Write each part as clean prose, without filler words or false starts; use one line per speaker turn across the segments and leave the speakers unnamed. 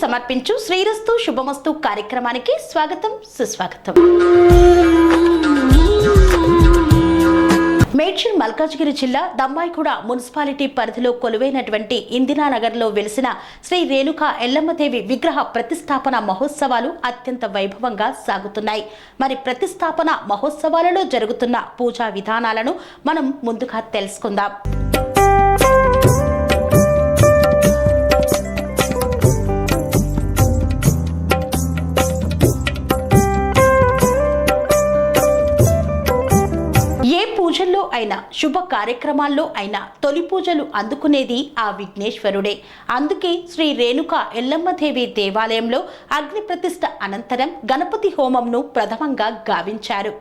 సమర్పించు శ్రీరస్తు శుభమస్తు కార్యక్రమానికి స్వాగతం సుస్వాగతం. మేడ్చల్ మల్కాజ్గిరి జిల్లా దమ్మాయిగూడ మున్సిపాలిటీ పరిధిలో కొలువైనటువంటి ఇందిరానగర్లో వెలిసిన శ్రీ రేణుకా ఎల్లమ్మదేవి విగ్రహ ప్రతిష్టాపన మహోత్సవాలు అత్యంత వైభవంగా సాగుతున్నాయి. మరి ప్రతిష్టాపన మహోత్సవాలలో జరుగుతున్న పూజా విధానాలను మనం ముందుగా తెలుసుకుందాం. పూజల్లో అయినా శుభ కార్యక్రమాల్లో అయినా తొలి పూజలు అందుకునేది ఆ విఘ్నేశ్వరుడే. అందుకే శ్రీ రేణుకా ఎల్లమ్మదేవి దేవాలయంలో అగ్ని ప్రతిష్ఠ అనంతరం గణపతి హోమంను ప్రథమంగా గావించారు.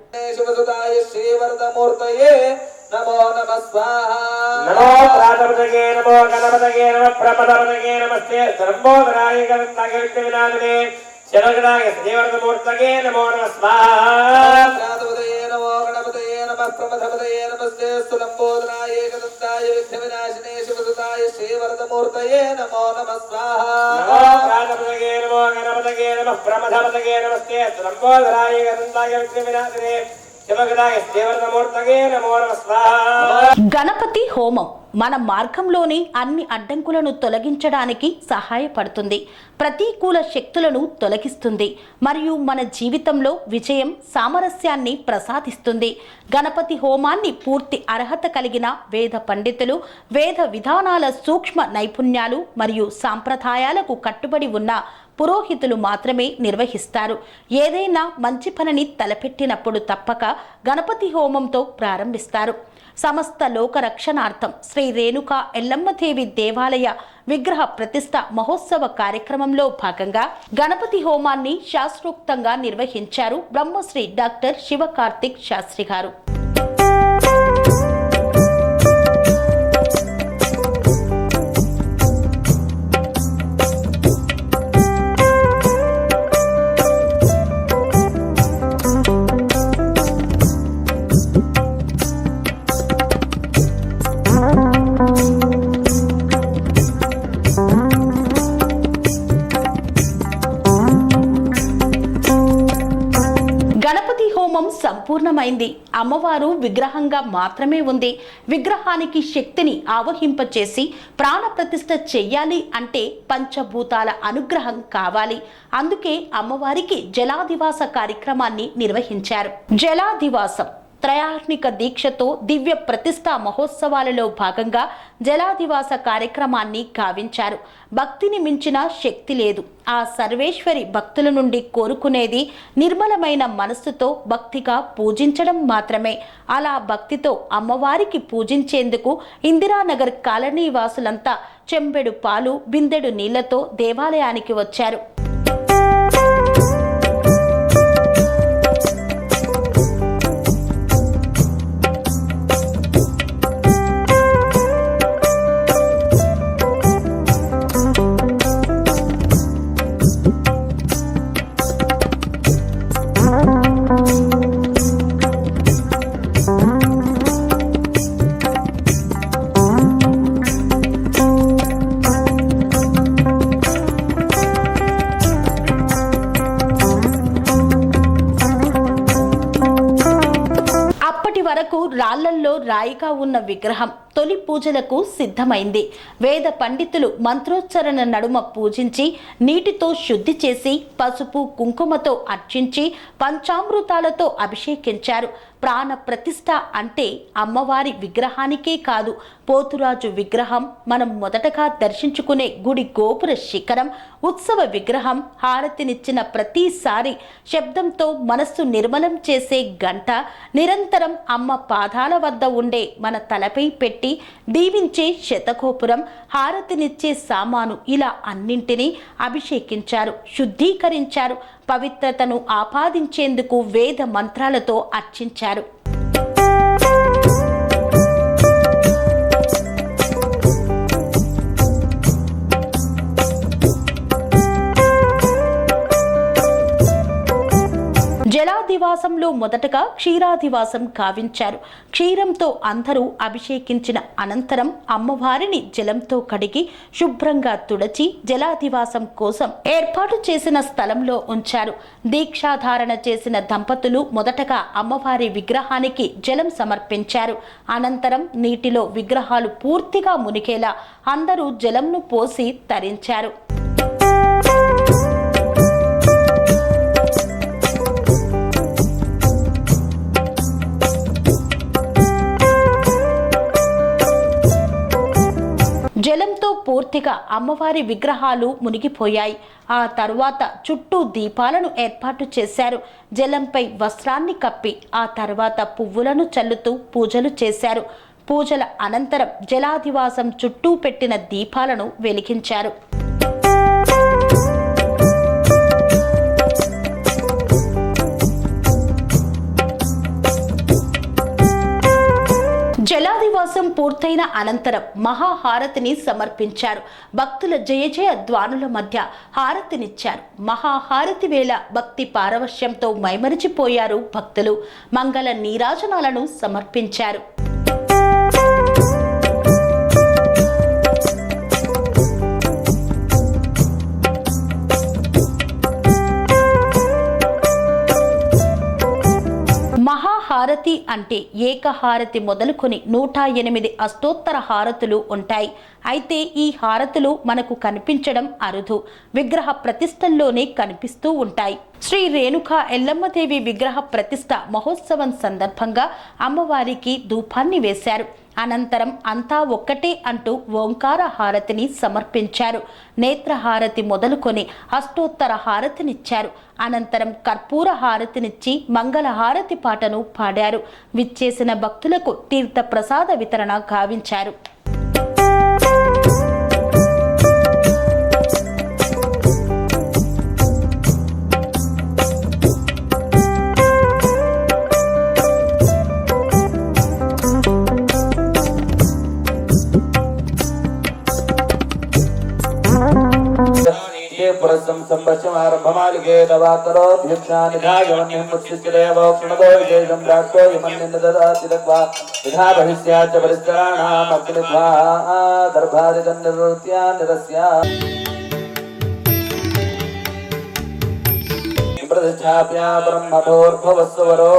ప్రమథపదయే నమస్తే స్థులంబోధనాయ ఏకదంతాయ విఘ్నవినాశినే శివసుతాయ శ్రీవరదమూర్తయే నమో నమః స్వాహా. నమో ప్రాతపదయే నమో గణపతయే నమః ప్రమథపదయే నమస్తే స్థులంబోధనాయ ఏకదంతాయ విఘ్నవినాశినే శివసుతాయ శ్రీవరదమూర్తయే నమో నమః స్వాహా.
గణపతి హోమం మన మార్గంలోని అన్ని అడ్డంకులను తొలగించడానికి సహాయపడుతుంది, ప్రతికూల శక్తులను తొలగిస్తుంది మరియు మన జీవితంలో విజయం సామరస్యాన్ని ప్రసాదిస్తుంది. గణపతి హోమాన్ని పూర్తి అర్హత కలిగిన వేద పండితులు, వేద విధానాల సూక్ష్మ నైపుణ్యాలు మరియు సాంప్రదాయాలకు కట్టుబడి ఉన్న పురోహితులు మాత్రమే నిర్వహిస్తారు. ఏదైనా మంచి పనిని తలపెట్టినప్పుడు తప్పక గణపతి హోమంతో ప్రారంభిస్తారు. సమస్త లోక రక్షణార్థం శ్రీ రేణుకా ఎల్లమ్మదేవి దేవాలయ విగ్రహ ప్రతిష్ఠ మహోత్సవ కార్యక్రమంలో భాగంగా గణపతి హోమాన్ని శాస్త్రోక్తంగా నిర్వహించారు బ్రహ్మశ్రీ డాక్టర్ శివకార్తిక్ శాస్త్రి గారు. గణపతి హోమం సంపూర్ణమైంది. అమ్మవారు విగ్రహంగా మాత్రమే ఉంది. విగ్రహానికి శక్తిని ఆవహింపచేసి ప్రాణ ప్రతిష్ఠ చెయ్యాలి అంటే పంచభూతాల అనుగ్రహం కావాలి. అందుకే అమ్మవారికి జలాదివాస కార్యక్రమాన్ని నిర్వహించారు. జలాదివాసం త్రయాత్మిక దీక్షతో దివ్య ప్రతిష్ఠా మహోత్సవాలలో భాగంగా జలాదివాస కార్యక్రమాన్ని గావించారు. భక్తిని మించిన శక్తి లేదు. ఆ సర్వేశ్వరి భక్తుల నుండి కోరుకునేది నిర్మలమైన మనస్సుతో భక్తిగా పూజించడం మాత్రమే. అలా భక్తితో అమ్మవారికి పూజించేందుకు ఇందిరానగర్ కాలనీ వాసులంతా చెంబెడు పాలు, బిందెడు నీళ్లతో దేవాలయానికి వచ్చారు. వరకు రాళ్లల్లో రాయిగా ఉన్న విగ్రహం తొలి పూజలకు సిద్ధమైంది. వేద పండితులు మంత్రోచ్చరణ నడుమ పూజించి నీటితో శుద్ధి చేసి పసుపు కుంకుమతో అర్చించి పంచామృతాలతో అభిషేకించారు. ప్రాణ ప్రతిష్ఠ అంటే అమ్మవారి విగ్రహానికే కాదు, పోతురాజు విగ్రహం, మనం మొదటగా దర్శించుకునే గుడి గోపుర శిఖరం, ఉత్సవ విగ్రహం, హారతినిచ్చిన ప్రతిసారి శబ్దంతో మనస్సు నిర్మలం చేసే గంట, నిరంతరం అమ్మ పాదాల వద్ద ఉండే మన తలపై పెట్టి దీవించే శతగోపురం, హారతినిచ్చే సామాను, ఇలా అన్నింటినీ అభిషేకించారు, శుద్ధీకరించారు. పవిత్రతను ఆపాదించేందుకు వేద మంత్రాలతో అర్చించారు. జలాదివాసంలో మొదటగా క్షీరాదివాసం కావించారు. క్షీరంతో అందరూ అభిషేకించిన అనంతరం అమ్మవారిని జలంతో కడిగి శుభ్రంగా తుడచి జలాదివాసం కోసం ఏర్పాటు చేసిన స్థలంలో ఉంచారు. దీక్షాధారణ చేసిన దంపతులు మొదటగా అమ్మవారి విగ్రహానికి జలం సమర్పించారు. అనంతరం నీటిలో విగ్రహాలు పూర్తిగా మునిగేలా అందరూ జలంను పోసి తరించారు. జలంతో పూర్తిగా అమ్మవారి విగ్రహాలు మునిగిపోయాయి. ఆ తరువాత చుట్టూ దీపాలను ఏర్పాటు చేశారు. జలంపై వస్త్రాన్ని కప్పి ఆ తర్వాత పువ్వులను చల్లుతూ పూజలు చేశారు. పూజల అనంతరం జలాదివాసం చుట్టూ పెట్టిన దీపాలను వెలిగించారు. జలాదివాసం పూర్తయిన అనంతరం మహాహారతిని సమర్పించారు. భక్తుల జయ జయ ధ్వానుల మధ్య హారతినిచ్చారు. మహాహారతి వేళ భక్తి పారవశ్యంతో మైమరిచిపోయారు భక్తులు. మంగళ నీరాజనాలను సమర్పించారు. హారతి అంటే ఏకహారతి మొదలుకొని 108 అష్టోత్తర హారతులు ఉంటాయి. అయితే ఈ హారతులు మనకు కనిపించడం అరుదు. విగ్రహ ప్రతిష్టల్లోనే కనిపిస్తూ ఉంటాయి. శ్రీ రేణుకా ఎల్లమ్మదేవి విగ్రహ ప్రతిష్ట మహోత్సవం సందర్భంగా అమ్మవారికి ధూపాన్ని వేశారు. అనంతరం అంతా ఒక్కటే అంటూ ఓంకార హారతిని సమర్పించారు. నేత్రహారతి మొదలుకొని అష్టోత్తర హారతినిచ్చారు. అనంతరం కర్పూర హారతినిచ్చి మంగళ హారతి పాటను పాడారు. విచ్చేసిన భక్తులకు తీర్థ ప్రసాద వితరణ గావించారు.
पुरस्सं संपश्यमारम्भमालिके तवातरो भिक्षानिधायवन्यं मुत्सिष्टदेवो क्षणदो विशेषं प्राक्तो यमन्यं ददाति दत्वा यथा भविष्याच्च परिस्तराणाम् अग्नित्वा दर्भादितं निवृत्त्या निरस्या प्रतिष्ठाप्या ब्रह्मभोर्भवस्वरो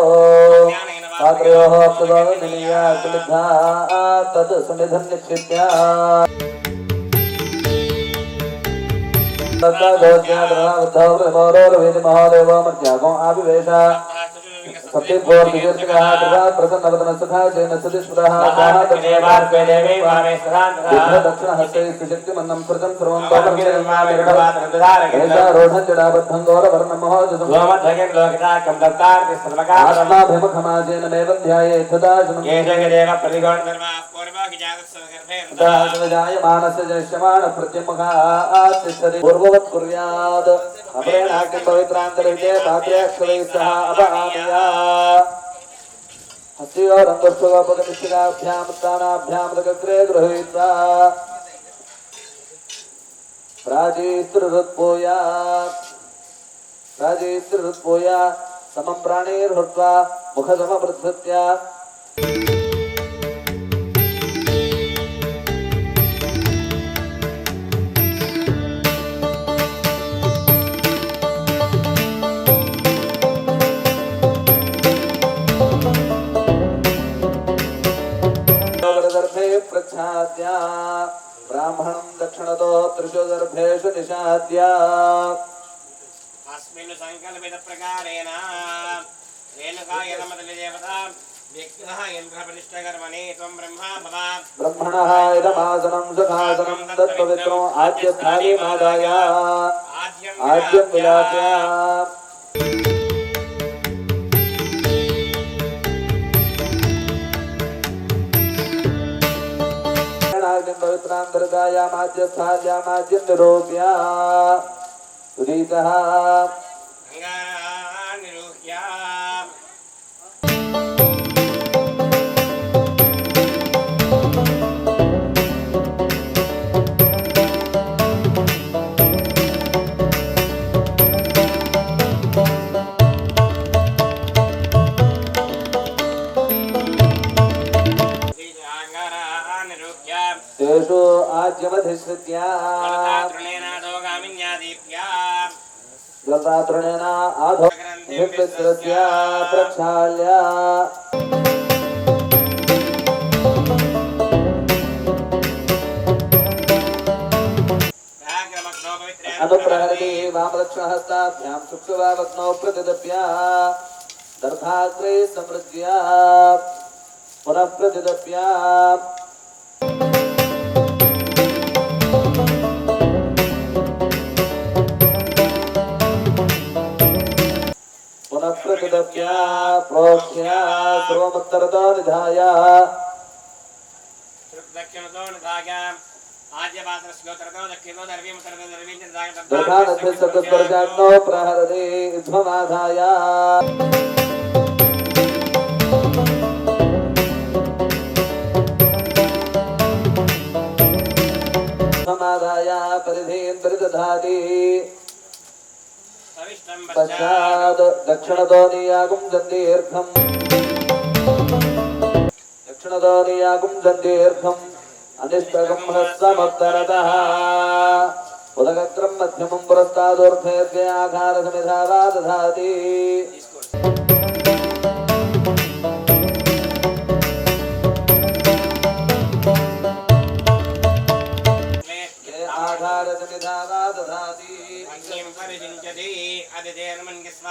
पात्रयोः अप्सुतो निलीया अग्निद्धा तत् सन्निधं निक्षिप्य महादेव मत्यागो आविवेश सत्यपूर्व विजयः प्रसन्नवदन सुखा जैन सदिष्पदः दक्षिण हस्ते शक्तिमन्नं कृतं सर्वं रोढं जडाबद्धं गौरवर्णं महोदयं आत्माभिमुखमाजेनमेव ध्यायेत् जायमानस्य जयश्यमान प्रत्यमुखा पूर्ववत् कुर्यात् अपेनाकिं पवित्रान्तरिते पात्रेक्षवैः सह अपहामया हस्तियोरङ्गुष्ठगोपकनिष्ठिकाभ्यां स्थानाभ्यां लग्रे गृहीत्वा राजीस्त्रिहृत्पूया समं प्राणैर्हृत्वा मुखसमवृत्सत्य प्रच्छाद्या ब्राह्मणं दक्षिणतो त्रिषु गर्भेषु निषाद्या अस्मिन् संकल्पित प्रकारेण रेणुका यलमदले देवता विग्रह यन्त्रप्रतिष्ठकर्मणि त्वं ब्रह्मा भव ब्रह्मणः इदमासनं सुखासनं तत्पवित्रो आद्यस्थाने मादाय आद्यं विलाप्य पवित्रान्तर्गायामाद्यस्थायामाद्यं निरूप्य उदितः दीप्या
जलपात्रणेन आधो विश्वस्य प्रक्षाल्य अनुप्रहरति वामदक्षिणहस्ताभ्यां शुक्लवावग्नौ प्रतिदप्य दर्भाग्रे समृज्य पुनः प्रतिदप्य पुनः प्रतिदप्य प्रोक्ष्य सर्वमुत्तरतो निधाय
दक्षिणतो निधाय आद्यपात्रस्योत्तरतो दक्षिणतो दर्वीमुत्तरतो दर्वीञ्च
दर्भानस्य सत्स्पर्शाग्नौ प्रहरति ध्वमाधाय ध्वमाधाय परिधीं परिदधाति
सविष्टं
पश्चात् दक्षिणतो नियागुं दन्दीर्घम् दक्षिणतो नियागुं दन्दीर्घम् अनिष्टकं हस्तमुत्तरतः उदगत्रं मध्यमं पुरस्तादूर्ध्वे आघारसमिधा वा दधाति आघारसमिधा वा दधाति
अग्निं परिषिञ्चति अदितेन मन्यस्व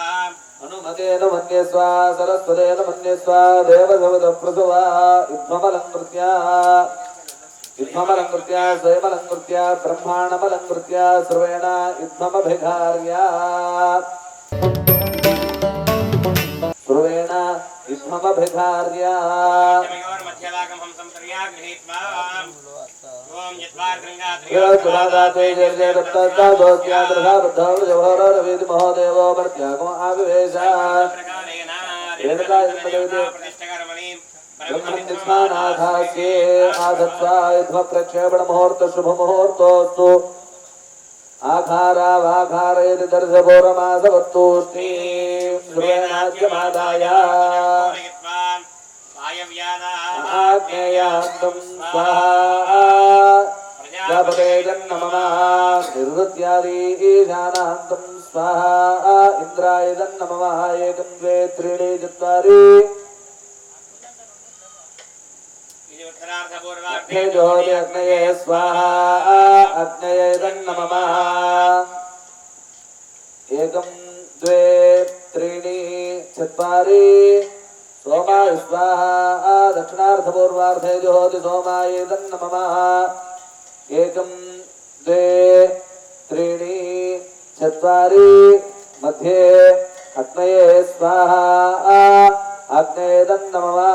अनुमतेन मन्यस्व सरस्वतेन मन्यस्व देवसवतः प्रसवा युद्धमलङ्कृत्य युद्धमलङ्कृत्य स्वयमलङ्कृत्य ब्रह्माण्डमलङ्कृत्य सर्वेण युद्धमभिघार्य सर्वेण युद्धमभिघार्य
मध्यागम हंसं पर्यागृहीत्वा ओम
सुरादाते जय दत्ता दोस्या दर्शा बुद्धौ जवहर रविद महोदेवो प्रत्यागम आविवेश रेणुका इन्द्रदेवते ब्रह्मनिष्ठानाधास्ये आधत्वा युध्म प्रक्षेपण मुहूर्त शुभ मुहूर्तोस्तु आघारा वाघारयति दर्शपोरमासवत्तूष्णी श्रुवेणाद्यमादाय आज्ञेयान्तं स्वाहा प्रजापते जन्नमः निर्वृत्यादि ईशानान्तं स्वाहा इन्द्राय जन्नमः एकं द्वे त्रीणि चत्वारि तेजोदि अग्नये स्वाहा अग्नये जन्नमः एकं द्वे त्रीणि चत्वारि सोमाय स्वाहा दक्षिणार्थपूर्वार्धे जुहोति सोमाय तन्नमः एकं द्वे त्रीणि चत्वारि मध्ये अग्नये स्वाहा अग्नये तन्नमः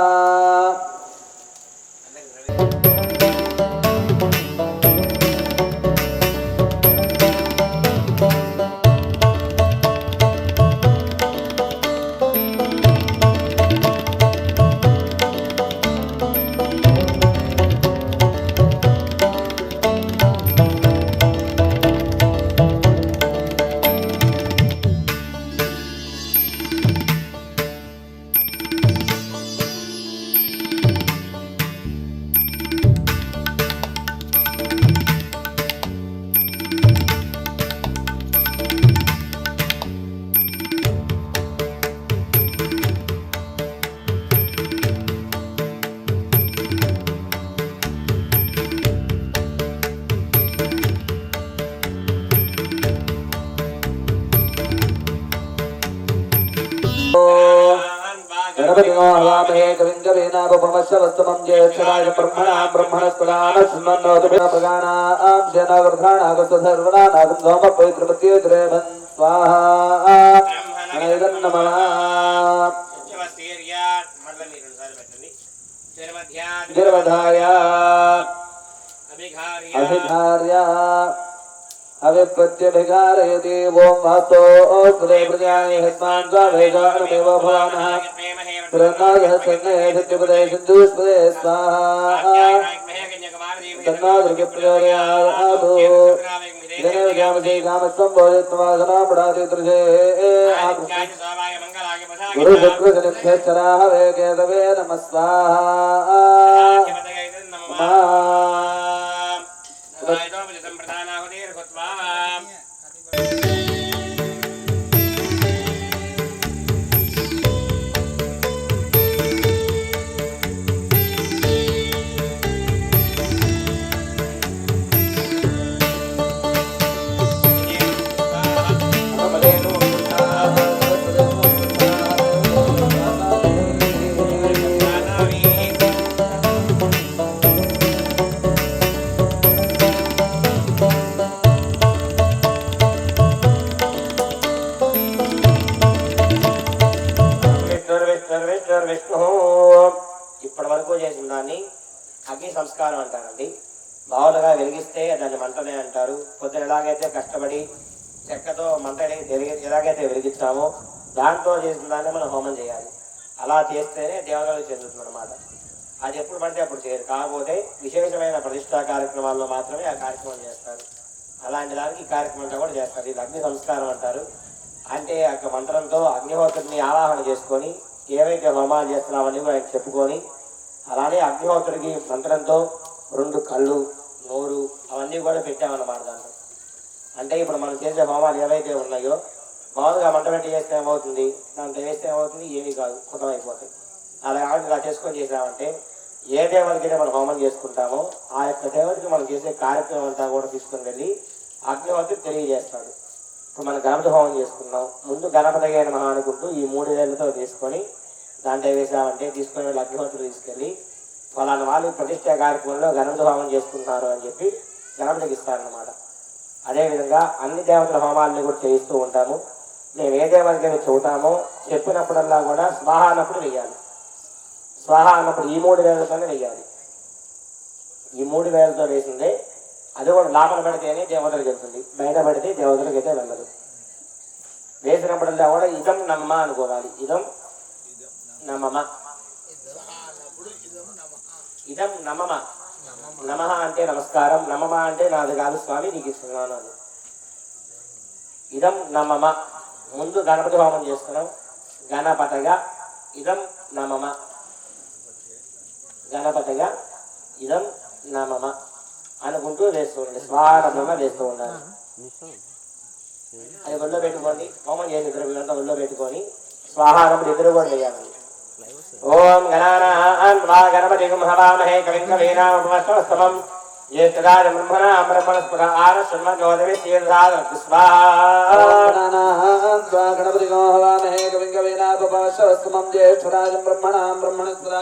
गणपतिनो हवामहे कविं कवीनापमश्रवस्तमं ज्येष्ठराज ब्रह्मणा ब्रह्मणस्पदानश्मन्नोतिभिर्मृगाणां शेनावर्धानागस्वधर्वणानागं सोमपवित्रमत्येद्रेभन् स्वाहा गणैदन्नमः निर्वधाय अभिघार्य अविप्रत्यभिघारयति ॐ वास्तो सुरे प्रजाय हस्मान् स्वाभेजानमेव भवानः पुरन्नादहस्यन्नयधित्युपदे सिन्धुष्पदे स्वाहा तन्नादृग्यप्रचोदयादु इदमेव जामसे कामस्त्वं भोजत्वमासनापडाति दृशे गुरुशुक्रशनिभ्यश्चराः वे केतवे नमः स्वाहा
తక్కువ చేసిన దాన్ని అగ్ని సంస్కారం అంటారండి. మామూలుగా వెలిగిస్తే దాన్ని మంటనే అంటారు. పొద్దున ఎలాగైతే కష్టపడి చెక్కతో మంటని ఎలాగైతే వెలిగించామో దాంతో చేసిన దాన్ని మనం హోమం చేయాలి. అలా చేస్తేనే దేవతలకు చెందుతుంది అన్నమాట. అది ఎప్పుడు పడితే అప్పుడు చేయరు. కాకపోతే విశేషమైన ప్రతిష్టా కార్యక్రమాల్లో మాత్రమే ఆ కార్యక్రమం చేస్తారు. అలాంటి దానికి ఈ కార్యక్రమం అంతా కూడా చేస్తారు. ఇది అగ్ని సంస్కారం అంటారు. అంటే ఆ మంత్రంతో అగ్నిహోత్రుడిని ఆవాహన చేసుకొని ఏవైతే హోమాలు చేస్తున్నామని కూడా ఆయన చెప్పుకొని, అలానే అగ్నిహోత్రుడికి మంత్రంతో 2 కళ్ళు, నోరు అవన్నీ కూడా పెట్టామన్నమాట దాంట్లో. అంటే ఇప్పుడు మనం చేసే హోమాలు ఏవైతే ఉన్నాయో మామూలుగా మంట పెట్టి చేస్తే ఏమవుతుంది, దాంట్లో వేస్తే ఏమవుతుంది, ఏమీ కాదు, కుతం అయిపోతుంది. అలా చేసుకొని చేసామంటే ఏ దేవతకైతే మనం హోమం చేసుకుంటామో ఆ యొక్క దేవతకి మనం చేసే కార్యక్రమం అంతా కూడా తీసుకుని వెళ్ళి అగ్నిహోత్రుడు తెలియజేస్తాడు. ఇప్పుడు మనం గణపతి హోమం చేసుకున్నాం, ముందు గణపతి అయిన మహా అనుకుంటూ ఈ 3 వేలతో తీసుకొని దాంట్లో వేసామంటే తీసుకొని వెళ్ళి అగ్నిహోత్రుడు తీసుకెళ్ళి ఫలానా వాళ్ళు ప్రతిష్ట కార్యక్రమంలో గణపతి హోమం చేసుకుంటున్నారు అని చెప్పి గణపతికి ఇస్తారన్నమాట. అదేవిధంగా అన్ని దేవతల హోమాలని కూడా చేయిస్తూ ఉంటాము. మేము ఏ దేవతకైతే చెబుతామో చెప్పినప్పుడల్లా కూడా స్వాహ అన్నప్పుడు వెయ్యాలి. స్వాహ అన్నప్పుడు ఈ 3 వేలతోనే వెయ్యాలి. ఈ 3 వేలతో వేసిందే అది కూడా లోపల పెడితేనే దేవతలకు వెళ్తుంది, బయట పెడితే దేవతలకు అయితే వెళ్ళదు. వేసినప్పుడల్లా కూడా ఇదం నమ్మ అనుకోవాలి. ఇదం నమమ, ఇదం నమమ. నమ అంటే నమస్కారం, నమమ అంటే నాది కాదు స్వామి నీకు ఇస్తున్నాను అని. ఇదం నమమ. ముందు గణపతి హోమం చేస్తున్నాం, గణపతగా ఇదం నమమ, గణపతిగా ఇదం నమమ అనుకుంటూ వేస్తూ ఉండాలి. స్వాహానందంగా వేస్తూ ఉండాలి. అది ఒళ్ళో పెట్టుకోండి. హోమం చేసి ఇద్దరు ఒళ్ళో పెట్టుకొని స్వాహానప్పుడు ఇద్దరు కూడా వేయాలి. ఓం గణానాం త్వా గణపతిం హవామహే కవిం కవీనాముపమశ్రవస్తమం జ్యేష్ఠరాజ బ్రహ్మణా బ్రహ్మణస్పద ఆనశృణ్వన్నోదవి శ్రీర్ధారతి స్వాహా.
గణానాం త్వా గణపతిం హవామహే కవిం కవీనాముపమశ్రవస్తమం జ్యేష్ఠరాజ బ్రహ్మణా బ్రహ్మణస్పద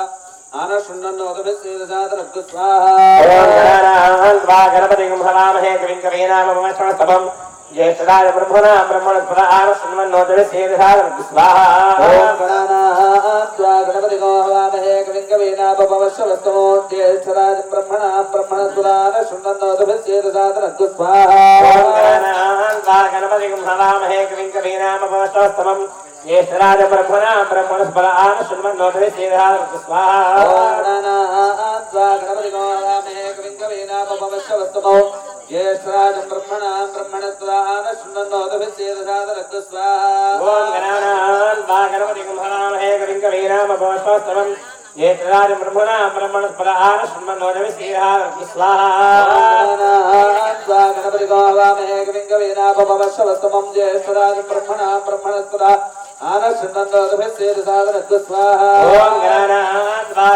ఆనశృణ్వన్నోదవి శ్రీర్ధారతి స్వాహా.
గణానాం త్వా గణపతిం హవామహే కవిం కవీనాముపమశ్రవస్తమం జ్యేష్ఠరాజ బ్రహ్మణా బ్రహ్మణస్పద ఆనశృణ్వన్నోదవి శ్రీర్ధారతి స్వాహా.
గణపతిం హవామహే కవిం కవీనాముపమశ్రవస్తమో జ్యేష్ఠరాజ బ్రహ్మణా బ్రహ్మణస్పద ఆనశృణ్వన్నోదవి శ్రీర్ధారతి స్వాహా.
గణపతిం హవామహే కవిం కవీనాముపమశ్రవస్తమం జ్యేష్ఠరాజ బ్రహ్మణా బ్రహ్మణస్పద ఆనశృణ్వన్నోదవి శ్రీర్ధారతి స్వాహా.
గణపతిం హవామహే కవిం కవీనాముపమశ్రవస్తమో జ్యేష్ఠరాజ బ్రహ్మణా బ్రహ్మణస్పద ఆనశృణ్వన్నోదవి శ్రీర్ధారతి స్వాహా.
గణపతిం హవామహే కవిం కవీనాముపమశ్రవస్తమం జ్యేష్ఠరాజ బ్రహ్మణా బ్రహ్మణస్పద ఆనశృణ్వన్నోదవి శ్రీర్ధారతి స్వాహా.
గణపతిం హవామహే కవిం కవీనాముపమశ్రవస్తమం జ్యేష్ఠరాజ బ్రహ్మణా బ్రహ్మణస్పద ఆనశృణ్వన్నోదవి శ్రీర్ధారతి స్వాహా.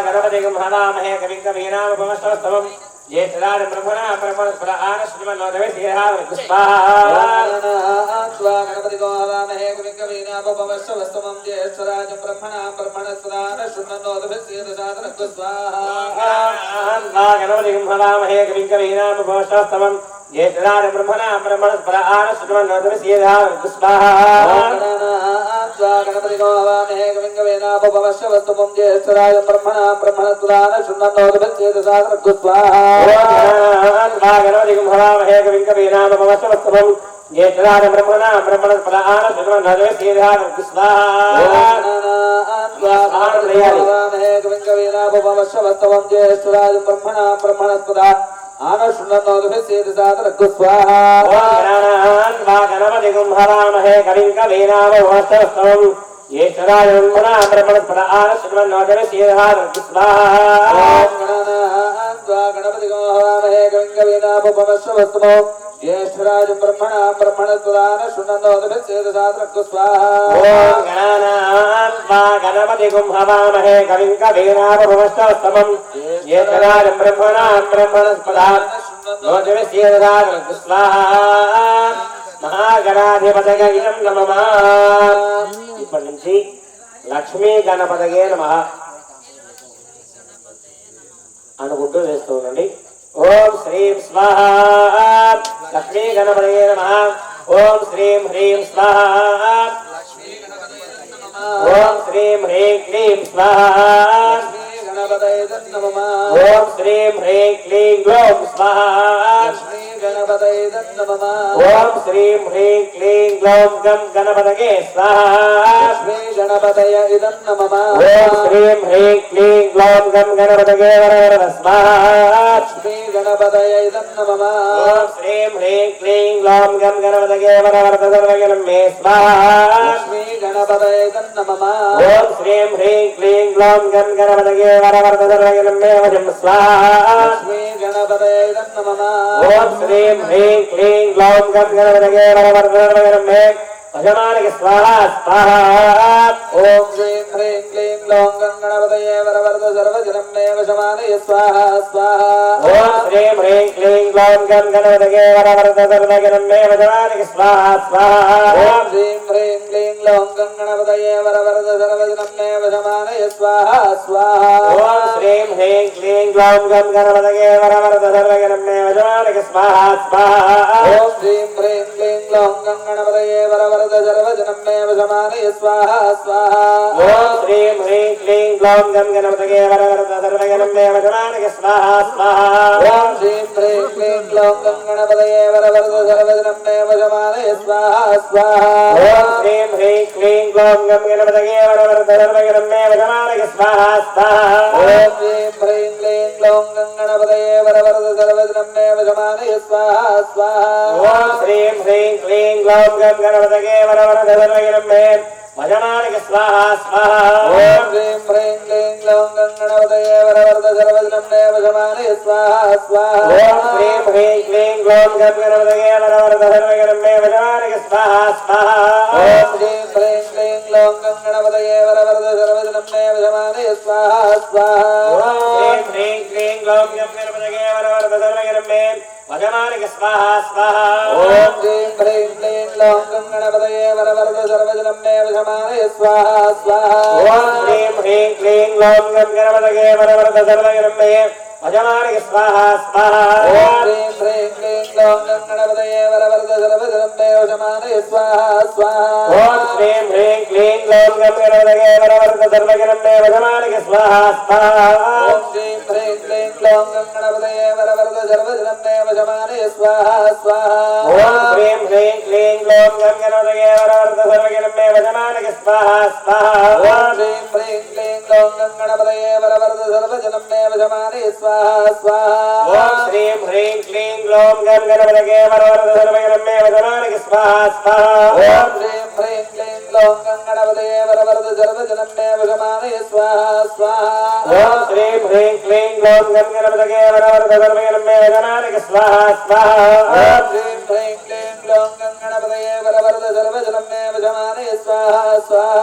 గణపతిం హవామహే కవిం కవీనాముపమశ్రవస్తమం జ్యేష్ఠరాజ బ్రహ్మణా బ్రహ్మణస్పద ఆనశృణ్వన్నోదవి శ్రీర్ధారతి స్వాహా.
గణపతిం హవామహే కవిం కవీనాముపమశ్రవస్తమం జ్యేష్ఠరాజ బ్రహ్మణా బ్రహ్మణస్పద ఆనశృణ్వన్నోదవి శ్రీర్ధారతి స్వాహా.
గణపతిం హవామహే కవిం కవీనాముపమశ్రవస్తమం జ్యేష్ఠరాజ బ్రహ్మణా బ్రహ్మణస్పద ఆనశృణ్వన్నోదవి శ్రీర్ధారతి స్వాహా.
గణపతిం హవామహే కవిం కవీనాముపమశ్రవస్తమం జ్యేష్ఠరాజ బ్రహ్మణా బ్రహ్మణస్పద ఆనశృణ్వన్నోదవి శ్రీర్ధారతి స్వాహా.
గణపతిం హవామహే కవిం కవీనాముపమశ్రవస్తమం జ్యేష్ఠరాజ బ్రహ్మణా బ్రహ్మణస్పద ఆనశృణ్వన్నోదవి శ్రీర్ధారతి స్వాహా.
హవామహే కవిం కవీనాముపమశ్రవస్తమం జ్యేష్ఠరాజ బ్రహ్మణా బ్రహ్మణస్పద ఆనశృణ్వన్నోదవి శ్రీర్ధారతి స్వాహా.
గణపతిం హవామహే కవిం కవీనాముపమశ్రవస్తమం జ్యేష్ఠరాజ బ్రహ్మణా బ్రహ్మణస్పద ఆనశృణ్వన్నోదవి శ్రీర్ధారతి స్వాహా.
గణపతిం హవామహే కవిం కవీనాముపమశ్రవస్తమో జ్యేష్ఠరాజ బ్రహ్మణా బ్రహ్మణస్పద ఆనశృణ్వన్నోదవి శ్రీర్ధారతి స్వాహా.
గణపతిం హవామహే కవిం కవీనాముపమశ్రవస్తమం జ్యేష్ఠరాజ బ్రహ్మణా బ్రహ్మణస్పద ఆనశృణ్వన్నోదవి శ్రీర్ధారతి స్వాహా. మహాగణాధిపతయే నమః. ఇప్పటి నుంచి లక్ష్మీ గణపతయే నమః అనుకుంటూ వేస్తూ ఉండండి. ఓం శ్రీం స్వాహా లక్ష్మీ గణపతయే నమః. ఓం శ్రీం హ్రీం స్వాహా. ఓం శ్రీం హ్రీం క్లీం స్వాహా.
गणपतये नमः
ओम श्रीं ह्रीं क्लीं ग्लौं स्वाहा
लक्ष्मी गणपतये नमः
ओम श्रीं ह्रीं क्लीं ग्लौं गं गणपतये स्वाहा
लक्ष्मी गणपतये नमः
ओम श्रीं ह्रीं क्लीं ग्लौं गं गणपतये वरवरद स्वाहा
लक्ष्मी गणपतये नमः
ओम श्रीं ह्रीं क्लीं ग्लौं गं गणपतये वरवरद सर्वगणं मे स्वाहा
लक्ष्मी गणपतये नमः
ओम श्रीं ह्रीं क्लीं ग्लौं गं गणपतये वरवरद सर्वगणं मे वशं स्वाहा
लक्ष्मी गणपतये नमः
ओम श्रीं ह्रीं क्लीं ग्लौं गं गणपतये वरवरद सर्वगणं मे वशमानक स्वाहा स्वाहा
ओम श्रीं ह्रीं क्लीं ग्लौं गणपतये वरवरद सर्वजनं मे वशमानय स्वाहा स्वाहा
ओम श्रीं ह्रीं क्लीं ग्लौं गं गणपतये वरवरद सर्वगणं मे वशमानक स्वाहा स्वाहा
ओम श्रीं ह्रीं क्लीं ग्लौं गणपतये वरवरद सर्वजनं मे वशमानय स्वाहा स्वाहा
ओम श्रीं ह्रीं क्लीं ग्लौं गं गणपतये वरवरद सर्वगणं मे वशमानक स्वाहा स्वाहा
ओम श्रीं ह्रीं क्लीं ग्लौं गणपतये वरवरद सर्वजनं मे वशमानय स्वाहा स्वाहा
ओम श्रीं ह्रीं क्लीं ग्लौं गं गणपतये वरवरद सर्वगणं मे वशमानक स्वाहा स्वाहा
ओम श्रीं ह्रीं क्लीं ग्लौं गणपतये वरवरद सर्वजनं मे वशमानय स्वाहा स्वाहा
ओम श्रीं ह्रीं क्लीं ग्लौं गं गणपतये वरवरद सर्वगणं मे वशमानक स्वाहा स्वाहा
ओम श्रीं ह्रीं क्लीं ग्लौं गणपतये वरवरद सर्वजनं मे वशमानय स्वाहा स्वाहा
ओम श्रीं ह्रीं क्लीं ग्लौं गं गणपतये वरवरद सर्वगणं मे वशमानक स्वाहा स्वाहा
ओम श्रीं ह्रीं क्लीं ग्लौं गणपतये वरवरद सर्वजनं मे वशमानय स्वाहा स्वाहा
ओम श्रीं ह्रीं क्लीं ग्लौं गं गणपतये वरवरद सर्वगणं मे वशमानक स्वाहा स्वाहा
ओम श्रीं ह्रीं क्लीं ग्लौं गणपतये वरवरद सर्वजनं मे वशमानय स्वाहा स्वाहा
ओम श्रीं ह्रीं क्लीं ग्लौं गं गणपतये वरवरद सर्वगणं मे वशमानक स्वाहा स्वाहा
ओम श्रीं ह्रीं क्लीं ग्लौं गणपतये वरवरद सर्वजनं मे वशमानय स्वाहा स्वाहा
ओम श्रीं ह्रीं क्लीं ग्लौं गं गणपतये वरवरद सर्वगणं मे वशमानक स्वाहा स्वाहा
ओम श्रीं ह्रीं क्लीं ग्लौं गणपतये वरवरद सर्वजनं मे वशमानय स्वाहा स्वाहा
ओम श्रीं ह्रीं क्लीं ग्लौं गं गणपतये वरवरद सर्वगणं मे वशमानक स्वाहा स्वाहा
ओम श्रीं ह्रीं क्लीं ग्लौं गणपतये वरवरद सर्वजनं मे वशमानय स्वाहा स्वाहा
ओम श्रीं ह्रीं क्लीं ग्लौं गं गणपतये वरवरद सर्वगणं मे वशमानक स्वाहा स्वाहा
ओम श्रीं ह्रीं क्लीं ग्लौं गणपतये वरवरद सर्वजनं मे वशमानय स्वाहा स्वाहा
ओम श्रीं ह्रीं क्लीं ग्लौं गं गणपतये वरवरद सर्वगणं मे वशमानक स्वाहा स्वाहा
ओम श्रीं ह्रीं क्लीं ग्लौं गणपतये वरवरद सर्वजनं मे वशमानय स्वाहा स्वाहा
ओम श्रीं ह्रीं क्लीं ग्लौं गं गणपतये वरवरद सर्वगणं मे वशमानक स्वाहा स्वाहा
ओम श्रीं ह्रीं क्लीं ग्लौं गणपतये वरवरद सर्वजनं मे वशमानय स्वाहा स्वाहा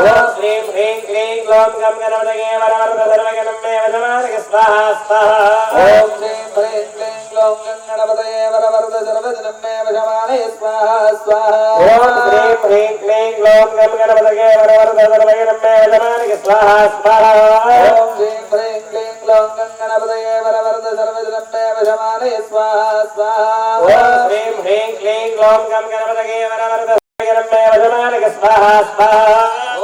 ओम श्रीं ह्रीं क्लीं ग्लौं गं गणपतये वरवरद सर्वगणं मे वशमानक स्वाहा स्वाहा
ओम श्रीं ह्रीं क्लीं ग्लौं गणपतये वरवरद सर्वजनं मे वशमानय स्वाहा स्वाहा
ओम श्रीं ह्रीं क्लीं ग्लौं गं गणपतये वरवरद सर्वगणं मे वशमानक स्वाहा स्वाहा
ओम श्रीं ह्रीं क्लीं ग्लौं गणपतये वरवरद सर्वजनं मे वशमानय स्वाहा स्वाहा
ओम श्रीं ह्रीं क्लीं ग्लौं गं गणपतये वरवरद सर्वगणं मे वशमानक स्वाहा स्वाहा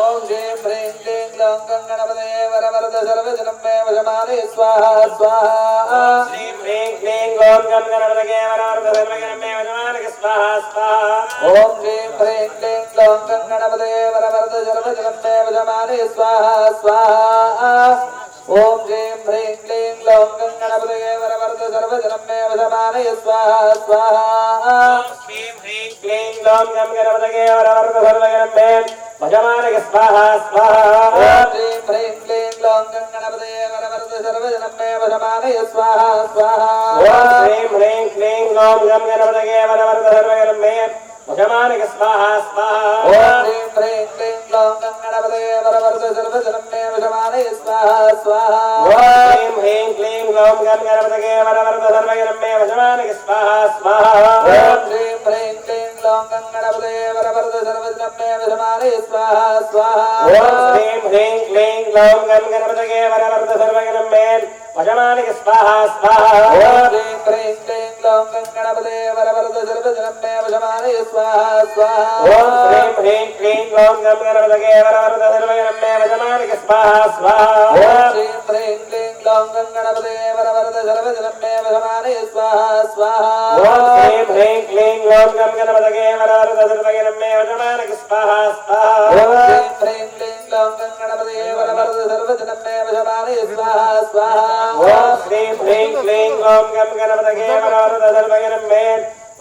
ओम श्रीं ह्रीं क्लीं ग्लौं गणपतये वरवरद सर्वजनं मे वशमानय स्वाहा स्वाहा
श्रीं ह्रीं क्लीं ग्लौं गं गणपतये वरवरद सर्वगणं मे वशमानक स्वाहा स्वाहा
ओम श्रीं ह्रीं क्लीं ग्लौं गणपतये वरवरद सर्वजनं मे वशमानय स्वाहा स्वाहा ओम श्रीं ह्रीं क्लीं ग्लौं गणपतये वरवरद सर्वजनं मे वशमानय स्वाहा स्वाहा
श्रीं ह्रीं क्लीं ग्लौं गं गणपतये वरवरद सर्वगणं मे वशमानक स्वाहा स्वाहा
ओम श्रीं ह्रीं क्लीं ग्लौं गणपतये वरवरद सर्वजनं मे वशमानय स्वाहा स्वाहा
ओम श्रीं ह्रीं क्लीं ग्लौं गं गणपतये वरवरद सर्वगणं मे वशमानक स्वाहा स्वाहा
ओम श्रीं ह्रीं क्लीं ग्लौं गणपतये वरवरद सर्वजनं मे वशमानय स्वाहा स्वाहा
ओम श्रीं ह्रीं क्लीं ग्लौं गं गणपतये वरवरद सर्वगणं मे वशमानक स्वाहा स्वाहा
ओम श्रीं ह्रीं क्लीं ग्लौं गणपतये वरवरद सर्वजनं मे वशमानय स्वाहा स्वाहा
ओम श्रीं ह्रीं क्लीं ग्लौं गं गणपतये वरवरद सर्वगणं मे वशमानक स्वाहा स्वाहा
ओम श्रीं ह्रीं क्लीं ग्लौं गणपतये वरवरद सर्वजनं मे वशमानय स्वाहा स्वाहा
ओम श्रीं ह्रीं क्लीं ग्लौं गं गणपतये वरवरद सर्वगणं मे वशमानक स्वाहा स्वाहा
ओम श्रीं ह्रीं क्लीं लों गणपते वरवरद सर्वजनं मे वशमाने स्वाहा स्वाहा
ओम श्रीं ह्रीं क्लीं ग्लौं गं गणपतये वरवरद सर्वजनं मे वशमाने स्वाहा स्वाहा
ओम श्रीं ह्रीं क्लीं ग्लौं गणपते वरवरद सर्वजनं मे वशमाने स्वाहा स्वाहा
ओम श्रीं ह्रीं क्लीं ग्लौं गं गणपतये वरवरद सर्वजनं मे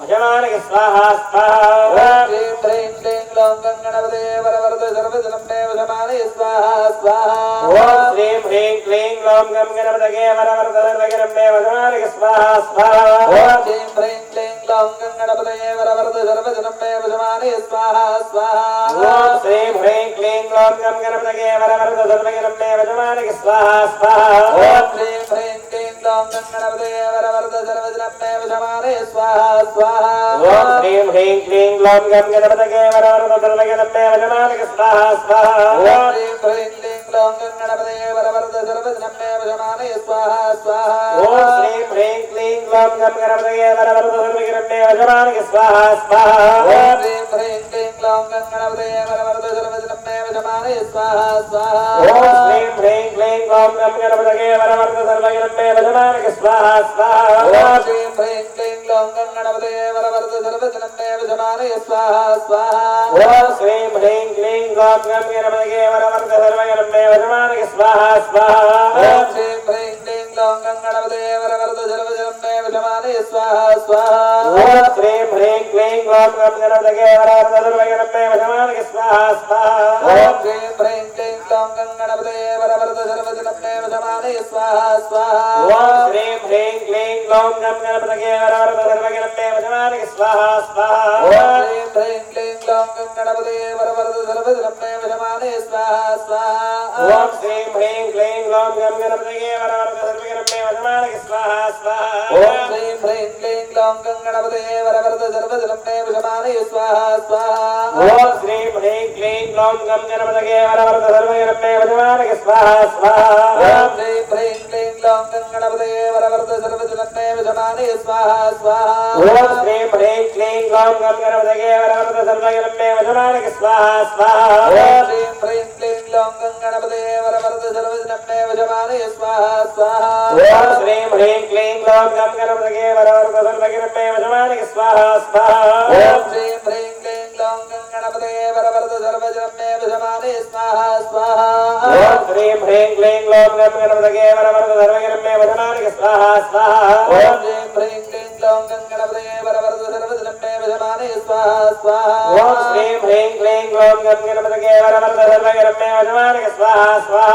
वशमाने स्वाहा स्वाहा
ओम श्रीं ह्रीं क्लीं ग्लौं गणपते वरवरद सर्वजनं मे वशमाने स्वाहा स्वाहा
ओम श्रीं ह्रीं क्लीं ग्लौं गं गणपतये वरवरद सर्वजनं मे वशमाने स्वाहा स्वाहा
ओम श्रीं ह्रीं क्लीं ग्लौं गणपते वरवरद सर्वजनं मे वशमाने स्वाहा स्वाहा
ओम श्रीं ह्रीं क्लीं ग्लौं गं गणपतये वरवरद सर्वजनं मे वशमाने स्वाहा स्वाहा
ओम श्रीं ह्रीं क्लीं ग्लौं गणपते वरवरद सर्वजनं मे वशमाने स्वाहा स्वाहा
ओम श्रीं ह्रीं क्लीं ग्लौं गं गणपतये वरवरद सर्वजनं मे वशमाने स्वाहा स्वाहा
ओम श्रीं ह्रीं क्लीं ग्लौं गणपते वरवरद सर्वजनं मे वशमाने स्वाहा स्वाहा
ओम श्रीं ह्रीं क्लीं ग्लौं गं गणपतये वरवरद सर्वजनं मे वशमाने स्वाहा स्वाहा
ओम श्रीं ह्रीं क्लीं ग्लौं गणपते वरवरद सर्वजनं मे वशमाने स्वाहा स्वाहा
ओम श्रीं ह्रीं क्लीं ग्लौं गं गणपतये वरवरद सर्वजनं मे वशमाने स्वाहा स्वाहा
ओम श्रीं ह्रीं क्लीं ग्लौं गणपते वरवरद सर्वजनं मे वशमाने स्वाहा स्वाहा
ओम श्रीं ह्रीं क्लीं ग्लौं गं गणपतये वरवरद सर्वजनं मे वशमाने स्वाहा स्वाहा
ओम श्रीं ह्रीं क्लीं ग्लौं गणपते वरवरद सर्वजनं मे वशमाने स्वाहा स्वाहा
ओम श्रीं ह्रीं क्लीं ग्लौं गं गणपतये वरवरद सर्वजनं मे वशमाने स्वाहा स्वाहा
ओम श्रीं ह्रीं क्लीं ग्लौं गणपते वरवरद सर्वजनं मे वशमाने स्वाहा स्वाहा
ओम श्रीं ह्रीं क्लीं ग्लौं गं गणपतये वरवरद सर्वजनं मे वशमाने स्वाहा स्वाहा
ओम श्रीं ह्रीं क्लीं ग्लौं गणपते वरवरद सर्वजनं मे वशमाने स्वाहा स्वाहा
ओम श्रीं ह्रीं क्लीं ग्लौं गं गणपतये वरवरद सर्वजनं मे वशमाने स्वाहा स्वाहा
ओम श्रीं ह्रीं क्लीं ग्लौं गणपते वरवरद सर्वजनं मे वशमाने स्वाहा स्वाहा
ओम श्रीं ह्रीं क्लीं ग्लौं गं गणपतये वरवरद सर्वजनं मे वशमाने स्वाहा स्वाहा
ओम श्रीं ह्रीं क्लीं ग्लौं गणपते वरवरद सर्वजनं मे वशमाने स्वाहा स्वाहा
ओम श्रीं ह्रीं क्लीं ग्लौं गं गणपतये वरवरद सर्वजनं मे वशमाने स्वाहा स्वाहा
ओम श्रीं ह्रीं क्लीं ग्लौं गणपते वरवरद सर्वजनं मे वशमाने स्वाहा स्वाहा
ओम श्रीं ह्रीं क्लीं ग्लौं गं गणपतये वरवरद सर्वजनं मे वशमाने स्वाहा स्वाहा
ओम श्रीं ह्रीं क्लीं ग्लौं गणपते वरवरद सर्वजनं मे वशमाने स्वाहा स्वाहा
ओम श्रीं ह्रीं क्लीं ग्लौं गं गणपतये वरवरद सर्वजनं मे वशमाने स्वाहा स्वाहा
ओम श्रीं ह्रीं क्लीं ग्लौं गणपते वरवरद सर्वजनं मे वशमाने स्वाहा स्वाहा
ओम श्रीं ह्रीं क्लीं ग्लौं गं गणपतये वरवरद सर्वजनं मे वशमाने स्वाहा स्वाहा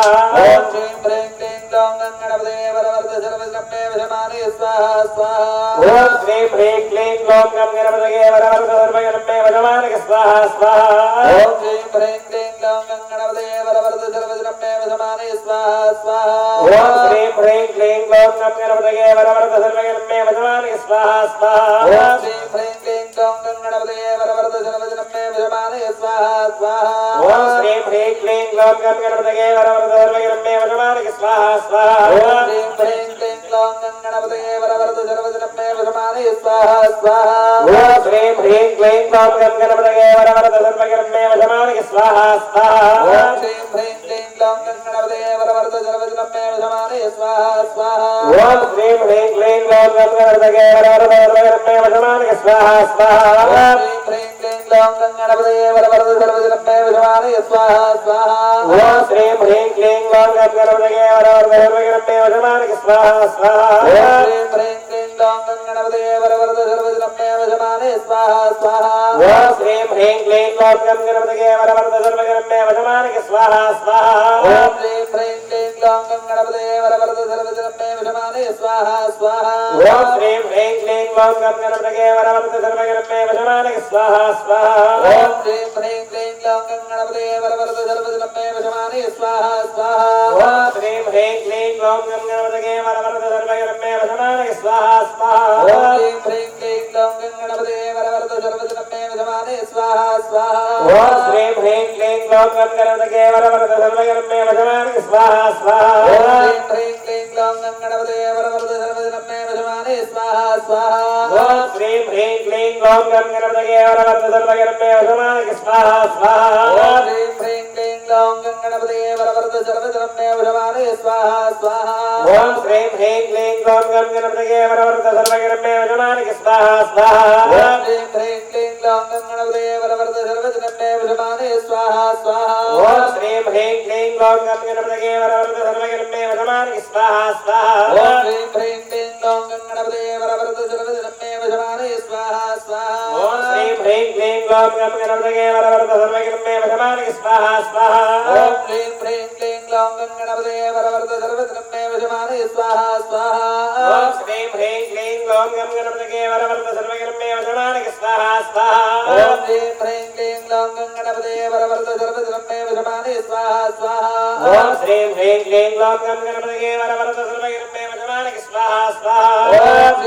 ओम श्रीं ह्रीं क्लीं ग्लौं गणपते वरवरद सर्वजनं मे वशमाने स्वाहा स्वाहा
ओम श्रीं ह्रीं क्लीं ग्लौं गं गणपतये वरवरद सर्वजनं मे वशमाने स्वाहा स्वाहा
ओम श्रीं ह्रीं क्लीं ग्लौं गणपते वरवरद सर्वजनं मे वशमाने स्वाहा स्वाहा
ओम श्रीं ह्रीं क्लीं ग्लौं गं गणपतये वरवरद सर्वजनं मे वशमाने स्वाहा स्वाहा
ओम श्रीं ह्रीं क्लीं ग्लौं गणपते वरवरद सर्वजनं मे वशमाने स्वाहा स्वाहा
ओम श्रीं ह्रीं क्लीं ग्लौं गं गणपतये वरवरद सर्वजनं मे वशमाने स्वाहा स्वाहा
ओम श्रीं ह्रीं क्लीं ग्लौं गणपते वरवरद सर्वजनं मे वशमाने स्वाहा स्वाहा
ओम श्रीं ह्रीं क्लीं ग्लौं गं गणपतये वरवरद सर्वजनं मे वशमाने स्वाहा स्वाहा
ओम श्रीं ह्रीं क्लीं ग्लौं गणपते वरवरद सर्वजनं मे वशमाने स्वाहा स्वाहा
ओम श्रीं ह्रीं क्लीं ग्लौं गं गणपतये वरवरद सर्वजनं मे वशमाने स्वाहा स्वाहा
ओम श्रीं ह्रीं क्लीं ग्लौं गणपते वरवरद सर्वजनं मे वशमाने स्वाहा स्वाहा
ओम श्रीं ह्रीं क्लीं ग्लौं गं गणपतये वरवरद सर्वजनं मे वशमाने स्वाहा स्वाहा
ओम श्रीं ह्रीं क्लीं ग्लौं गणपते वरवरद सर्वजनं मे वशमाने स्वाहा स्वाहा
ओम श्रीं ह्रीं क्लीं ग्लौं गं गणपतये वरवरद सर्वजनं मे वशमाने स्वाहा स्वाहा
ओम श्रीं ह्रीं क्लीं ग्लौं गणपते वरवरद सर्वजनं मे वशमाने स्वाहा स्वाहा
ओम श्रीं ह्रीं क्लीं ग्लौं गं गणपतये वरवरद सर्वजनं मे वशमाने स्वाहा स्वाहा
ओम श्रीं ह्रीं क्लीं ग्लौं गणपते वरवरद सर्वजनं मे वशमाने स्वाहा स्वाहा
ओम श्रीं ह्रीं क्लीं ग्लौं गं गणपतये वरवरद सर्वजनं मे वशमाने स्वाहा स्वाहा
ओम श्रीं ह्रीं क्लीं ग्लौं गणपते वरवरद सर्वजनं मे वशमाने स्वाहा स्वाहा
ओम श्रीं ह्रीं क्लीं ग्लौं गं गणपतये वरवरद सर्वजनं मे वशमाने स्वाहा स्वाहा
ओम श्रीं ह्रीं क्लीं ग्लौं गणपते वरवरद सर्वजनं मे वशमाने स्वाहा स्वाहा
ओम श्रीं ह्रीं क्लीं ग्लौं गं गणपतये वरवरद सर्वजनं मे वशमाने स्वाहा स्वाहा
ओम श्रीं ह्रीं क्लीं ह्रीं क्लौं गणपतये वरवरद सर्वजनं मे वशमानये स्वाहा स्वाहा
ओम श्रीं ह्रीं क्लीं ग्लौं गं गणपतये वरवरद सर्वजनं मे वशमानये स्वाहा स्वाहा
ओम ह्रीं क्लीं क्लौं गणपतये वरवरद सर्वजनं मे वशमानये स्वाहा स्वाहा
ओम श्रीं ह्रीं क्लीं ग्लौं गं गणपतये वरवरद सर्वजनं मे वशमानये स्वाहा स्वाहा
ओम ह्रीं क्लीं क्लौं गणपतये वरवरद सर्वजनं मे वशमानये स्वाहा स्वाहा
ओम श्रीं ह्रीं क्लीं ग्लौं गं गणपतये वरवरद सर्वजनं मे वशमानये स्वाहा स्वाहा
ओम ह्रीं क्लीं क्लौं गणपतये वरवरद सर्वजनं मे वशमानये स्वाहा स्वाहा
ओम श्रीं ह्रीं क्लीं ग्लौं गं गणपतये वरवरद सर्वजनं मे वशमानये स्वाहा स्वाहा
ओम ह्रीं क्लीं क्लौं गणपतये वरवरद सर्वजनं मे वशमानये स्वाहा स्वाहा
ओम श्रीं ह्रीं क्लीं ग्लौं गं गणपतये वरवरद सर्वजनं मे वशमानये स्वाहा स्वाहा
ओम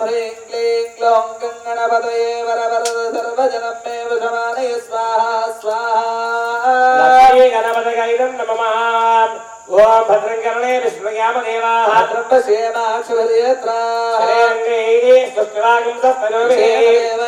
ह्रीं क्लीं क्लौं गणपतये वरवरद सर्वजनं मे वशमानये स्वाहा स्वाहा
लक्ष्मी गणपतये नमः ओम भद्रं कर्णे विष्णुयाम देवाः
भद्रपश्येमाक्षभर्यत्रा
श्रेयङ्गैः सुष्ठुरागं सत्तनोभिः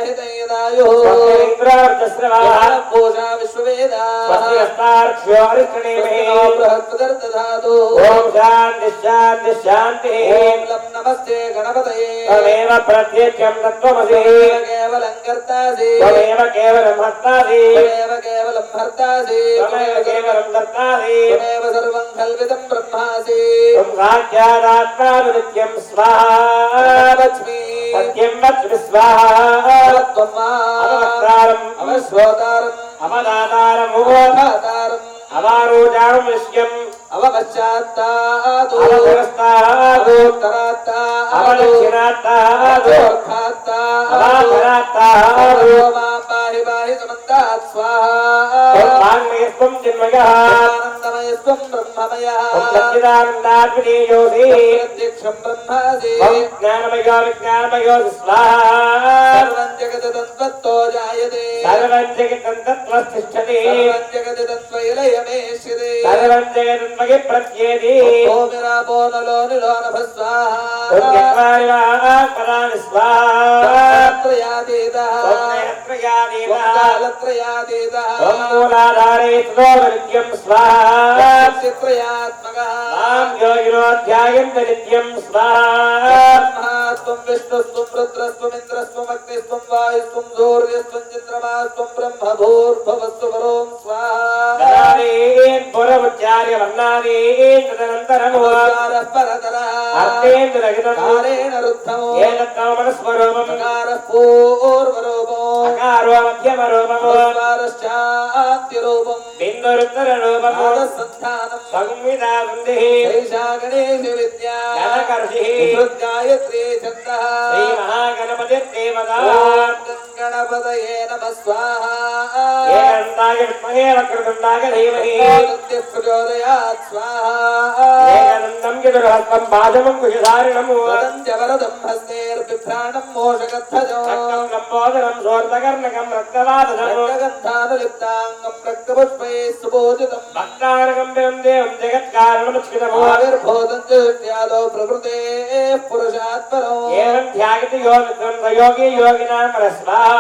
इन्द्रार्धस्रवाः
पूषा विश्ववेदा
स्वस्ति हस्तार्क्ष्यो हरिष्ठनेमिः
बृहस्पतिर्दधातु
ओम शान्ति शान्ति शान्तिः
ओम लं नमस्ते गणपतये
त्वमेव प्रत्यक्षं तत्त्वमसि
केवलं कर्तासि
त्वमेव केवलं हर्तासि
त्वमेव केवलं भर्तासि
त्वमेव केवलं दत्तासि
त्वमेव सर्वं कल्पितं ब्रह्मासि
त्वं साक्षादात्मानुनित्यं स्वाहा
लक्ष्मी
सत्यं वच्मि स्वाहा
त्वं
अवक्तारम्
अवश्रोतारम्
अवदातारम्
अवधातारम्
अवारोजाम् विश्यम्
अवपश्चात्तादु
अवपुरस्तादु
अवोत्तरात्तादु
अवदक्षिणात्तादु
अवोर्खात्तादु
अवाकरात्तादु
मां पाहि पाहि सुमन्तात् स्वाहा
त्वं चिन्मयः
आनन्दमयस्त्वं ब्रह्ममयः
त्वं सच्चिदानन्दात्मनीयोऽसि
प्रत्यक्षं ब्रह्मासि
त्वं ज्ञानमयो विज्ञानमयोऽसि स्वाहा
सर्वं जगदन्तत्तो जायते
सर्वं जगतं तत्त्वस्थिष्ठति
सर्वं जगदन्तत्वैलयमेष्यते
सर्वं जगन्मगे प्रत्येति
ओमिरापो नलो निलो नभः स्वाहा
पदानि स्वाहा
त्रयातीतः
त्वन्नेत्रयादीतः
कालत्रयातीतः
त्वन्मूलाधारे तदोनित्यं स्वाहा
त्रयात्मकः
मां योगिनोऽध्यायं नित्यं स्वाहा
ब्रह्मास्त्वं विष्णुस्त्वं रुद्रस्त्वमिन्द्रस्त्वम् अग्निस्त्वं वायुस्त्वं सूर्यस्त्वं चन्द्रमास्त्वं ब्रह्म भूर्भुवस्सु वरों स्वाहा
गणादीन् पुरमुच्चार्य वर्णादीन् तदनन्तरम्
ओङ्कारः परतरः
अर्थेन्द्रहितम्
कारेण रुद्धमो
एतत्तमनस्वरूपम्
अकारः पूर्वरूपो
अकारो मध्यमरूपम्
ओङ्कारश्चान्त्यरूपम्
बिन्दुरुत्तररूपम्
नादसन्धानम्
संविदा सन्धिः
ऐषा गणेश विद्या
गणकर्षिः
गायत्री छन्दः
श्रीमहागणपतिर्देवता
गणपतये नमः स्वाहा
एकदन्ताय विद्महे वक्रतुण्डाय धीमहि
प्रचोदयात् स्वाहा
एकदन्तं चतुर्हस्तं पादमं कुशधारिणम्
वदं च वरदं हस्तेर्बिभ्राणं मोषकध्वजम्
रक्तं लम्बोदरं सोर्तकर्णकं रक्तवादनं
रक्तगन्धानुलिप्ताङ्गं रक्तपुष्पैः सुपूजितम्
भक्तारकं देवं जगत्कारणमुच्युतम्
आविर्भूतं च दृष्ट्यादौ प्रकृतेः पुरुषात्परो
एवं ध्यायति योगी योगिनां रस्वाहा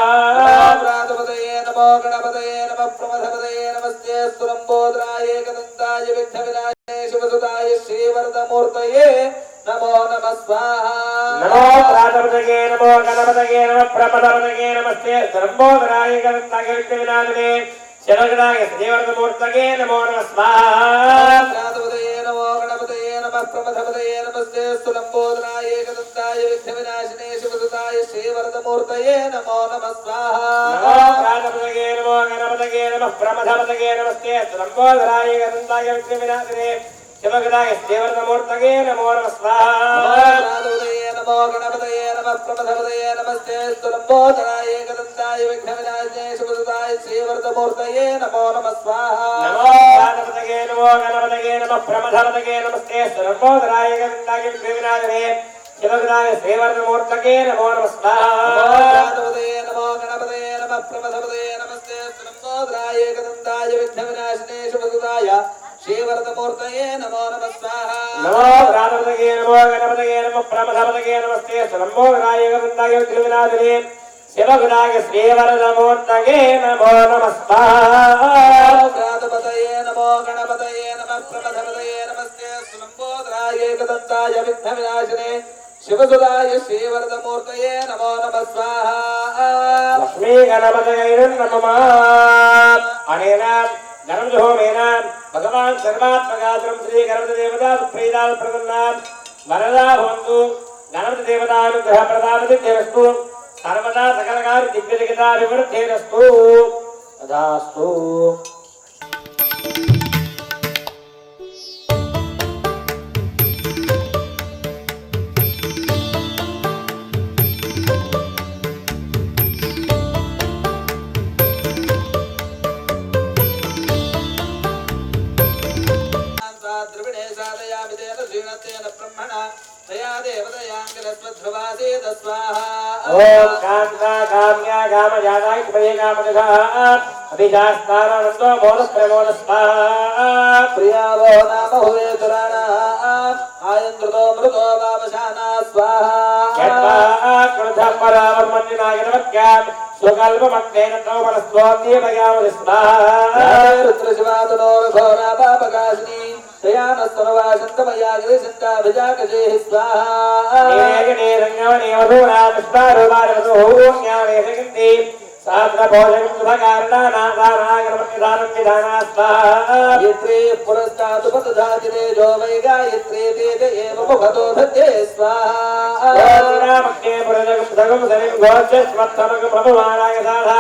प्रातपदये नमो गणपतये नमः प्रमथपदये नमस्ते स्तुलम्बोदराय एकदन्ताय विघ्नविनाशाय शिवसुताय श्रीवरदमूर्तये नमो नमः स्वाहा
नमो प्रातपदये नमो गणपतये नमः प्रमथपदये नमस्ते स्तुलम्बोदराय एकदन्ताय विघ्नविनाशाय शिवसुताय श्रीवरदमूर्तये नमो नमः स्वाहा
प्रातपदये नमो गणपतये नमः प्रमथपदये नमस्ते स्तुलम्बोदराय एकदन्ताय विघ्नविनाशिने शिवसुताय श्रीवरदमूर्तये नमो नमः स्वाहा
नमो प्रातपदये नमो गणपतये नमः प्रमथपदये नमस्ते स्तुलम्बोदराय एकदन्ताय विघ्नविनाशिने शिवसुताय श्रीवरदमूर्तये नमो नमः स्वाहा
प्रातपदये नमो गणपतये नमः प्रमथपदये नमस्ते स्तुलम्बोदराय एकदन्ताय विघ्नविनाशिने शिवसुताय श्रीवरदमूर्तये नमो नमः स्वाहा
नमो प्रातपदये नमो गणपतये नमः प्रमथपदये नमस्ते स्तुलम्बोदराय एकदन्ताय विघ्नविनाशिने शिवसुताय श्रीवरदमूर्तये नमो नमः स्वाहा
प्रातपदये नमो गणपतये नमः प्रमथपदये नमस्ते स्तुलम्बोदराय एकदन्ताय विघ्नविनाशिने शिवसुताय श्रीवरदमूर्तये नमो नमः स्वाहा
नमो प्रातपदये नमो गणपतये नमः प्रमथपदये नमस्ते स्तुलम्बोदराय एकदन्ताय विघ्नविनाशिने शिवसुताय श्रीवरदमूर्तये नमो नमः स्वाहा
प्रातपदये नमो శ్రీకాంతాయ విఘ్న వినాశినే శివసుదాయ శ్రీవరదమూర్తయే నమో నమః స్వాహా
లక్ష్మీ గణపతయై నమః అనేన గణజోమేన భగవాన్ సర్వాత్మకాత్రం శ్రీ గణపతి దేవతా ప్రీదాల ప్రదన్నాం వరదా భవంతు గణపతి దేవతానుగ్రహ ప్రదానసిద్ధిరస్తు సర్వదా సకలకార్య దిగ్విజయతా వివృద్ధిరస్తు తదాస్తు
ద్రవిడే సాధయామి తేన శ్రీనత్తేన బ్రహ్మణ తయా దేవతయాంగరస్వధ్రువాసేద స్వాహా
ఓం కాంతా కామ్యా కామజాతాయ త్వయే కామదఘా అభిజాస్తారానందో మోదస్ప్రమోద స్వాహా
ప్రియావో నామ హువే తురాణ ఆయంద్రతో మృతో వామశానా స్వాహా
యత్వా కృధ పరావర్మన్యనాగరవక్యాం సుకల్పమగ్నేన తౌమనస్వాద్యేమయామది స్వాహా
రుద్రశివాతనో ఘోరా పాపకాశిని శ్రేయానస్తమవాసంతమయా గిరిశంతాభిజాకజే స్వాహా
నీరేగనే రంగవనే వధూనా పుష్పారూపారవధూన్యావేశకంతి సహస్రభోజనం శుభకారణానాదానాగరమన్యదానం విధానా స్వాహా
యత్రే పురస్తాదుపదధాతిరే జో వై గాయత్రే తేజ ఏవ ముఖతో ధత్తే స్వాహా
మగ్నే పురజగం సగం సరిం గోచస్మత్తమగం భగవానాయ సాధా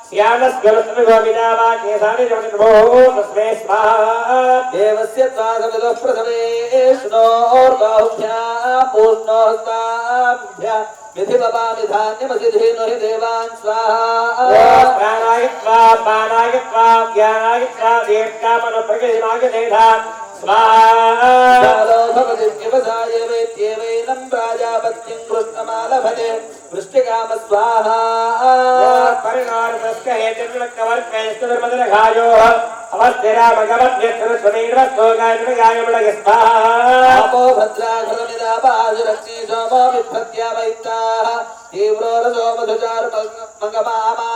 శ్యామస్కరస్మి గోవిదావా కేశాని జమనిర్భో తస్మే స్వాహా
దేవస్య త్వాసమిదో ప్రథమేష్ణోర్బాహుభ్యాం పూర్ణోస్తాభ్యాం విధివపామి ధాన్యమసిధేను హి దేవాన్ స్వాహా
ప్రాణాయత్వా పానాయత్వా జ్ఞానాయత్వా దీర్ఘామనుప్రగతిమాగదేధా స్వాహా
కాలో భవతి వ్యవసాయ వేత్యేవైనం ప్రాజాపత్యం కృష్ణమాలభతే వృష్టికామ స్వాహా ఆపో భద్రాఘృతమిదాపాశురక్షీ సోమో విభ్రత్యావైతాః తీవ్రో రసో మధుచారు మంగమామా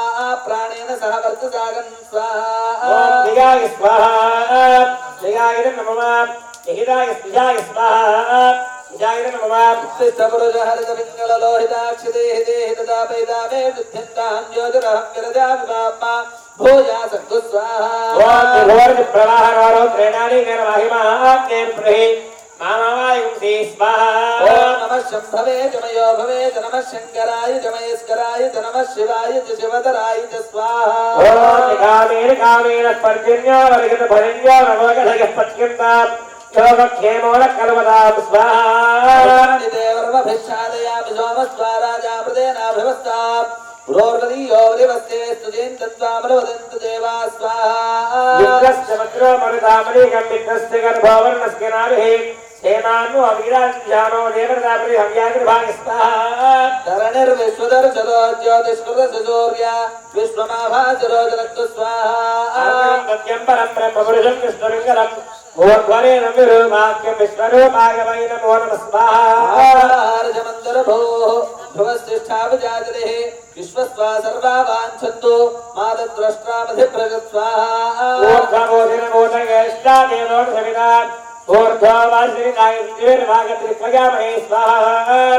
ప్రాణేన సహ వర్తసాగన్ స్వాహా ృజహరితపింగళలోహితాక్షిదేహిదేహితాపైదామే విద్యంతాం జ్యోతిరహం విరజావిమాత్మా భూయా సంగు స్వాహా ఓం నమః శంభవే జమయో భవే నమః శంకరాయ జమయస్కరాయ నమః శివాయ శివతరాయ స్వాహా దేవర్మభిషాదయామి సోమస్వారాజామృతేనాభివస్తా పురోర్వదీయోవరివస్తే స్తుజేన్ తత్వామృవదంతు దేవా స్వాహా ధరణిర్విశ్వదర్శదో జ్యోతిష్కృతసూర్య విశ్వమాభాసురోజనక్తు స్వాహా ధ్రువశ్రేష్ఠాభిజాతిరే విశ్వస్వా సర్వా వాంఛन्तు మాదద్రష్ట్రామధిప్రజస్వాహా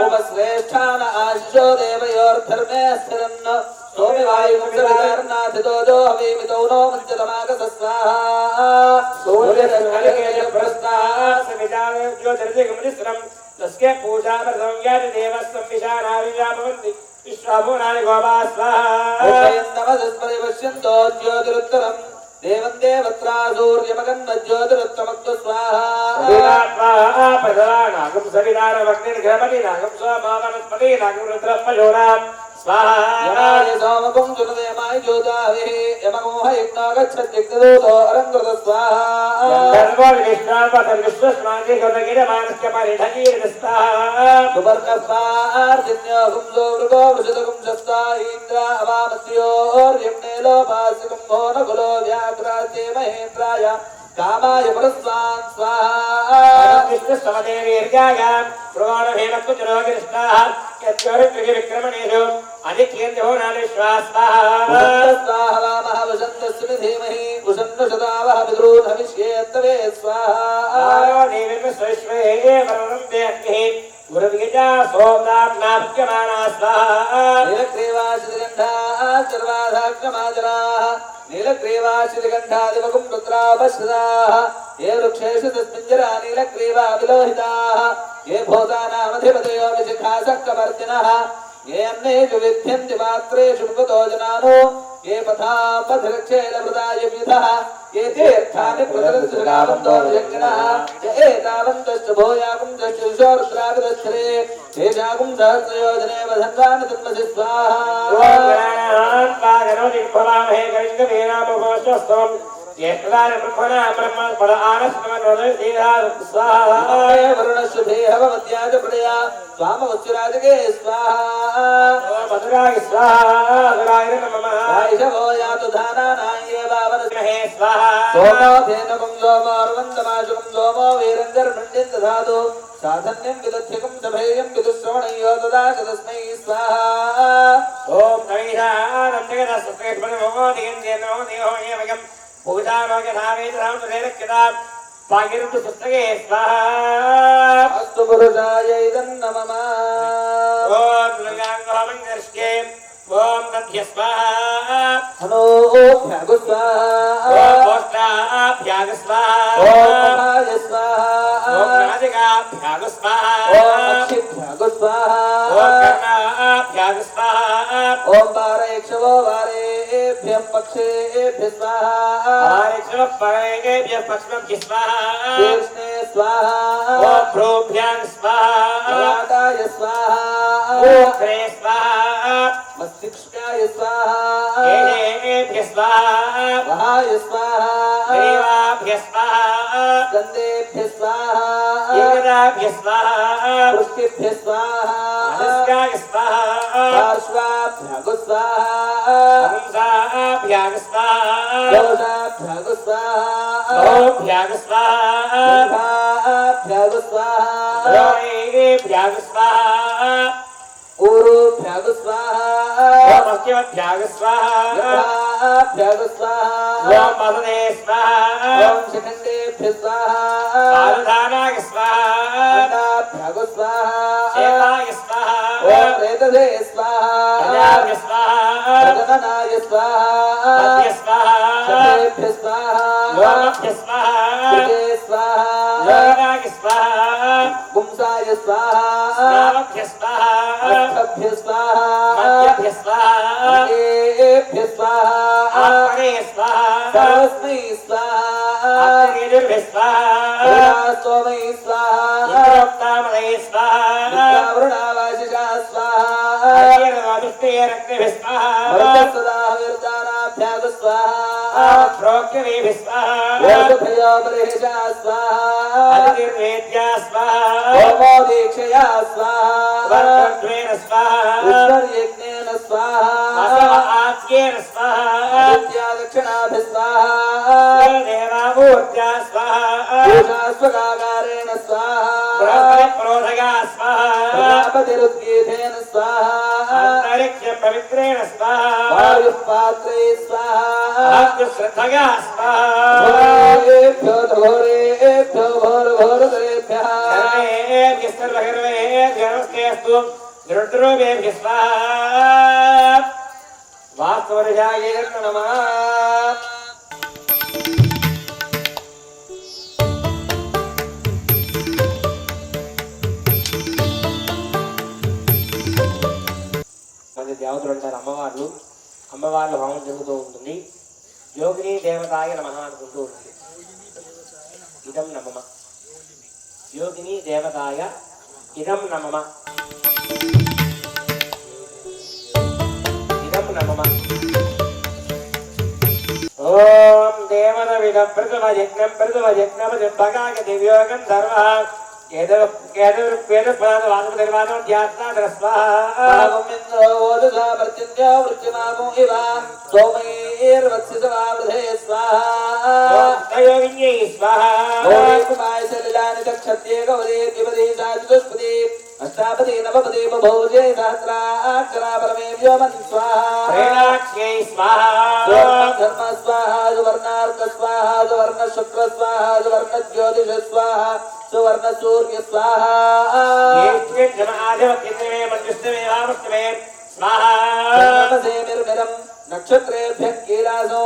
ఉపశ్రేష్ఠాన ఆశో దేవయోర్ధర్మే స్థిరన్న సోమి వాయునాథితో జో హవేమితో నో మంచతమాగత స్వాహా
तस्य पूजा प्रसंज्ञाति देवस्तं विशानाविजाभवन्ति विश्वाभुवनानि गोपा स्वाहा
नमस्परि पश्यन्तो ज्योतिरुत्तरम् देवं देवत्रा सूर्यमगन्मज्योतिरुत्तमक्तु स्वाहा
प्रधरानागं सवितारमग्निर्घमतिनागं स्वमावनस्पतिनागं रुद्रपशूनां स्वाहा
सोमकुं सुनदेमाय ज्योताभिः यमगोह यज्ञो गच्छत्यग्निदूतो अरङ्कृत स्वाहा
विश्वस्माति गुणगिरमानस्य परिधगीर् स्वाहा
सुवर्णस्वार्जिन्यो गुंसो मृगो वृषदगुं शस्ता इन्द्र अवामस्योर्यम्ने लोपासिकुं भोनकुलो व्याघ्रास्ये महेन्द्राय कामाय परस्वान् स्वाहा
विष्णुस्तमदेवीर्यागां प्रवाणभेमकुचरोगिरिष्टाः यत्योरित्रिविक्रमणेषु अधिक्येन्द्रहोनालिश्वास्वाहा
स्वाहा वामः वसन्तस्य धीमहि वसन्तशतावः पितॄन् हविष्येत्त गुरवे स्वाहा
देवी विश्वेश्वरे वरदन्ते अग्निः गुरुविजा सोमनाम्नाप्यमाना स्वाहा
नीलग्रीवाश्रिगण्धा सर्वाधाक्रमाजराः नीलग्रीवाश्रिगण्धादिवगुं रुद्रापश्रिताः ये वृक्षेषु तस्मिञ्जरा नीलग्रीवा विलोहिताः ये भूतानामधिपतयो विशिखासक्तवर्तिनः ये अन्नेषु विद्यन्ति पात्रेषु पिबतो जनानो ये पथापथिरक्षेलमृदायविधः ये तीर्थानि प्रदर्शकावन्तो यज्ञः य एतावन्तश्च भूयाकुञ्चश्च विश्वरुद्राविदश्चरे तेषाकुं सहस्रयोजने वधन्वानि तन्मसि स्वाहा वरुणशुभे हवमत्याज प्रदया स्वामवत्सुराजगे स्वाहा
मधुराय स्वाहा मधुराय नमः
आयशवो यातु धानानाये वावनस्महे
स्वाहा
सोमो धेनुकं सोमो अर्वन्तमाशुकं सोमो वीरङ्गर्मण्यं दधातु साधन्यं विदध्यकं सभेयं विदुश्रवणयो ददाश तस्मै स्वाहा
ओम नैरानं जगदस्तेष्मनमोदियन्यनोदियोयमगं पूजारोग्यधावेद्रामदेरक्यदां पागिरुतु सुस्तगे स्वाहा
अस्तु पुरुषाय इदं नमः
ओम दुर्गाङ्गोमङ्गर्ष्ये ओम तद्य स्वाहा
हनोभ्यागु स्वाहा
ओम कोष्ठाभ्याग स्वाहा
ओम महाय स्वाहा
ओम राजगाभ्याग स्वाहा
ओम अक्षिभ्यागु स्वाहा
ओम कर्णाभ्याग स्वाहा
ओम वारेक्षवो वारेभ्यः पक्षेभ्यः स्वाहा
आरेक्षव परेभ्यः पक्ष्मभ्यः स्वाहा
कृष्णे स्वाहा
ओम भ्रूभ्याग स्वाहा
ललाटाय स्वाहा
मुखे स्वाहा
मस्तिष्काय स्वाहा
केशेभ्यः स्वाहा
वहाय स्वाहा
देवाभ्यः स्वाहा
स्कन्देभ्यः स्वाहा
इंद्राभ्यः स्वाहा
पुष्टिभ्यः स्वाहा
मनस्काय स्वाहा
पार्श्वाभ्यागु स्वाहा
हंसाभ्याग स्वाहा
दोषाभ्यागु स्वाहा
गौभ्याग स्वाहा
भ्यागु स्वाहा
गौरेभ्याग स्वाहा
ऊरुभ्यागु स्वाहा
ओम अस्यभ्याग स्वाहा
भ्यागु स्वाहा
ओम मदने स्वाहा
ओम शिखण्डेभ्यः स्वाहा
आरुधानाय स्वाहा
भ्यागु स्वाहा
शेताय स्वाहा
ओम रेतसे स्वाहा
कल्याय स्वाहा
प्रजननाय स्वाहा
अद्य स्वाहा
शतेभ्यः स्वाहा
योमभ्यः स्वाहा
कृते स्वाहा
योगाय स्वाहा
पुंसाय स्वाहा
स्नावभ्यः स्वाहा
अर्थभ्यः स्वाहा
मध्यभ्यः स्वाहा
एभ्यः स्वाहा
आत्मने स्वाहा
सर्वस्मै स्वाहा
आत्मनेभ्यः स्वाहा
सोमै स्वाहा
इंद्रोक्तामने स्वाहा
वरुणावाशिषा स्वाहा
आर्यर्वादुष्टेरग्निभ्यः स्वाहा
सदा विर्दानाभ्यागु स्वाहा
प्रोक्यमेभ्यः स्वाहा
ओषधयो बर्हिषा स्वाहा
अधिर्वेद्या स्वाहा
होमो दीक्षया स्वाहा
वर्तद्वेन स्वाहा
ईश्वर्यज्ञेन स्वाहा
असव आत्येन स्वाहा
विद्या दक्षिणाभिः स्वाहा
देवामूर्त्या स्वाहा
पूषास्वकाकारेण स्वाहा
बृहस्पतिप्रोधगा स्वाहा
प्रजापतिरुद्गीतेन स्वाहा
अन्तरिक्षं पवित्रेण स्वाहा
वायुः पात्रे स्वाहा
आत्मश्रद्धगा स्वाहा
घोरेभ्यो घोरेभ्यो घोरघोरतरेभ्यः
सर्वेभ्यः सर्वगर्वेभ्यः नमस्तेऽस्तु रुद्रोभ्यः स्वाहा वास्तवनिजाय नमः మంది దేవతలు అంటారు అమ్మవార్లు అమ్మవార్ల హోమం జరుగుతూ ఉంటుంది యోగిని దేవతాయ నమః అనుకుంటూ ఉంటుంది ఇదం నమమ యోగిని దేవతాయ ఇదం నమమ ఇదం నమమ ఓం దేవదవిద ప్రథమ యజ్ఞం భగాయ దివ్యోగం సర్వ
अष्टापदी नवपदी बहुजे सहस्राक्षरा परमे व्योमन् स्वाहा
प्रेणाक्ष्यै स्वाहा
सुवर्ण धर्म स्वाहा सुवर्णार्क स्वाहा सुवर्ण शुक्र स्वाहा सुवर्ण ज्योतिष स्वाहा सुवर्ण सूर्य स्वाहा
येष्टे जन आदिवत्यमे मञ्जुष्टमे वामष्टमे स्वाहा
नमसे निर्मिरम् नक्षत्रेभ्यः कीलासो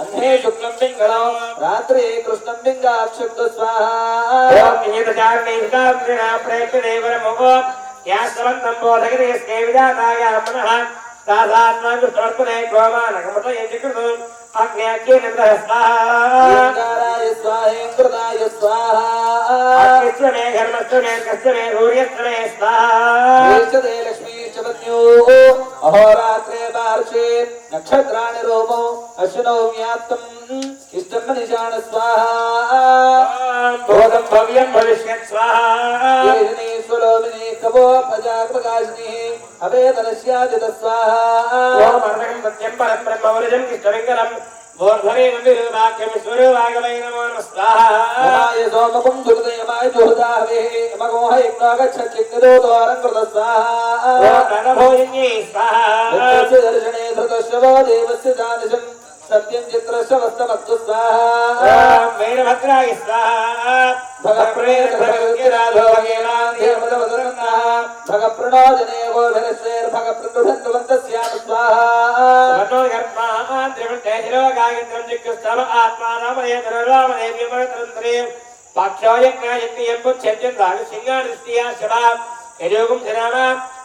अन्ये शुक्लं पिङ्गलो रात्रे कृष्णं पिङ्गाक्षुब्ध स्वाहा
ओम नियतचारणैकाग्रेण प्रेक्षदेवरमोगो यास्तवन्तं बोधगिरिस्ते विजाताय मनः तासात्मानुष्टवर्तने क्रोमानकमतये चिकृतु अग्न्याख्येनन्द्रः स्वाहा
ओंकाराय स्वाहेन्द्रदाय स्वाहा
अग्निश्चमे घर्मश्चमे कश्चमे सूर्यश्चमे स्वाहा
वेशदे लक्ष्मीश्चपत्न्यो अहोरात्रे पार्श्वे नक्षत्राणि रोमो अश्विनौ ज्ञातम् इष्टं मनिषाण स्वाहा
बोधं भव्यं भविष्यत् स्वाहा
येजने स्वलोमिने कवो प्रजाप्रकाशिनी अवेदनस्यादित स्वाहा
ओम अर्धं सत्यं परं ब्रह्मवरजं कृष्णलिङ्गलं बोधरे नन्दिरुवाक्यं स्वरूपागमय नमो नमः स्वाहा
यमाय सोमकुं दुर्दयमाय जुहदावे मगोह यज्ञागच्छचिन्निरो द्वारङ्कृत स्वाहा
ओम प्रणभोजिन्ये स्वाहा
यस्य दर्शने धृतश्रवो देवस्य जानिशम् सत्यं चित्रश्रवस्तमस्तु स्वाहा
ओम वीरभद्राय स्वाहा
भगप्रेत भगवद्गिराधो भगेवान्ध्यमदवदन्नः भगप्रणोजने गोभिरश्रेर् भगप्रकृभन्तवन्तस्याम स्वाहा
मनोगर्भान् त्रिवृत्तेशिरोगायत्रं जिक्कुस्तम आत्मानामयतररामदेव्यमरतन्त्रे पाक्षो यज्ञायज्ञयं पुच्छन्त्यं रागसिंहानिस्तिया शवा यजोगुं शरामा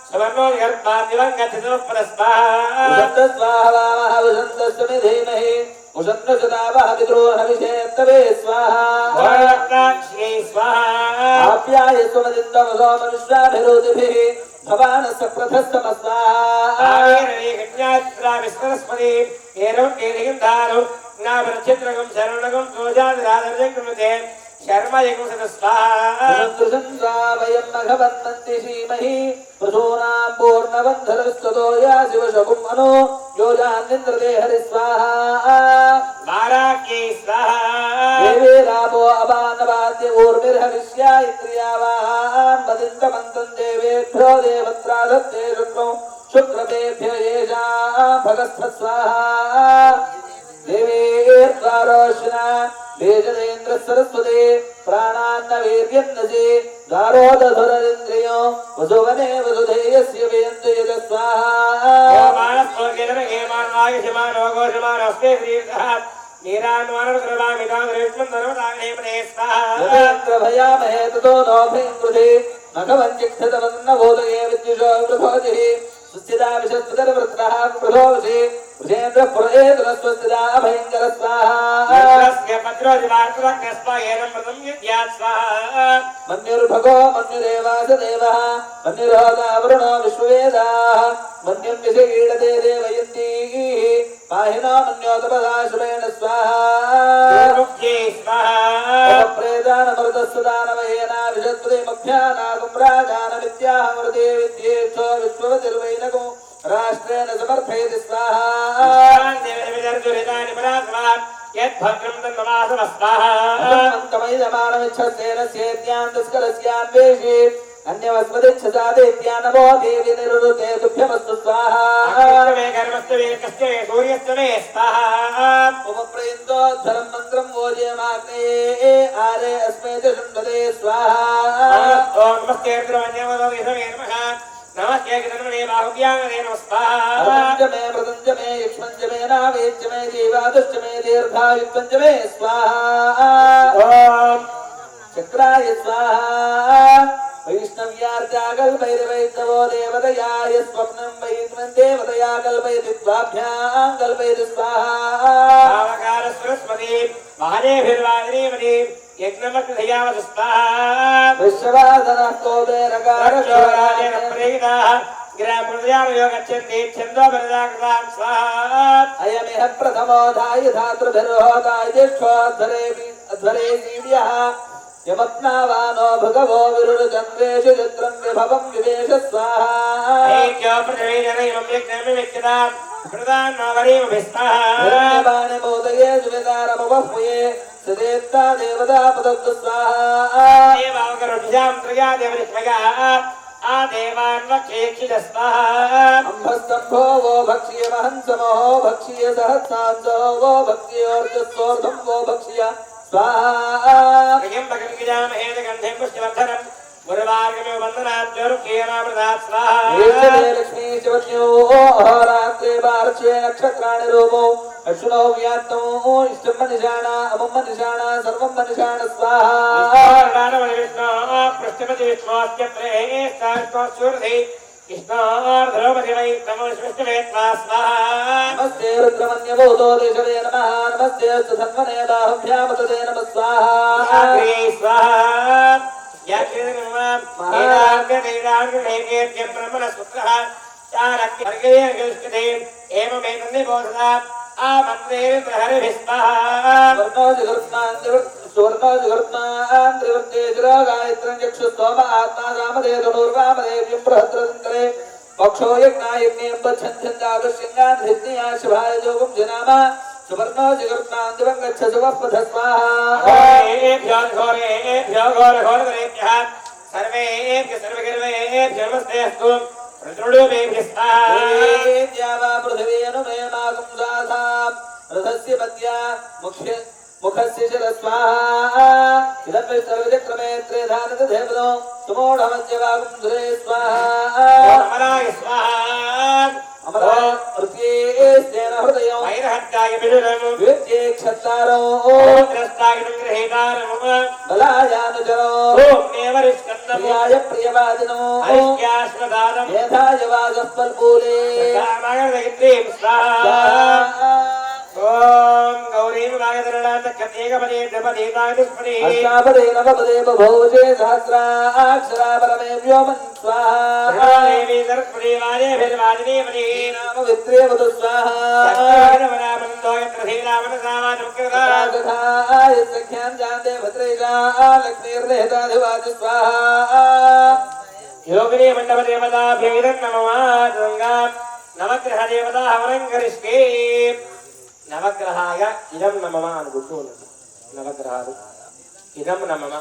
सुवर्णोगर्भान् दिवङ्गच्छतोपरस्वाहा
उषन्त स्वाहा वामः उषन्तस्मै धीमहि उषन्नसदावः विद्रोहविषेत्तवे स्वाहा
भोरवक्त्राक्ष्यै स्वाहा
आप्याय स्वमदिन्दमसो मनुष्याभिरोधिभिः भवान् सप्रथस्तम स्वाहा
आवेरवेकज्ञात्रा विस्मरस्पति एवं केलिगं दारु नाभरचित्रगं शरणगं दोजादिरादर्जं कृते शर्मयगं सदस्वाहा
वयं मघवन्नन्ति श्रीमहि पशूनां पूर्णबन्धरस्ततो या शिवशकुं मनो योजान्निन्द्रदे हरिस्वाहा
माराक्ये स्वाहा
देवे रामो अबानवाद्य ऊर्मिर्हविष्या इन्द्रियावान् वदिन्तमन्तं देवेभ्यो देवत्रादत्ते शुक्रं शुक्रतेभ्य येषां भगस्थ स्वाहा देवेर्द्वारोशिना भेजदेन्द्र सरस्वती प्राणान्न वीर्यन्नसे द्वारोदधुररिन्द्रियो वसुवने वसुधेयस्य वेन्द्रयज स्वाहा भयामहे ततो नो भृङ्कृधे मघवञ्चिक्षतवन्नभूतये विद्युषो वृभोतिः सुस्थिता विशस्पतिर्वृत्रः वृभोवसि वृषेन्द्र पुरेन्द्रस्वस्थिता अभयङ्कर स्वाहा मन्युर्भगो मन्युरेवास देवः मन्युर्होता वरुणो विश्ववेदाः मन्युं विषगीडते देवयन्तीः पाहिनो मन्योतपदाशुभेन स्वाहा प्रेदानमृतस्वदानमहेना विशस्पति मुख्यानागुं राजानमित्याहमृते विद्येच्छो विश्ववतिर्वैनगो राष्ट्रेण समर्थयति स्वाहा
यद्भद्रं तन्नमासमस्वाहा
तमैदमानमिच्छस्तेन स्येद्यान् तस्करस्यान्वेषि अन्यवस्मदिच्छसा देत्यानमो देवी निरुते तुभ्यमस्तु स्वाहा
अग्निश्चमे कर्मश्चमे कश्चमे सूर्यश्चमे स्वाहा
उपप्रयुक्तोद्धरं मन्त्रं वोजयमाग्नेये आरे अस्मै च शुण्डते स्वाहा
ओम नमस्ते द्रवण्यवदोदिशमे नमः नमस्ते कृतन्मने बाहुव्याङ्गने नमः स्वाहा
पंचमे मृदंजमे यक्ष्मंजमे नावेज्यमे जीवादुष्टमे दीर्घायुक्तंजमे स्वाहा
ओम
चक्राय स्वाहा वैष्णव्यार्चाकल्पैर्वैष्णवो देवतयाय स्वप्नं वैष्णवं देवतया कल्पयति द्वाभ्यां कल्पयति स्वाहा
भावकार सरस्वती महादेभिर्वादिनीमणि यज्ञमग्धयावत स्वाहा
विश्ववासनः कोदेरकार
रक्षोराजेन प्रेरिताः गिरामृदयामयो गच्छन्ति छन्दोपरिदाकृतां स्वाहा
अयमिह प्रथमोऽधाय धातृभिर्होताय ज्येष्ठोऽध्वरे वीर्यः यमत्नावानो भगवो विरुरुचन्द्रेषु चित्रं विभवं विवेश स्वाहा
ऐक्यो पृथिवी जनैवं यज्ञमिमिच्छतां प्रदान्नवरीमभिस्वाहा
हिरण्यवाणि मोदये जुविदारमुपह्मुये सदेत्ता देवता पदन्तु स्वाहा
देवावकरुषिजां त्रया देवरिष्मगा आदेवान् वक्षेक्षित स्वाहा
अंभस्तंभो वो भक्ष्य महंसमो भक्ष्य सहस्रांसो वो भक्ष्य अर्धस्वर्धं वो भक्ष्य स्वाहा
प्रियं भगवद्गीतामहे गन्धे पुष्टिवर्धनम् गुरुवार्गमेव वन्दनाद्योरुक्येनामृतात् स्वाहा
लक्ष्मी शिवज्ञो अहोरात्रे वार्षे नक्षत्राणि रूपो अश्विनो व्यात्तो इष्टं मनिषाणा अमुं मनिषाणा सर्वं मनिषाण स्वाहा
विष्णु पृष्ठपति विष्णोऽस्त्यत्रे सहस्रसूर्धि कृष्णार्धरोपति वै नमो विष्णवे स्वाहा
नमस्ते रुद्रमन्यभूतो देशवे नमः नमस्ते सुधन्वने बाहुभ्यामतदे नमः स्वाहा
स्वाहा
पक्षो यज्ञायज्ञें बच्छन्दागस्यङ्गान्धिज्ञाशभाय योगं जनामा सुवर्णो जगर्नां दिवं गच्छ सुवपथ स्वाहा
सर्वेभ्यः सर्वगर्वेभ्यः नमस्ते अस्तु रुद्रोडेभ्यः स्वाहा
द्यावा पृथिवी अनुमे मागं साधां रथस्य मध्या मुखस्य शिर स्वाहा इदं सर्वचक्रमे त्रिधानत देवतो सुमोढमस्य वागं सुरे स्वाहा
अमराय स्वाहा
अमरा पृथ्वी स्नेन हृदयो
वैरहत्याय विदुरम्
विद्ये क्षत्तारो
द्रष्टाय गृहीतारम्
बलायानुजरो
ओम नेवरिष्कन्दम्
प्रियाय प्रियवादिनो
हरिष्याश्वदानम्
मेधाय वागः फल्गूले
कामगर्दयित्रीं स्वाहा ओम गौरीं वागदरणात् कथेकपदे द्विपदे तादुष्पदे
अष्टापदे नवपदे बभूजे सहस्राक्षरा परमे व्योमन् स्वाहा
देवी सरस्वती वाजे भिर्वाजिनी पदे
नाम वित्रे वधु स्वाहा
सत्तावनामन्दो यत्र धीरामनसावानुकृता
तथाय सख्यां जानते भद्रेजा लक्ष्मीर्देहताधिवाच स्वाहा
योगिनी मंडप देवताभ्यैरं नमः गंगा नवग्रह देवता हवनं करिष्ये नवग्रहाय इदं नमः अनुకుంటూ नवग्रहाలు इदं नमः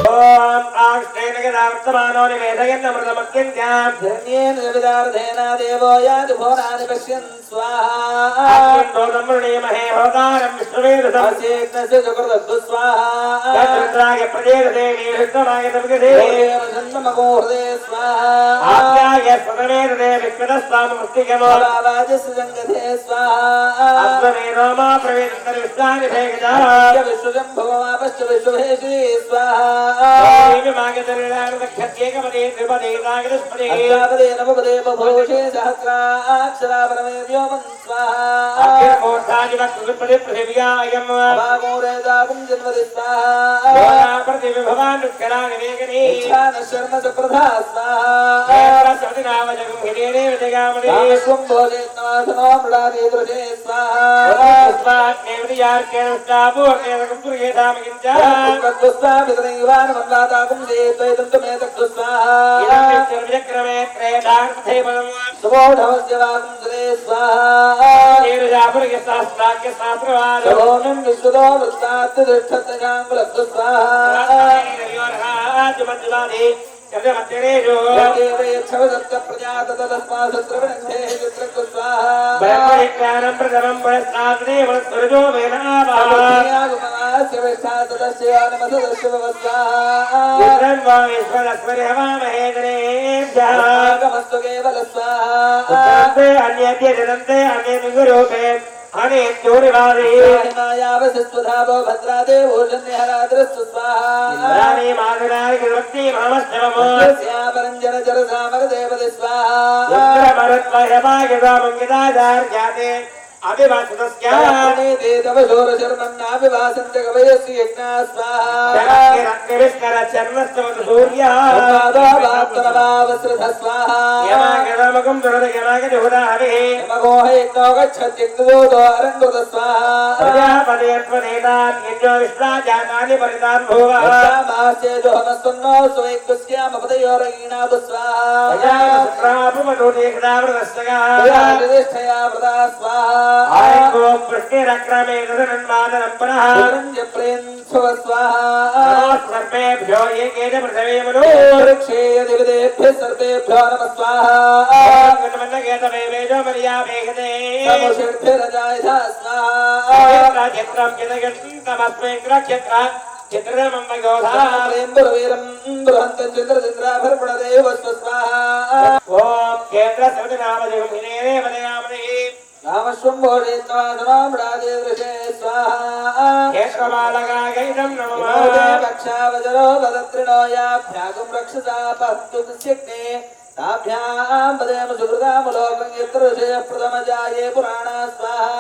ओम आष्टेनगदावर्तमानो निवेदयन्नमृतमत्यन्त्यां
धन्येन विदार्धेन देवो यादुभोरानि पश्यन् स्वाहा
दोदमृणीमहे होदारं विष्णुवेदसं
असेक्नस्य सुकृतद्भु स्वाहा
यत्राय प्रदेशदेवी विष्णुमाय तमगदे
जन्ममगो हृदये स्वाहा
आज्ञाय स्वतमेदे विष्णुदस्वाममुस्तिकमो
बाबाजस्य जङ्गधे स्वाहा
अस्मने रोमा प्रवेदन्तरि विष्णानि भेगजा
विश्वजम्भवमापश्च विश्वभेषि स्वाहा
मागदरिणानदक्षत्येकपदे त्रिपदे नागदस्पदे
अष्टापदे नवपदे बभूषे सहस्राक्षरा परमे व्योमन् स्वाहा
अग्निमूर्धादिवक्तृपदे पृथिव्यायम्
भागोरेदागुं जन्मदि स्वाहा
प्रतिविभवानुत्कराणि वेगने
इच्छान शर्म सुप्रधा स्वाहा
सतिनावजगं हिरेणे विजगामणे
रामस्वं भोजेत्नाथनो मृडानि दृशे स्वाहा
स्वात्मेवदियार्केण उष्टापूर्णेवकं पुर्येधामकिञ्च
कद्वस्वामितनैवान् मन्दाताकुं जेत्वैतं तमेतक्तु स्वाहा
इदं सर्वचक्रमे त्रेधार्थैपदम्
सुबोधवस्य वाकुं सुरे स्वाहा
तेरुजापुर्यशास्त्राख्य शास्त्रवाद
सभोमिं विश्वतो वृत्तात् तिष्ठत्यजाङ्कुलस्तु स्वाहा
राज्यमध्यवादे चन्द्रमध्यरेषु
प्रजाततस्माशस्त्रविनन्धेः चित्रस्तु स्वाहा
ब्रह्मविज्ञानं प्रथमं पुरस्तादेव स्वरजो वेदावाः
आगमनास्य विष्ठाततस्य नमसदस्य व्यवस्थाः
इन्द्रं वा विश्वदस्वरिहवामहे जनेभ्यः
आगमस्तु केवल स्वाहा
उत्तरन्ते अन्येभ्य जनन्ते अन्ये गुरूपे अनेत्योरिवादे
मायावसस्वधावो भद्रादेवो जन्यहराद्रस्तु स्वाहा
इन्द्राणि माधुराणि गुरुवक्ति मामस्तवमो
परञ्जन जरसामर देवदे स्वाहा
इन्द्रमरुत्वयमागितामङ्गिताचार्याते अभिवासुतस्य
प्रणीते तव शोरशर्मन्नाभिवासन्त कवयस्य यज्ञा स्वाहा
रत्नविष्कर चर्मस्तवतु सूर्यः
उन्मादावाप्तनवावसृध स्वाहा
यमागमकं दुरद यमागजुहुदा हविः
यमगोह यज्ञो गच्छत्यग्निदोदो अरङ्गुत स्वाहा
प्रजापतित्वनेतान् यज्ञो विश्वाजानानि परितान् भुवः
मास्येजो हमस्वन्नो स्वैक्यस्यामपदयोरयीणातु स्वाहा
प्रजापतिमनोदेशदावृतस्तगा
प्रजापतिष्ठया व्रता स्वाहा
आयको पृष्ठेरक्रमे तदनन्वादनं पुनः
प्रेन्स्व स्वाहा
सर्वेभ्यो एकेन पृथवे मनो
वृक्षे दिविदेभ्यः सर्वेभ्यो नमः स्वाहा
गणमन्नगेतवेवेजो मर्यावेगते
समुषिर्भिरजायधा स्वाहा
क्षेत्रं चितगन्तमस्मै क्षेत्र चित्रमम्मयोधा
प्रेम्बुरवीरं बृहन्तं चन्द्रचन्द्राभर्पणदेव स्वाहा
ॐ क्षेत्रसविनामजगमिने वदयामहे
रामश्वम्भोषेत्वादनाम्रादेवृषे स्वाहा
क्षेत्रबालगागैदं नमः
भक्षावजरो वदत्रिणो याभ्यागं रक्षसा पह्तुस्यग्ने ताभ्यां वदेम सुकृतामुलोकं यत्र प्रथमजाये पुराणा स्वाहा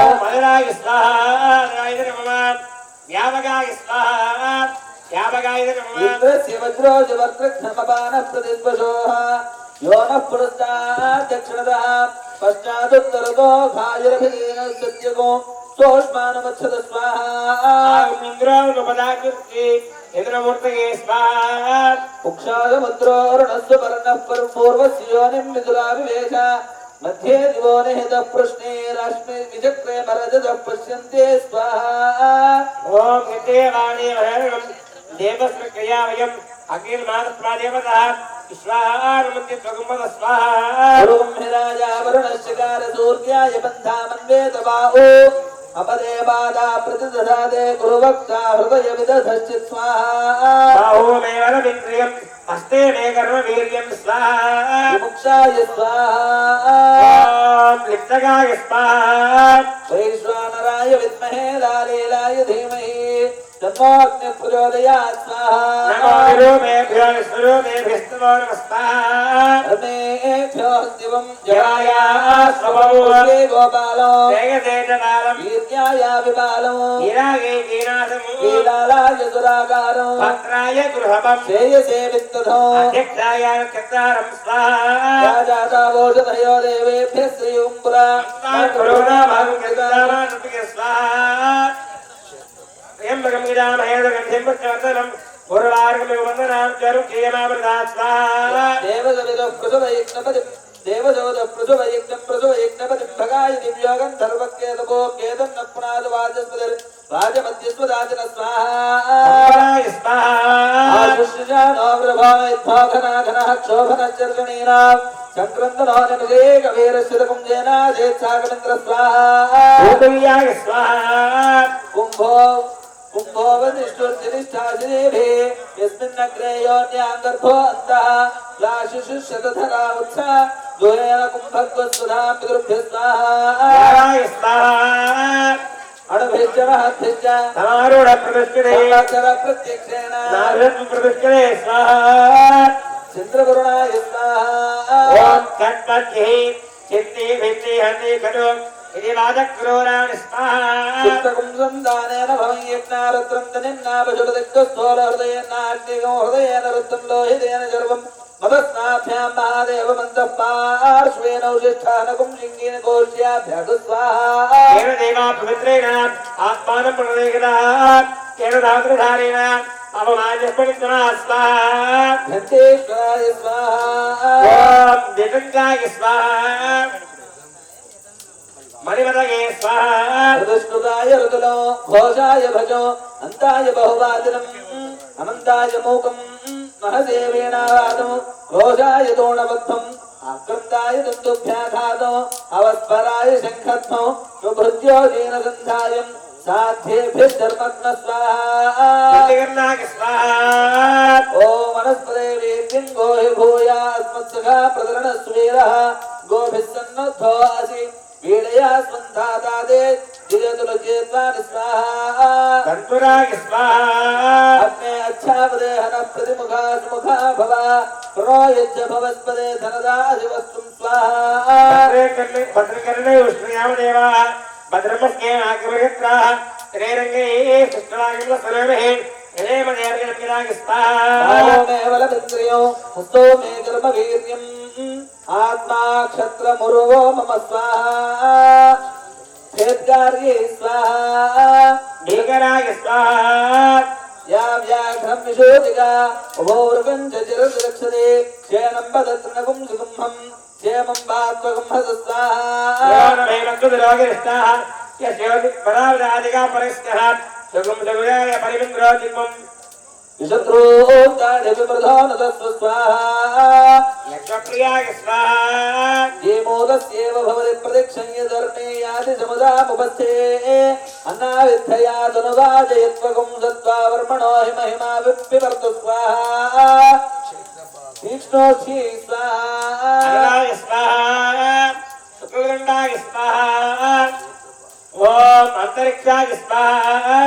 ॐ मदराय स्वाहा गायते नमः व्यावगाय स्वाहा व्यावगाय नमः
इन्द्रस्य वज्रोजवर्त्रघ्नमपानः प्रतिस्पशोः यो नः पुरस्तात् दक्षिणतः पश्चादुत्तरतो भायुरभिधेन सत्यगो सोष्मानमच्छद स्वाहा
इन्द्रोनुपदाकृति इन्द्रमूर्तये स्वाहा
उक्षायमुद्रोरुणस्य पर्णः पूर्वस्य योनिं विदुराविवेश मध्ये दिवो निहितः पृष्णे राश्मे विचक्रे मरजतः पश्यन्ते स्वाहा
ॐ नित्यवाणी वरणं देवस्य क्रिया वयम् अग्निर्मानस्वादेवतः विश्वाहारमन्त्य त्वगुम्बद स्वाहा
गुरुं हिराजा वरुणस्य कारसूर्याय बन्धामन्वेत बाहो अपदे बाधा प्रतिदधादे गुरुवक्ता हृदय विदधश्च स्वाहा
बाहुमेव रविन्द्रियम् हस्ते मे कर्मवीर्यं स्वाहा
विमुक्षाय स्वाहा
ॐ लिप्तगाय स्वाहा
वैश्वानराय विद्महे लालीलाय धीमहि तन्नो अग्निः प्रचोदयात् स्वाहा
नमो विरूपेभ्यो विष्णुरूपेभ्यस्तमो नमः स्वाहा
धर्मेभ्यो दिवं
जयाया स्वभवो
गोपालो
जयदेशबालं
वीर्याय विबालो
गिरागे गिरासमो
लीलालाय दुराकारो
भद्राय गृहपं
श्रेयसे वित्तधो
अध्यक्षाय नक्षत्रारं स्वाहा
राजातावोषधयो देवेभ्यः श्रीयुम्पुरा
करुणा भागं कृतामानुतिके स्वाहा त्र्यम्बकं गिरामहेदगन्धिं पुष्टवर्धनं पूर्वार्गमिव वन्दनां चरुं क्षीयमामृता स्वाहा
देवसविदः प्रसवयज्ञपतिं देवसवदः प्रसवयज्ञं प्रसवयज्ञपतिं भगाय दिव्योगं धर्वकेतपो केतन्न पुनादवाचस्पतिर् वाचमध्यस्वदाचन स्वाहा
अम्बराय स्वाहा
आशुष्यजानो वृभायद्भाघनाघनः क्षोभनश्चर्षणीनां सङ्क्रन्दनो निमिषे कवीरश्चितकुञ्जेनादेत्सागमिन्द्र स्वाहा
भूतुल्याय स्वाहा
कुम्भो वदिष्ठोर्जनिष्ठाशिरेभे यस्मिन्नग्रे योन्याङ्गर्भो अन्तः लाशिशुशतधरा उत्सा द्वयेन कुम्भग्वस्वधां पितृभ्यः स्वाहा
नाराय स्वाहा
अणुभिश्च महद्भिश्च
समारूढप्रतिष्ठिते
समाचर प्रत्यक्षेण
नारदप्रतिष्ठिते स्वाहा
चन्द्रवरुणाय स्वाहा
ॐ तन्मध्ये चित्ते भित्ते हन्ते खडु इति वादक्रूराणि स्वाहा
चित्तकुं सन्दानेन भवं यज्ञारुद्रं तनिन्नाभजुलदिग्गस्थोलहृदयेनाग्निगो हृदयेन रुद्धं लोहितेन सर्वं मदस्नाभ्यां महादेवमन्तः पार्श्वेनौषिष्ठानकुं शिङ्गेन कोश्याभ्यगु स्वाहा
केन देवा पवित्रेण आत्मानं प्रणोदयिताः केन धातृधारेण अवमानस्पतित्वना स्वाहा
घण्टेश्वराय स्वाहा
ॐ दिगङ्गाय स्वाहा मणिमदगे स्वाहा
ऋतुष्णुताय ऋतुलो घोषाय भजो अन्ताय बहुवादिनम् अनन्ताय मूकम् महसे वीणावादो घोषाय दोणबद्धम् आक्रन्दाय दन्तुभ्याघातो अवस्पराय शङ्खध्मो सुभृत्यो दीनसन्धायम् साध्येभ्यश्चर्मग्न स्वाहा
जगन्नाथ स्वाहा
ॐ वनस्पते वीर्यं गोहि भूया अस्मत्सखा प्रदरणस्वीरः गोभिः सन्नद्धो असि वीडया स्पन्धातादे जिजतुलचेत्वानि स्वाहा
कन्तुराय स्वाहा
अग्ने अच्छापदे हनः प्रतिमुखा सुमुखा भव प्रणो यज्ज भवस्पदे धनदाधिवस्तुं स्वाहा
भद्रकर्णे उष्णयामदेवा भद्रमस्के आग्रहत्राः त्रिरङ्गे कृष्णागिरस्वरमहे हेमदेवर्गणपिनाग स्वाहा
ओमेव लभिन्द्रियो हस्तो मे कर्मवीर्यम् आत्मा क्षत्रमुरुवो मम स्वाहा भेद्गार्ये स्वाहा
नीकराग स्वाहा
या व्याघ्रं विशोधिका उभौर्गञ्च चिरतिरक्षते क्षेनं पदत्रणकुं सुगुम्हं क्षेमं वात्वगं हस स्वाहा
योनमेनकुदिरोगिरिष्टाः यस्योदिपरावदादिका परिष्टः सुगुं सुगुयाय परिमिन्द्रोदिमम्
विशत्रून्ताढ्यविप्रधानतस्व स्वाहा
यज्ञप्रियाय स्वाहा
येमोदस्येव भवति प्रदक्षिण्य धर्मे याति समुदामुपस्थे अन्नाविद्धया तनुवाजयत्वगुं सत्त्वा वर्मणो हि महिमा विवर्त स्वाहा तीक्ष्णोक्षी स्वाहा
अनलाय स्वाहा सुखगुण्डाय स्वाहा ओम अंतरिक्षाय स्वाहा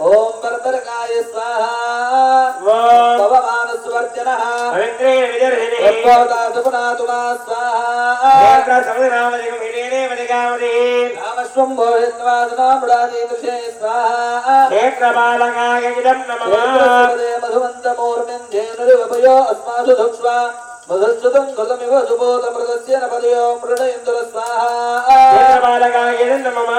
ओम वर्तरकाय स्वाहा
ओम
पवमानस्वर्जनः
पवित्रेण विजर्हिणे
तत्त्ववतातुपुनातुना स्वाहा
क्षेत्र समुद्रामदिकं हिडेने वदिकामदि
रामश्वम्भो हित्वादनामृडादीदृशे स्वाहा
क्षेत्रपालकाय इदं नमः
क्षेत्रसुपदे मधुमन्तमूर्मिन्धेनुरिवपयो अस्मासु धुक्ष्वा मधुश्रुतं घृतमिव सुबोधमृतस्य न पदयो मृड इन्द्र स्वाहा
क्षेत्रपालकाय इदं नमः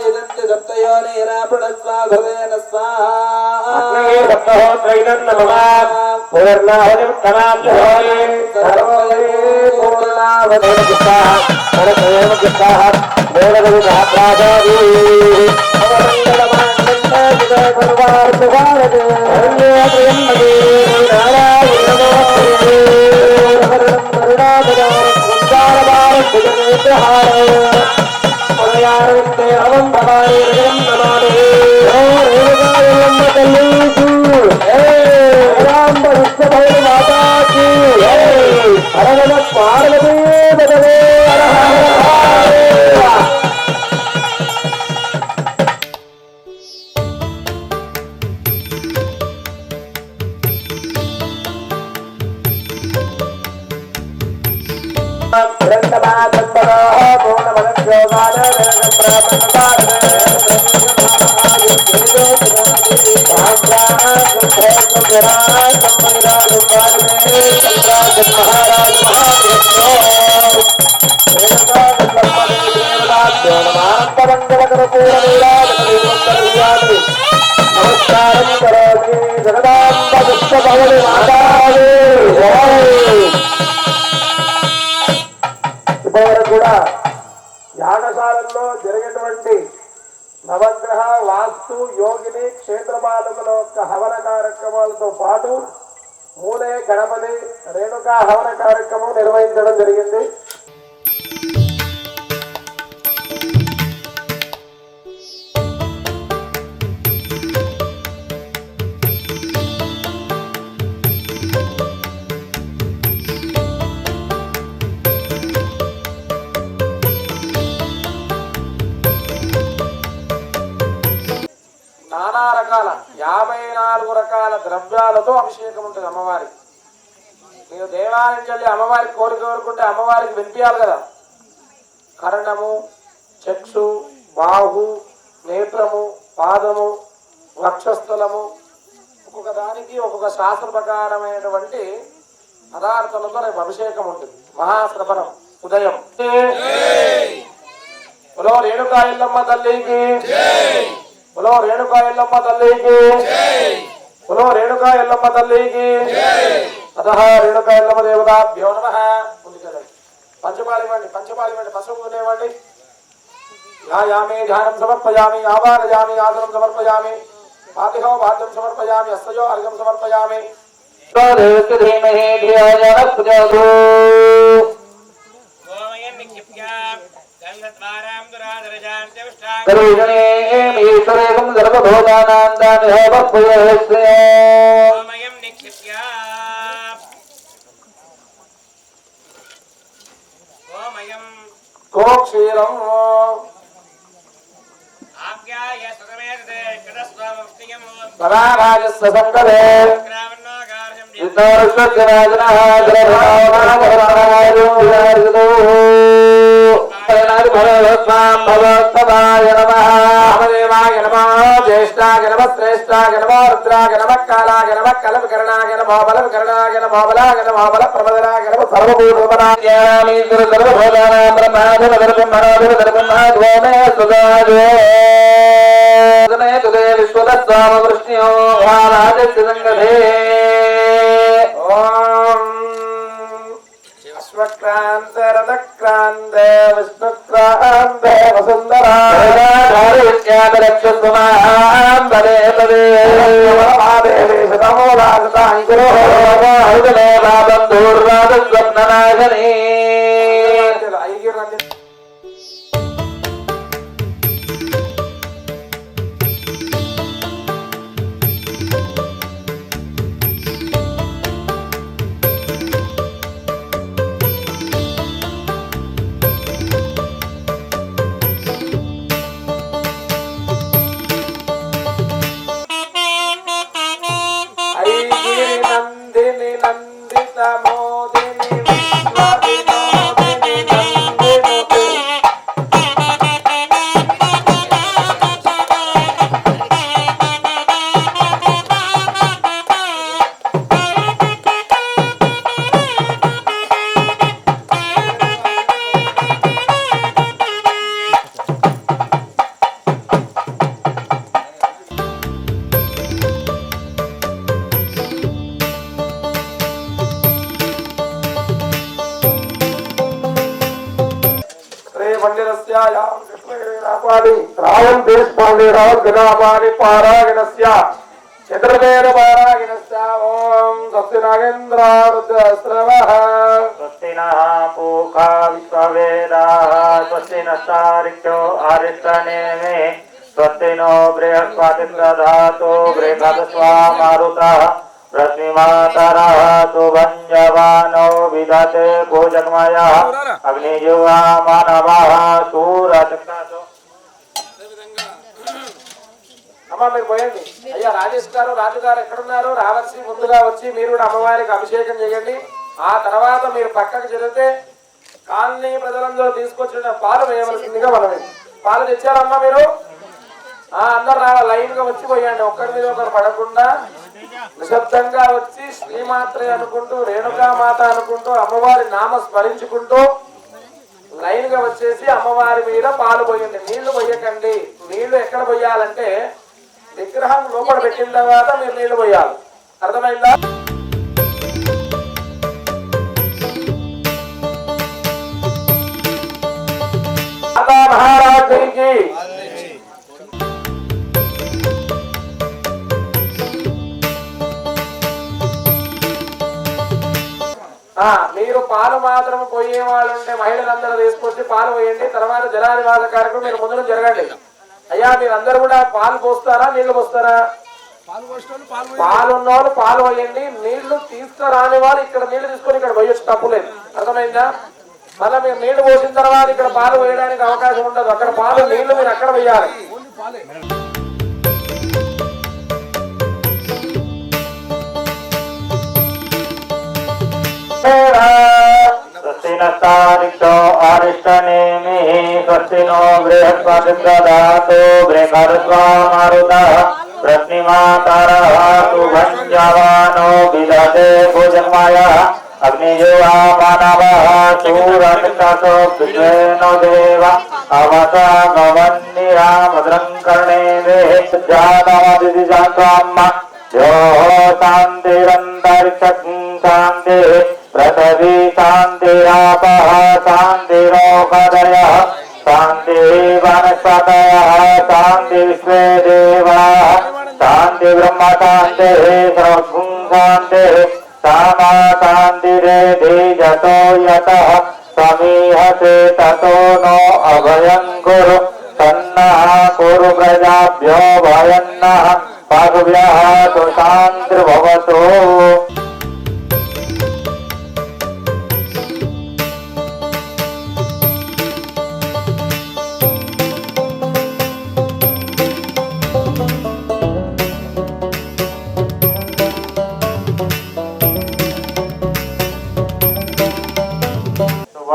यदन्ति सप्तयो नेरापृणस्वा घृतेन स्वाहा
अग्नये सप्तहोत्रैनं नमः पूर्णाहुतिमुत्तमां जुहोमि सर्वोऽयि पूर्णाहुतिमुत्तमाः परमेवमुत्तमाः देवदेवः प्रादादि अवमङ्गलमाङ्गल्ये सर्वार्थसारदे हरिये त्र्यम्बके नारायणि नमोस्तुते करुणाकरं संसारभारभुजनेत्रहारे अवं भवानी हृदयं नमामि रेणुकायं तल्लीसु राम विष्णुभैर माता की हर नमः पार्वती पतये हर हर महादेव नमस्कार करोमि जगदांब विष्णुभवति माताये ఇప్పటివరకు కూడా యాగశాలలో జరిగేటువంటి నవగ్రహ వాస్తు యోగిని క్షేత్రపాలకుల యొక్క హవన కార్యక్రమాలతో పాటు మూలే గణపతి రేణుకా హవన కార్యక్రమం నిర్వహించడం జరిగింది. నానా రకాల 54 రకాల ద్రవ్యాలతో అభిషేకం ఉంటుంది అమ్మవారికి. మీరు దేవాలయం వెళ్ళి అమ్మవారికి కోరిక కోరుకుంటే అమ్మవారికి వినిపించాలి కదా. కర్ణము, చక్షు, బాహు, నేత్రము, పాదము, వక్షస్థలము, ఒక్కొక్క దానికి ఒక్కొక్క శాస్త్ర ప్రకారమైనటువంటి పదార్థాలతో రేపు అభిషేకం ఉంటుంది. మహాశ్రవణం ఉదయం. బలో రేణుకా ఎల్లమ్మ తల్లికి బలో రేణుకా ఎల్లమ్మ తల్లికి బలో రేణుకా ఎల్లమ్మ తల్లికి అతః రేణుకా ఎల్లమ్మ దేవతాభ్యో నమః. ముందుకెళ్ళండి. పంచపాలి ఇవ్వండి పసుపు ఇవ్వండి. యాయామి ధ్యానం సమర్పయామి ఆవాహయామి ఆసనం సమర్పయామి పాతిహో వాద్యం సమర్పయామి అస్తయో అర్ఘ్యం సమర్పయామి. ధీమహి ధియో యో ప్రచోదయాత్. కరుణేమీశ్వరేకం సర్వభూతానాం దానయోపయస్మయం నిక్షిప్య ఓమయం
गोक्षीरम् समाराजस्य संकटे भगवत्पाय नमः देवाय नमः ज्येष्ठाय नमः श्रेष्ठाय नमः रुद्राय नमः कालाय नमः कलविकरणाय नमः बलविकरणाय नमः बलाय नमः बलप्रमदनाय नमः सर्वभूतमनाय सर्वभूतानां ब्रह्माधिपतिर्ब्रह्मणाधिपतिर्ब्रह्माध्वमे सुगाजो तुदे विश्वदस्वाम वृष्ण्यो भाराजस्य संगधे विश्वक्रांत रथक्रांत विष्णुक्रांत वसुंधरा रक्षस्वमां पदे पदे महादेवे शतमोदासतानि गुरो हृदये बन्धुर्वादस्वप्ननाशने रावण देश पांडे राव गणापानि पारायणस्य चतुर्वेद पारायणस्य ओम स्वस्ति नागेन्द्रारुद्रस्रवः स्वस्ति नः पूषा विश्ववेदाः स्वस्ति नस्तारिक्षो आरिष्टनेमे स्वस्ति नो बृहस्पतिर्दधातु बृहस्पतिस्वा मारुतः रश्मिमातरः सुभञ्जवानो विदते भोजन्मयः अग्निजुवा मानवः सूरचक्षुः అమ్మ మీరు పోయండి అయ్యా రాజేష్ గారు రాజు గారు ఎక్కడున్నారు రావాల్సి ముందుగా వచ్చి మీరు కూడా అమ్మవారికి అభిషేకం చేయండి ఆ తర్వాత మీరు పక్కకు జరిగితే కాలనీ ప్రజలందరూ తీసుకొచ్చిన పాలు వేయవలసిందిగా మనమే పాలు తెచ్చారమ్మా మీరు అందరు రావాలి లైన్ గా వచ్చి పోయండి ఒక్కరి మీద ఒకరు పడకుండా నిశ్శబ్దంగా వచ్చి శ్రీమాత్రే అనుకుంటూ రేణుకామాత అనుకుంటూ అమ్మవారి నామ స్మరించుకుంటూ లైన్ గా వచ్చేసి అమ్మవారి మీద పాలు పోయండి నీళ్లు పోయకండి నీళ్లు ఎక్కడ పోయాలంటే విగ్రహం లోపల పెట్టిన తర్వాత మీరు నీళ్లు పోయాలి అర్థమైందా మహారాజుకి మీరు పాలు మాత్రం పోయే వాళ్ళు ఉంటే మహిళలందరూ తీసుకొచ్చి పాలు పోయండి తర్వాత జలాదివాస కార్యక్రమం మీరు ముందు జరగండి అయ్యా మీరందరూ కూడా పాలు పోస్తారా నీళ్లు పోస్తారా పాలు ఉన్నవాళ్ళు పాలు పోయండి నీళ్లు తీసుకురాని వాళ్ళు ఇక్కడ నీళ్లు తీసుకొని ఇక్కడ పోయొచ్చు తప్పులేదు అర్థమైందా మళ్ళీ మీరు నీళ్లు పోసిన తర్వాత ఇక్కడ పాలు పోయడానికి అవకాశం ఉండదు అక్కడ పాలు నీళ్లు మీరు అక్కడ పోయాలి स्वस्ति नस्तारिक्षो आरिष्टनेमि स्वस्ति नो बृहस्पतिर्दधातु बृहस्पतिस्वा मारुतः रश्मिमातरः सुभञ्जवानो विदते भोजन्मयः अग्निजुवा मानवः सूरचक्षुः विश्वेनो देव अवसागवन्निरामद्रं कर्णेभिः जानमदिशान्ताम् यो शान्तिरन्तरिक्षं शान्तिः पृथिवी शान्तिरापः शान्तिरोपदयः शान्ति वनस्पतयः शान्ति विश्वे देवाः शान्ति ब्रह्म शान्तिः सर्वं शान्तिः सामा शान्तिरेधि जतो यतः समीहते ततो नो अभयं कुरु सन्नः कुरु प्रजाभ्यो भयन्नः पशुभ्यः तु शान्तिर्भवतु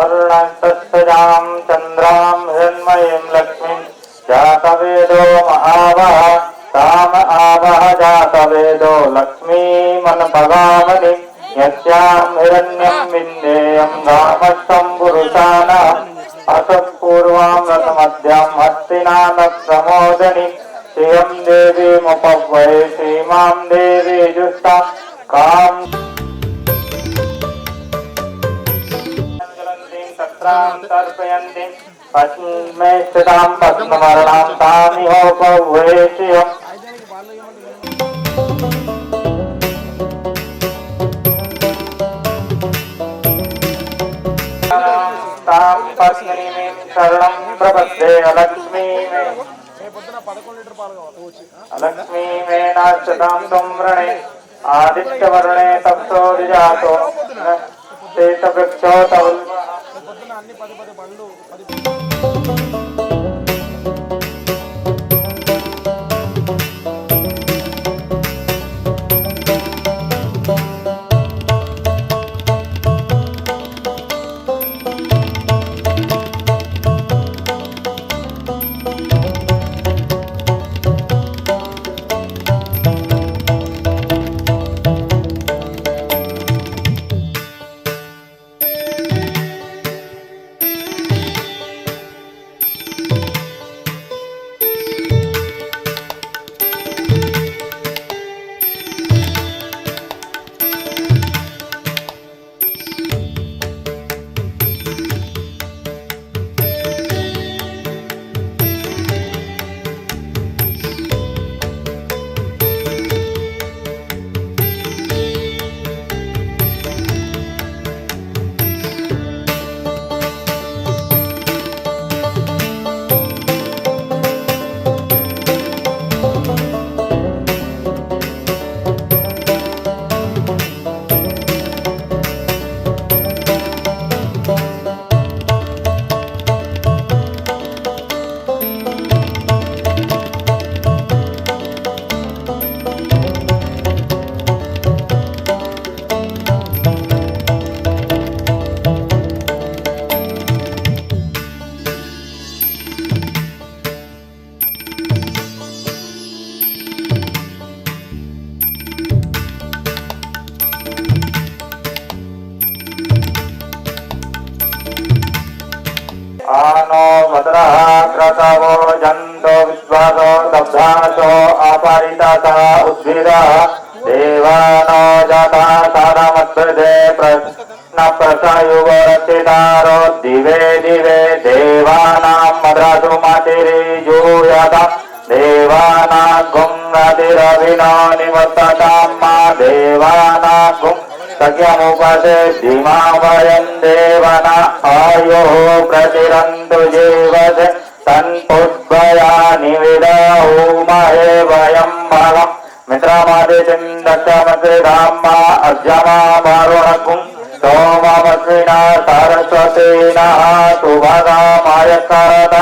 वर्णस्तस्यां चन्द्रां हिरण्मयीं लक्ष्मीं जातवेदो महावः ताम आवह जातवेदो लक्ष्मीमनुपगामनि यस्यां हिरण्यं विन्देयं गामस्थं पुरुषाणाम् असत्पूर्वां रथमद्यां हस्तिनाथ प्रमोदनि श्रियं देवीमुपवै श्रीमां देवी जुष्टां कां तत्रां तर्पयन्ति पद्मे स्थितां पद्मवर्णां तामिहोपवै श्रियम् तां पद्मिनीं शरणं प्रपद्ये अलक्ष्मी मे नाश्यतां संवृणे आदित्यवर्णे तप्तो विजातो श्वेतवृक्षो तौल्वः आनो भद्रः क्रतवो जन्तो विश्वासो दब्धासो अपरितता उद्भिदः देवानो जाता सारमद्भृदे प्रश्न प्रसयुगरचितारो दिवे दिवे देवानां मद्रासु मातिरिजूयता देवानां गुंगतिरविनो निवर्ततां मा देवानां गुं सख्यमुपसे धीमा वयं देवना आयो प्रतिरन्तु जीवसे तन्पुष्पयानि विदहुमहे वयं भगं मित्रमादितिं दक्षमश्रिधाम्मा अर्जमा वरुणकुं सोममस्विना सरस्वतीनः सुभगामायकरत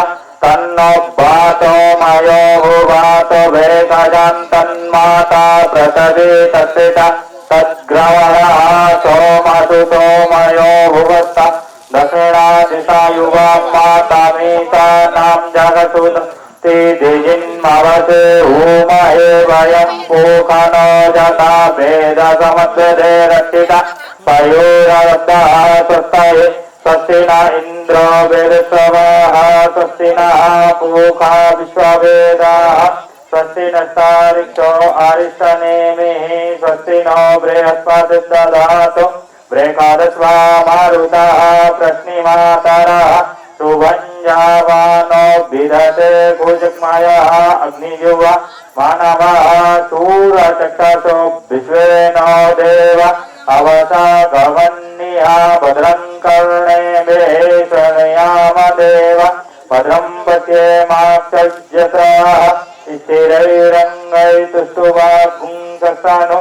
तन्नो भातो मयो भुवातो वेदजन्तन्माता प्रसवे तत्सिता तद्ग्रवणः सोमसुतो मयो भुवस्ता दक्षिणा दिशा युवां मातामीतानां जगसुते दिजिन्मवसे उमहे वयं पूखनो जता वेदसमद्वदे रक्षिता पयोरब्धः स्वस्तये स्वस्ति न इन्द्रो वेदस्वः स्वस्ति नः पूखा विश्ववेदाः स्वस्ति नस्तारिक्षो आरिष्टनेमिः स्वस्ति नो बृहस्पतिर्दधातु बृहस्पतिर्वा मारुतः प्रश्निमातरः सुभञ्जावानो विदते कुजमयः अग्नियुवा मानवः सूरचक्षसो विश्वेनो देव अवसा गवन्निहा भद्रं कर्णेभिः शृणुयाम देव भद्रं पश्येमाक्षज्यतः स्थिरैरङ्गैस्तुष्टुवागुंसनु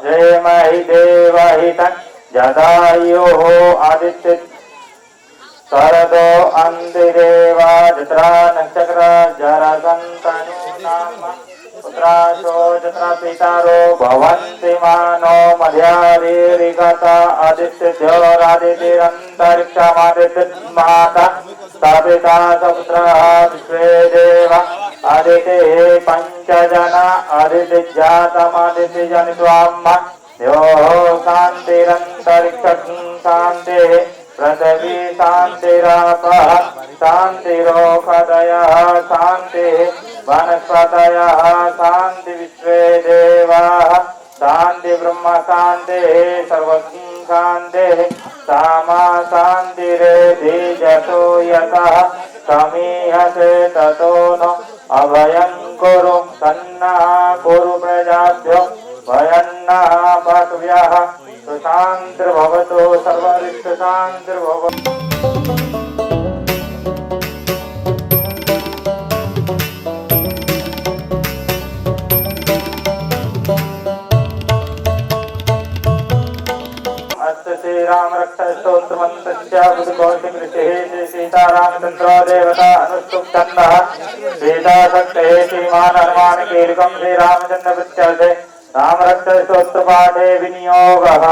जयमहि देवहितं जदायुः आदित्य शरदो अन्तिदेवा जत्रा नक्षत्र जरसन्तनु नाम पुत्राशो जत्र पितारो भवन्ति मानो मध्यारीरिगता आदित्यज्योरादितिरन्तरिक्षमादित्यमाता स्थापिता सपुत्रः विश्वे देव आदितिः पञ्चजना आदित्यजातमादित्यजनित्वाम्मा यो शान्तिरन्तरिक्षं शान्तिः पृथिवी शान्तिरापः शान्तिरोषधयः शान्तिः वनस्पतयः शान्ति विश्वे देवाः शान्ति ब्रह्म शान्तिः सर्वं शान्तिः सामा शान्तिरेधि जतो यतः समीहसे ततो न अभयं कुरु सन्नः कुरु प्रजाभ्यो भयन्नः पशुभ्यः सुशान्तिर्भवतु सर्वरिष्टशान्तिर्भवतु। श्रीराम रक्षा स्तोत्र मंत्र बुद्धकौशिक ऋषि सीतारामचंद्रो देवता अनुष्टुप्छन्दः सीता शक्ते श्रीमान हनुमान कीलकं श्रीरामचंद्र प्रत्यर्थे राम रक्षा स्तोत्र पाठे विनियोगः।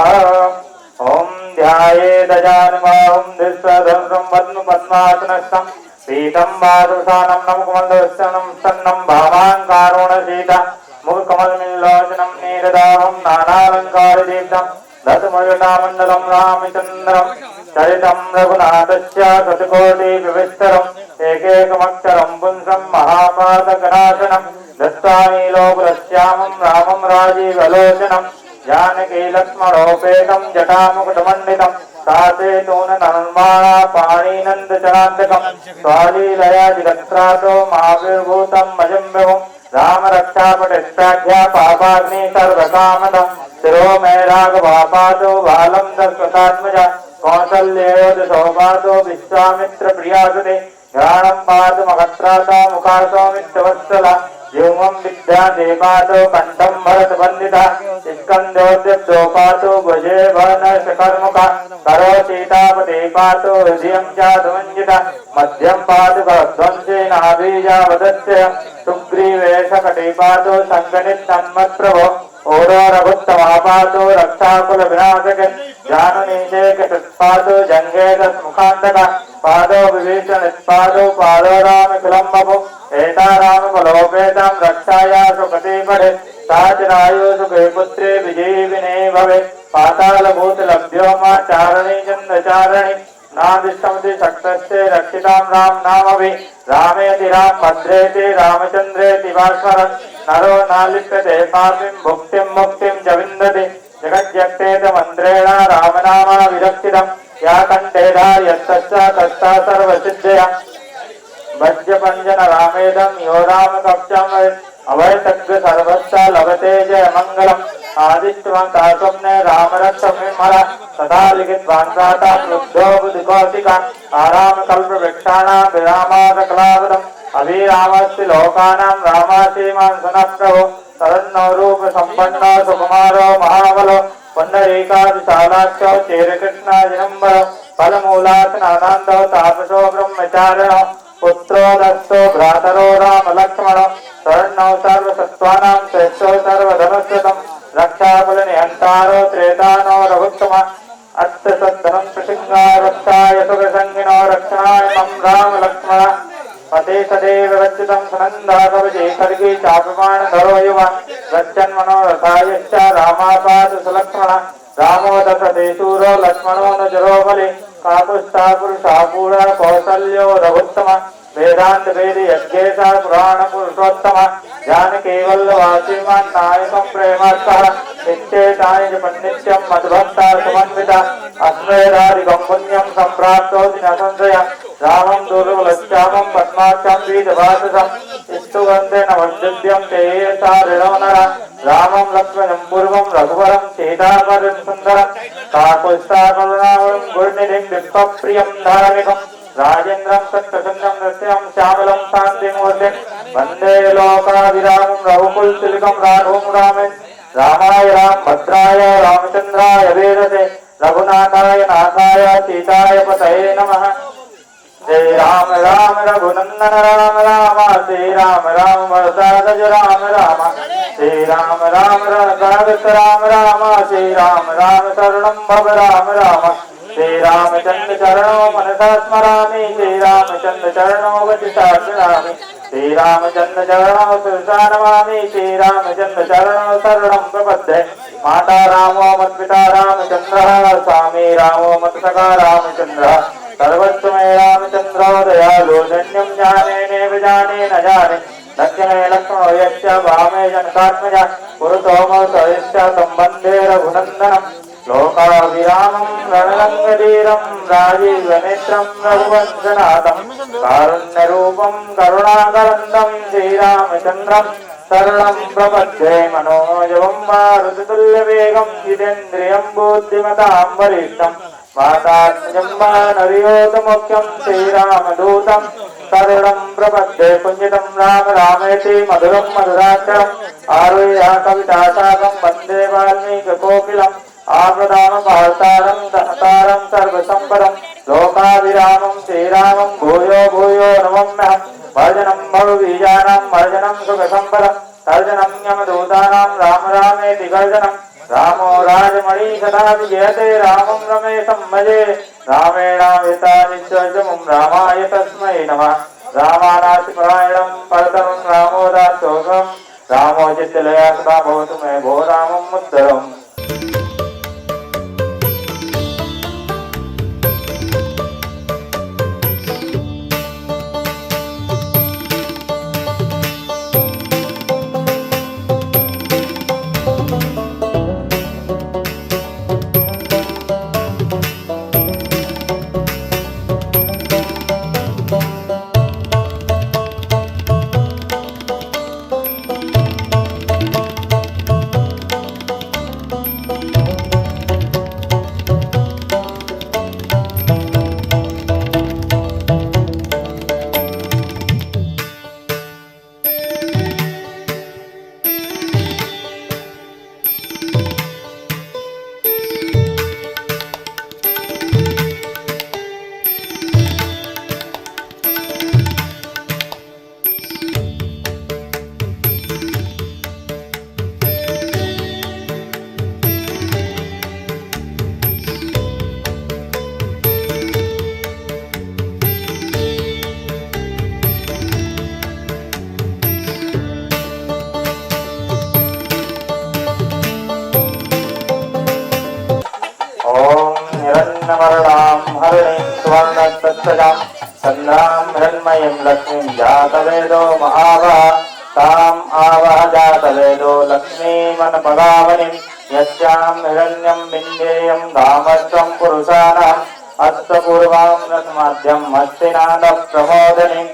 ओम ध्यायेदजानुबाहुं दिव्यधनुं वदनु पद्मासनस्थं पीतं वादुषानं नमकमलदर्शनं सन्नं भावाङ्कारुणसीता मुखकमलमिल्लोचनं नीरदाहं नानालङ्कारदीप्तं दशमयुटामण्डलं रामचन्द्रं चरितं रघुनाथस्य शतकोटिविस्तरम् एकैकमक्षरं पुंसं महापातकनाशनं दत्तानि लोकलक्ष्यामं रामं राजीवलोचनं जानकी लक्ष्मणोपेतं जटामुकुटमण्डितं सासेतून निर्माणा पाणिनन्दचरान्तकं स्वालीलया जगत्रातो महाविर्भूतं मजम्बुं राम रक्षापटिष्टाढ्या पापाग्नि सर्वकामदं शिरो मे राघवापादो बालं दशरथात्मजा कौसल्येयोधसौपादो विश्वामित्र प्रियासुते घ्राणं पादो महत्राता मुखासौमित्रवत्सला जीवं विद्या देवादो कंठं भरतवन्दिता स्कन्धोद्यप्तोपातो भुजे वनशकर्मुका करो सीतापते पातो हृदयं चाधुमञ्जिता मध्यं पादुकध्वंसे नाभीजावदस्य सुग्रीवेशकटे पातो सङ्गनित्तन्मत्प्रभो ओरोरभुत्तमापातो रक्षाकुल विनाशक जानुनीशेकपातो जङ्घेदस्मुखान्तक पादो विभीषणपादो पादो रामकुलम्बभो एता रामकुलोपेतं रक्षाया सुपते पठे साचरायुषु पुत्रे विजयिने भवे पातालभूतलभ्यो मा चारणे चन्द्रचारणे नादिष्टमति शक्तस्ते रक्षितां राम नामभि रामेति राम भद्रेति रामचन्द्रेति भास्वरन् नरो नालिप्यते पापिं भुक्तिं मुक्तिं च विन्दति जगज्जक्तेत मन्त्रेण रामनाम विरक्षितं या कण्ठेधा यत्तस्य कष्टा सर्वसिद्धया वज्रपञ्जन रामेदं यो रामकवचम् अभयतज्ञ सर्वस्य लभते जयमङ्गलम् आदित्यवन्ता स्वप्ने रामरक्षमिर्मल तथा लिखित्वान्ताता क्लुब्धो बुधिकौशिका आरामकल्पवृक्षाणां विरामादकलावदम् अभिरामस्य लोकानां रामासीमान् सुनप्रभो तदन्नो रूपसम्पन्नो सुकुमारो महाबलो पुण्डरीकादिशालाख्यो चेरकृष्णाजिनम्बरो फलमूलासनानन्दो तापसो ब्रह्मचारिणो पुत्रो दत्तो भ्रातरो रामलक्ष्मणो शरणौ सर्वसत्त्वानां श्रेष्ठो सर्वधनुष्यतं रक्षाकुलनिहन्तारो त्रेतानो रघुत्तम अर्थसद्धनं प्रसिंहारक्षाय सुखसङ्गिनो रक्षणाय मम रामलक्ष्मण पते सदैव रक्षितं सुनन्दाकवचे खड्गे चापमानधरो युव गच्छन्मनोरथायश्च रामापाद सुलक्ष्मण रामो दशते शूरो लक्ष्मणो न जरो बले काकुत्स्थापुरुषापूरा कौसल्यो रघुत्तम वेदांत वेद यज्ञेशा पुराण पुरुषोत्तम जानकीवल्लभासीमान् नायकं प्रेमार्थः नित्येतानि च पन्नित्यं मद्भक्ता समन्विता अस्मेधादिकं पुण्यं सम्प्राप्तोऽसि न संशय रामं दुर्लभश्यामं पद्माक्षं वीतभाससं इष्टुगन्धेन वर्धित्यं ते सा ऋणो नर रामं लक्ष्मणं पूर्वं रघुवरं सीतापदं सुन्दरं काकुत्स्थाकुलनामं गुरुनिधिं विप्पप्रियं धार्मिकं राजेन्द्रं सत्यसुन्दरं नृसिंहं श्यामलं शान्तिमूर्तिं वन्दे लोकाभिरामं रघुकुलतिलकं राघवं रामेण रामाय रामभद्राय रामचन्द्राय वेदसे रघुनाथाय नाथाय सीताय पतये नमः। श्री राम राम रघुनंदन राम राम श्री राम राम वरदाज राम राम श्री राम राम रघुनाथ राम राम श्री राम राम शरणं भव राम राम श्री रामचंद्र चरणों मनसा स्मरामि श्री रामचंद्र चरणों वचसा स्मरामि श्री रामचंद्र चरणों शिरसा नमामि श्री रामचंद्र चरणों शरणं प्रपद्ये माता रामो मत्पिता रामचंद्रः स्वामी रामो मत्सखा रामचंद्रः सर्वस्व मे रामचंद्रो दयालु धन्यं ज्ञानेनैव जाने न जाने दक्षिणे लक्ष्मणो यश्च वामे जनकात्मजा पुरुषोमौतयश्च तं वन्दे रघुनन्दनं लोकाभिरामं रणरङ्गधीरं राजीवनेत्रं रघुवंशनाथं कारुण्यरूपं करुणाकरन्दं श्रीरामचन्द्रं शरणं प्रपद्ये मनोजवं मारुततुल्यवेगं जितेन्द्रियं बुद्धिमतां वरिष्ठं वातात्मजं वानरयोतमुख्यं श्रीरामदूतं शरणं प्रपद्ये कुञ्जितं राम रामेति मधुरं मधुराक्षरम् आरुह्य कविताशाकं वन्दे वाल्मीकिकोकिलम् आप्रदामपार्तारं दहतारं सर्वसम्पदं लोकाभिरामं श्रीरामं भूयो भूयो नमाम्यहं भजनं भवबीजानां भजनं सुखसम्पदं तर्जनं यमदूतानां राम रामेति गर्जनं रामो राजमणि सदा विजयते रामं रमेशं भजे रामेणाविता नित्यजमुं रामाय तस्मै नमः रामानाशिपरायणं परतरं रामोदासोगं रामो चित्तलया सदा भवतु मे भो रामं मुद्दरम् हिरण्यवर्णां हरिणीं सुवर्णतत्सजां चन्द्रां हिरण्मयीं लक्ष्मीं जातवेदो महावः ताम् आवह जातवेदो लक्ष्मीमनपगावनीं यस्यां हिरण्यं विन्देयं गामस्त्वं पुरुषाणाम् अस्तपूर्वां रथमाद्यम् हस्तिनादः प्रमोदनीं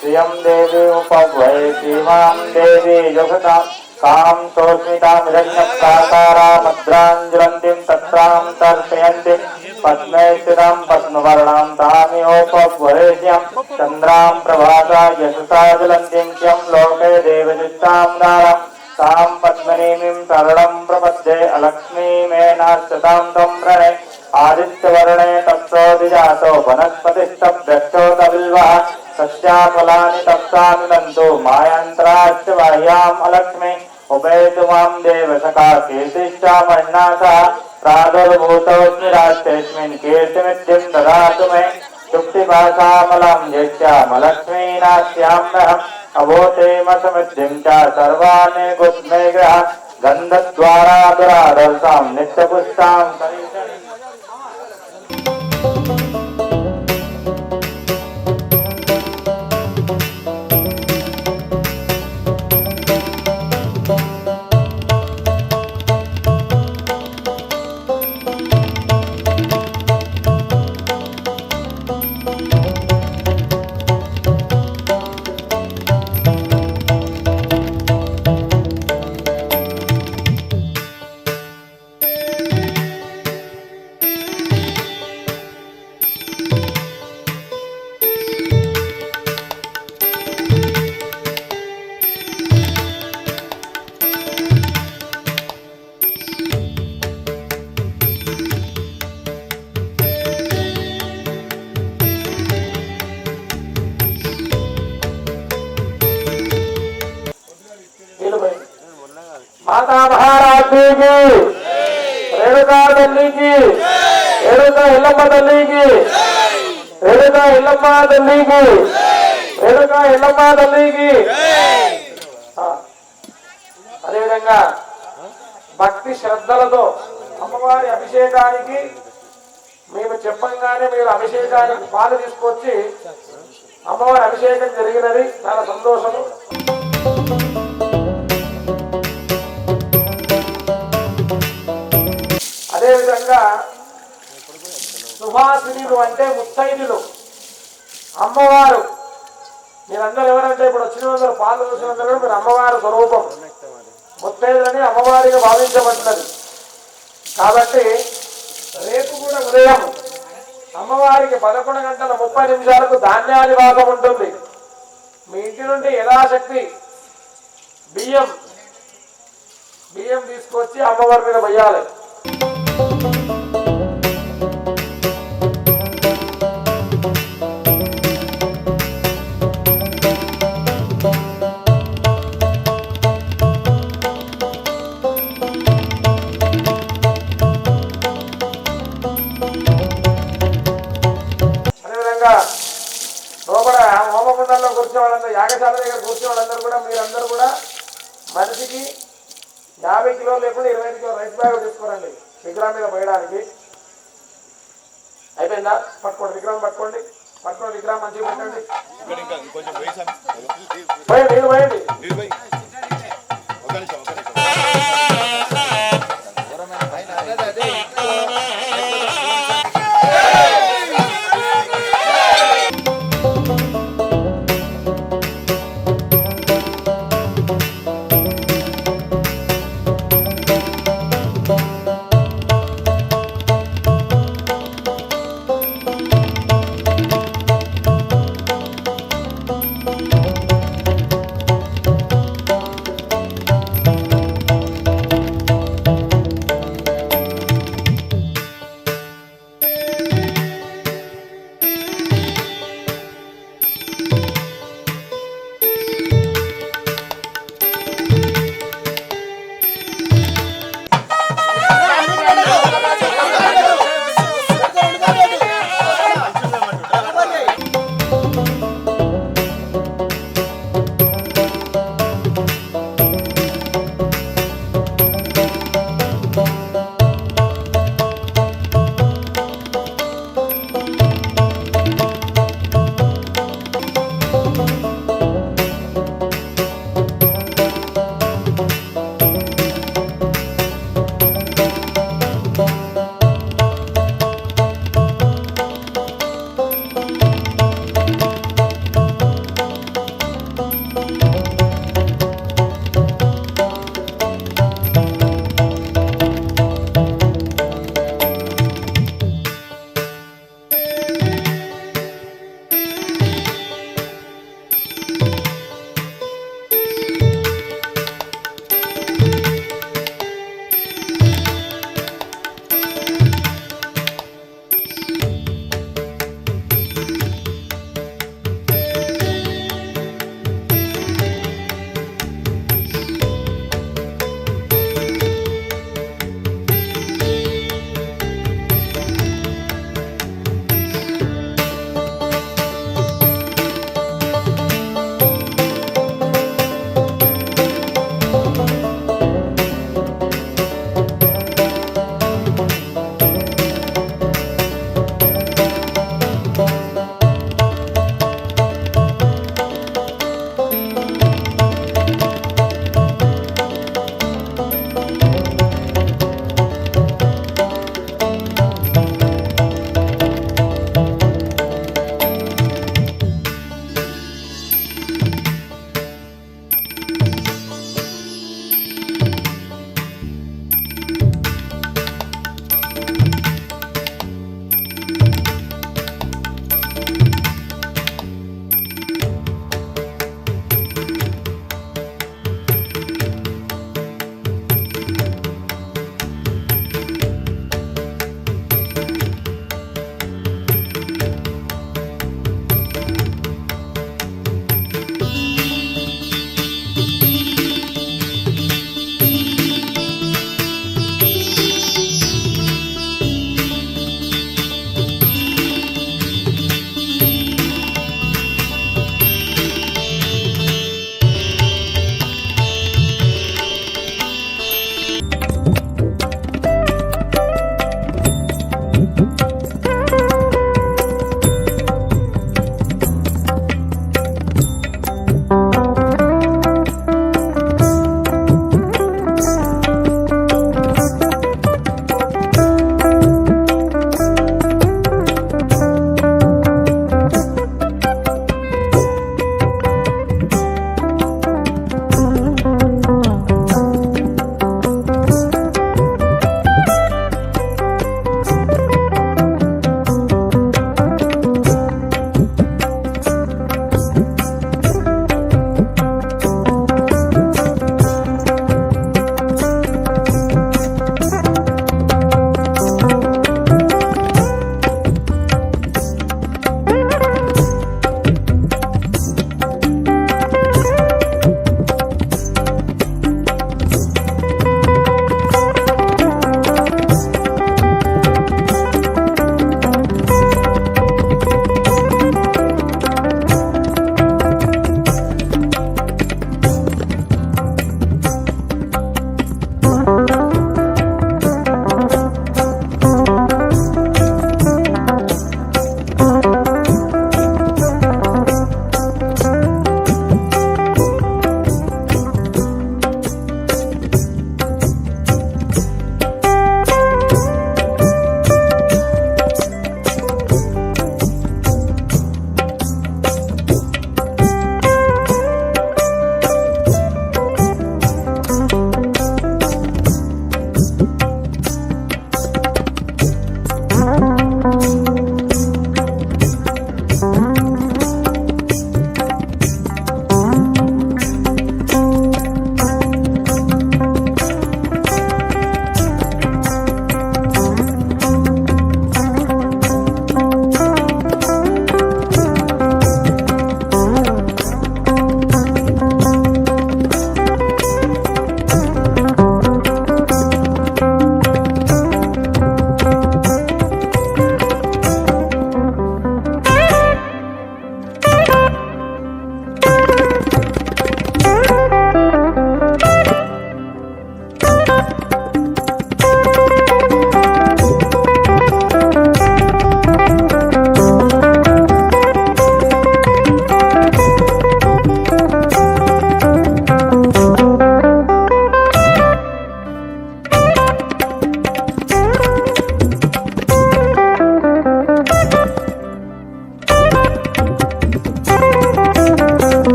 श्रियं देवी उपभये श्रीमां देवी जगतां कां सोऽस्मितां हिरण्यप्राकारामद्राञ्ज्वलन्तीं तत्रां तर्पयन्तीं पद्मे स्थितां पद्मवर्णां तामिहोपभ्वरेष्यां चन्द्रां प्रभासा यशसा ज्वलन्तीं चं लोके देवदुष्टां दारां तां पद्मनीमीं शरणं प्रपद्ये अलक्ष्मीमेनाश्रितां तं प्रणये आदित्यवर्णे तप्तोऽधिजातो वनस्पतिस्तभ्यक्षोतबिल्वः सस्याफलानि तप्तानुदन्तु मायान्तराश्च बाह्याम् अलक्ष्मी उपेतु मां देव सखा कीर्तिश्चामण्णासः प्रादुर्भूतोऽस्मि राष्ट्रेऽस्मिन् कीर्तिमिद्धिं ददातु मे चुक्तिभाषामलं यस्यामलक्ष्मीनास्याम्यहम् अभूतेमसमिद्धिं च सर्वाणि गुस्मे ग्रह गन्धद्वारा दुरादर्शां नित्यपुष्टां తల్లికి రేణుకా తల్లికి రేణుకా ఎల్లమ్మ తల్లికి రేణుకా ఎల్లమ్మ తల్లికి రేణుకా ఎల్లమ్మ తల్లికి. అదేవిధంగా భక్తి శ్రద్ధలతో అమ్మవారి అభిషేకానికి మేము చెప్పంగానే మీరు అభిషేకానికి పాలు తీసుకొచ్చి అమ్మవారి అభిషేకం జరిగినది. చాలా సంతోషము. అదేవిధంగా సుహాసినులు అంటే ముత్తైదులు అమ్మవారు. మీరందరూ ఎవరంటే ఇప్పుడు వచ్చిన అందరూ పాలు చూసినందరూ మీరు అమ్మవారి స్వరూపం. ముత్తైదులని అమ్మవారిగా భావించబడినది కాబట్టి రేపు కూడా ఉదయం అమ్మవారికి 11 గంటల 30 నిమిషాలకు ధాన్యాదివాసం ఉంటుంది. మీ ఇంటి నుండి యథాశక్తి బియ్యం తీసుకొచ్చి అమ్మవారి మీద వేయాలి. లోపల హోమకుండంలో కూర్చే వాళ్ళందరూ, యాగశాల దగ్గర కూర్చే వాళ్ళందరూ కూడా మీరందరూ కూడా మనిషికి 50 కిలోలు లేకుండా 25 కిలో రైస్ బ్యాగ్ తీసుకోరండి విగ్రహం మీద పోయడానికి. అయిపోయిందా? పట్టుకోండి, విగ్రహం పట్టుకోండి. విగ్రహం మంచిగా పెట్టండి. పోయండి, పోయండి.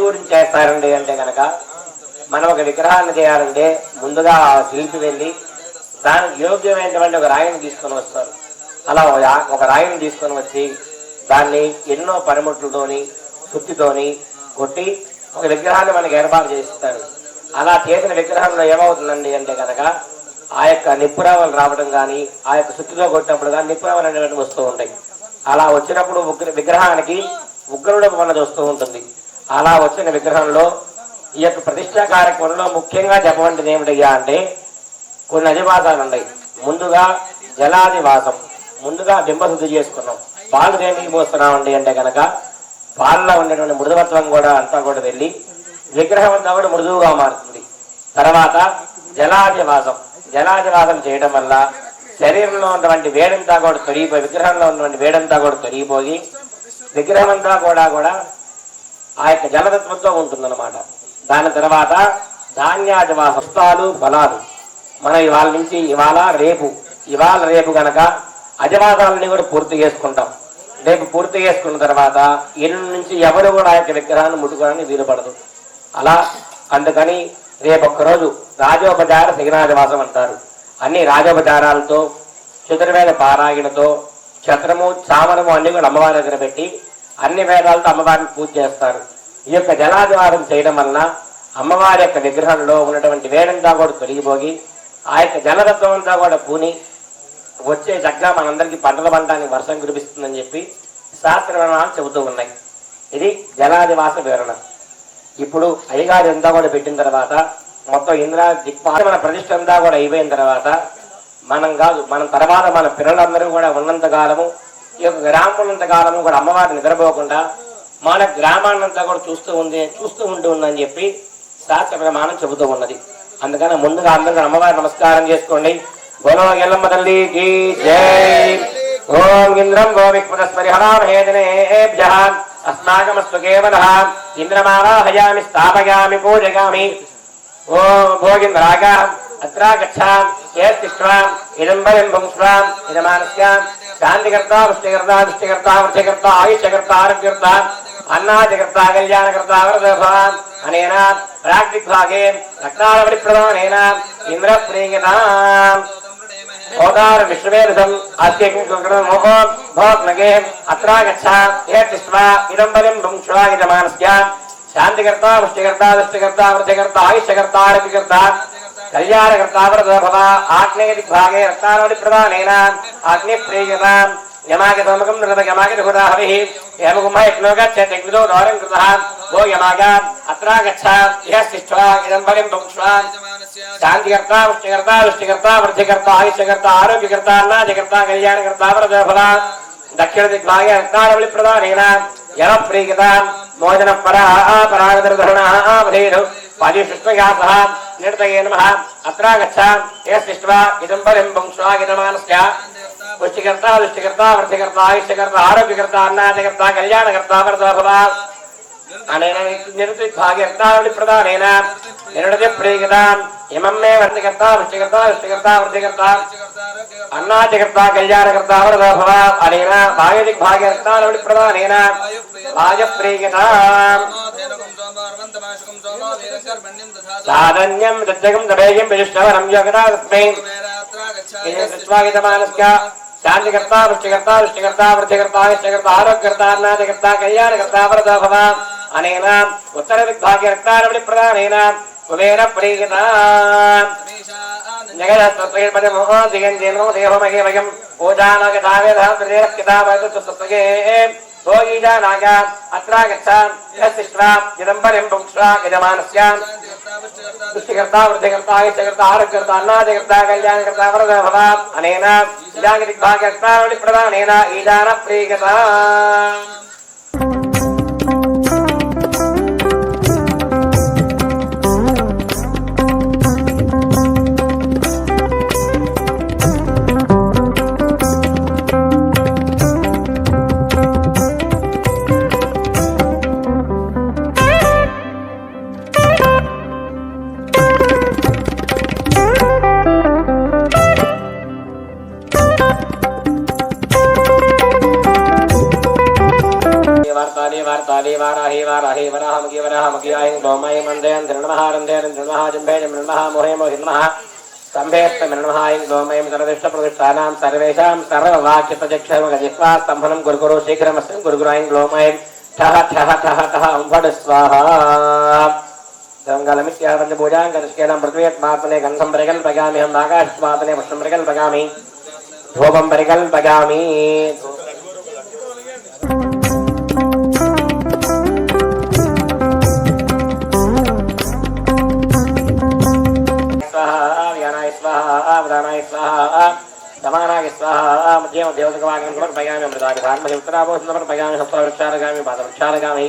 గురించి చేస్తారండి అంటే కనుక, మనం ఒక విగ్రహాన్ని చేయాలంటే ముందుగా ఆ శిల్పి వెళ్ళి దానికి యోగ్యమైనటువంటి ఒక రాయిని తీసుకొని వస్తారు. అలా ఒక రాయిని తీసుకొని వచ్చి దాన్ని ఎన్నో పనిముట్లతోని సుత్తితోని కొట్టి ఒక విగ్రహాన్ని మనకి ఏర్పాటు చేస్తారు. అలా చేసిన విగ్రహంలో ఏమవుతుందండి అంటే కనుక, ఆ యొక్క నిప్పురవలు రావడం కానీ, ఆ యొక్క సుత్తితో కొట్టినప్పుడు కానీ నిప్పురవలు అనేటువంటి వస్తూ ఉంటాయి. అలా వచ్చినప్పుడు విగ్రహానికి ఉగ్రుడు మనది వస్తూ ఉంటుంది. అలా వచ్చిన విగ్రహంలో ఈ యొక్క ప్రతిష్టా కార్యక్రమంలో ముఖ్యంగా చెప్పవంటిది ఏమిటయ్యా అంటే, కొన్ని అధివాసాలు ఉన్నాయి. ముందుగా జలాదివాసం, ముందుగా బింబశుద్ధి చేసుకున్నాం. పాలు దేనికి పోస్తున్నామండి అంటే కనుక, పాలలో ఉండేటువంటి మృదువత్వం కూడా అంతా కూడా వెళ్ళి విగ్రహం అంతా కూడా మృదువుగా మారుతుంది. తర్వాత జలాదివాసం, జలాదివాసం చేయడం వల్ల శరీరంలో ఉన్నటువంటి వేడంతా కూడా తొలగిపోయి, విగ్రహంలో ఉన్నటువంటి వేడంతా కూడా తొలగిపోయి విగ్రహం అంతా కూడా ఆ యొక్క జలతత్వంతో ఉంటుందన్నమాట. దాని తర్వాత ధాన్యాదివాసం, పుష్పాలు ఫలాలు. మనం ఇవాళ రేపు కనుక అధివాసాలని కూడా పూర్తి చేసుకుంటాం. రేపు పూర్తి చేసుకున్న తర్వాత ఎల్లుండి నుంచి ఎవరు కూడా ఆ యొక్క విగ్రహాన్ని ముట్టుకోవడానికి వీలు పడదు. అలా అందుకని రేపు ఒక్కరోజు రాజోపచార శయనాదివాసం అంటారు. అన్ని రాజోపచారాలతో చతుర్వేద పారాయణతో ఛత్రము చామరము అన్ని కూడా అమ్మవారి దగ్గర పెట్టి అన్ని వేదాలతో అమ్మవారిని పూజ చేస్తారు. ఈ యొక్క జలాదివాసం చేయడం వలన అమ్మవారి యొక్క విగ్రహంలో ఉన్నటువంటి వేడంతా కూడా తొలగిపోయి ఆ యొక్క జలతత్వం అంతా కూడా పూని వచ్చే చక్కగా మనందరికీ పంటల పంటానికి వర్షం కురిపిస్తుందని చెప్పి శాస్త్రవర్ణాలు చెబుతూ ఉన్నాయి. ఇది జలాదివాస వివరణ. ఇప్పుడు అయ్యగారి అంతా కూడా పెట్టిన తర్వాత మొత్తం ఇంద్రా మన ప్రతిష్ట అంతా కూడా అయిపోయిన తర్వాత మనం తర్వాత మన పిల్లలందరూ కూడా ఉన్నంత కాలము, ఈ యొక్క గ్రామం కాలము కూడా అమ్మవారిని నిద్రపోకుండా మన గ్రామాన్నంతా కూడా చూస్తూ ఉంటుందని చెప్పి శాస్త్ర ప్రమాణం చెబుతూ ఉన్నది. అందుకని ముందుగా అందరూ అమ్మవారి నమస్కారం చేసుకోండి. బోలో ఎల్లమ్మ తల్లికి జై. ఓం ఇంద్రం గోవిక్పదస్పరిహరామహేదనేభ్యః అస్మాకమస్తు కేవలః ఇంద్రమావాహయామి స్థాపయామి పూజయామి. ఓం భోగింద్రాగ అత్రా గచ్ఛాం ఏతిష్ఠాం ఇదంబరం భుంస్వాం ఇదమానస్యాం శాంతికర్త పుష్టికర్త దృష్టికర్త వృద్ధికర్త ఆయుష్యకర్త ఆరోగ్యకర్త అన్నాదికర్త కళ్యాణకర్త వరదభాం అనేన ప్రాక్తిభాగే రక్తారవళి ప్రధానేన ఇంద్రప్రీయతాం. ఓదార విశ్వేదం అస్యగ్నిగే అత్రా గచ్చా ఏతిష్ఠా ఇదంబరం భుంస్వా ఇదమానస్యాం శాంతికర్త పుష్టికర్త దృష్టికర్త వృద్ధికర్త ఆయుష్యకర్త ఆరోగ్యకర్త కళ్యాణకర్త వరదభవ ఆగ్నేయదిగ్భాగే రక్తారవళి ప్రధానేన అగ్నిప్రీయతాం. యమాగతమకం నృతయమాగతహుదా హవిః ఏమగుమ యజ్ఞో గచ్చతి యజ్ఞో దౌరం కృతః. ఓ యమాగ అత్రా గచ్చా యస్తిష్ఠా ఇదంబరం భుంస్వా శాంతికర్త పుష్టికర్త దృష్టికర్త వృద్ధికర్త ఆయుష్యకర్త ఆరోగ్యకర్త అన్నాదికర్త కళ్యాణకర్త వరదభవ దక్షిణ దిగ్భాగే రక్తారవళి ప్రధానేన యమప్రీయతాం. మోచన పరాగధరణాధీరు పాదిశుష్మయాసః నిర్దయే నమః. అత్రా గచ్చా యస్తిష్ఠా ఇదంబరం భుంస్వా ఇదమానస్య పుష్టికర్త దృష్టికర్త వృద్ధికర్త ఆయుష్యకర్త ఆరోగ్యకర్త అన్నాదికర్త కళ్యాణకర్త వరదభవ అనేన నిరుద్భాగే రక్తారవళి ప్రధానేన నిరుడతి ప్రీయతాం. ఇమం మే వృద్ధికర్త పుష్టికర్త దృష్టికర్త వృద్ధికర్త అన్నాదికర్త కళ్యాణకర్త వరదభవ అనేన భాగదిగ్భాగే రక్తారవళి ప్రధానేన భాగప్రీయతాం. సాధన్యం దద్దగం దభేయం విశిష్టవరం యోగదా తస్మై ఇదమానస్య శాంతికర్త పుష్టికర్త దృష్టికర్త వృద్ధికర్త ఆయుష్యకర్త ఆరోగ్యకర్త అన్నాదికర్త కళ్యాణకర్త వరదభవ అనేన ఉత్తర దిగ్భాగే రక్తారవళి ప్రధానేన కుబేర ప్రీయతాం. జగదస్త్రేర్పదమోదిగంజేనో దేహమహేమయం పూజానగతావేదాంతరేరక్కితావతుస్తగే. భోగీజానాగ అత్రా గచ్చా యస్తిష్ఠా ఇదంబరం భుంస్వా యజమానస్యాం పుష్టికర్త వృద్ధికర్త ఆయుష్యకర్త ఆరోగ్యకర్త అన్నాదికర్త కళ్యాణకర్త వరదభవ అనేన ఇదాగదిగ్భాగే రక్తారవళి ప్రధానేన ఈజాన ప్రీయతాం. वार्ताली वार्ताली वाराही वाराही वराहमकी वराहमकी आयं गोमयं मन्दयं नमः रन्दयं नमः जम्भेजं नमः मोहे मोहि नमः सम्भेत्त नमः आयं गोमयं सर्वदिष्ट प्रतिष्ठानां सर्वेषां सर्ववाक्यप्रत्यक्षमगजिह्वा स्तम्भनं गुरुगुरु शीघ्रमस्तं गुरुगुरु आयं गोमयं ठः ठः ठः ठः उम्फट् स्वाहा गंगालमित्यापंचपूजां गतिष्केलं पृथ्वीत्मात्मने गन्धं परिकल्पयामि हम आकाशमात्मने पुष्पं परिकल्पयामि धूपं परिकल्पयामि स्वाहा व्यानाय स्वाहा वदानाय स्वाहा समानाय स्वाहा मध्यम देवतकवागं समर्पयामि अमृताय धान्महि उत्तराभो समर्पयामि हस्तवृक्षारगामि पादवृक्षारगामि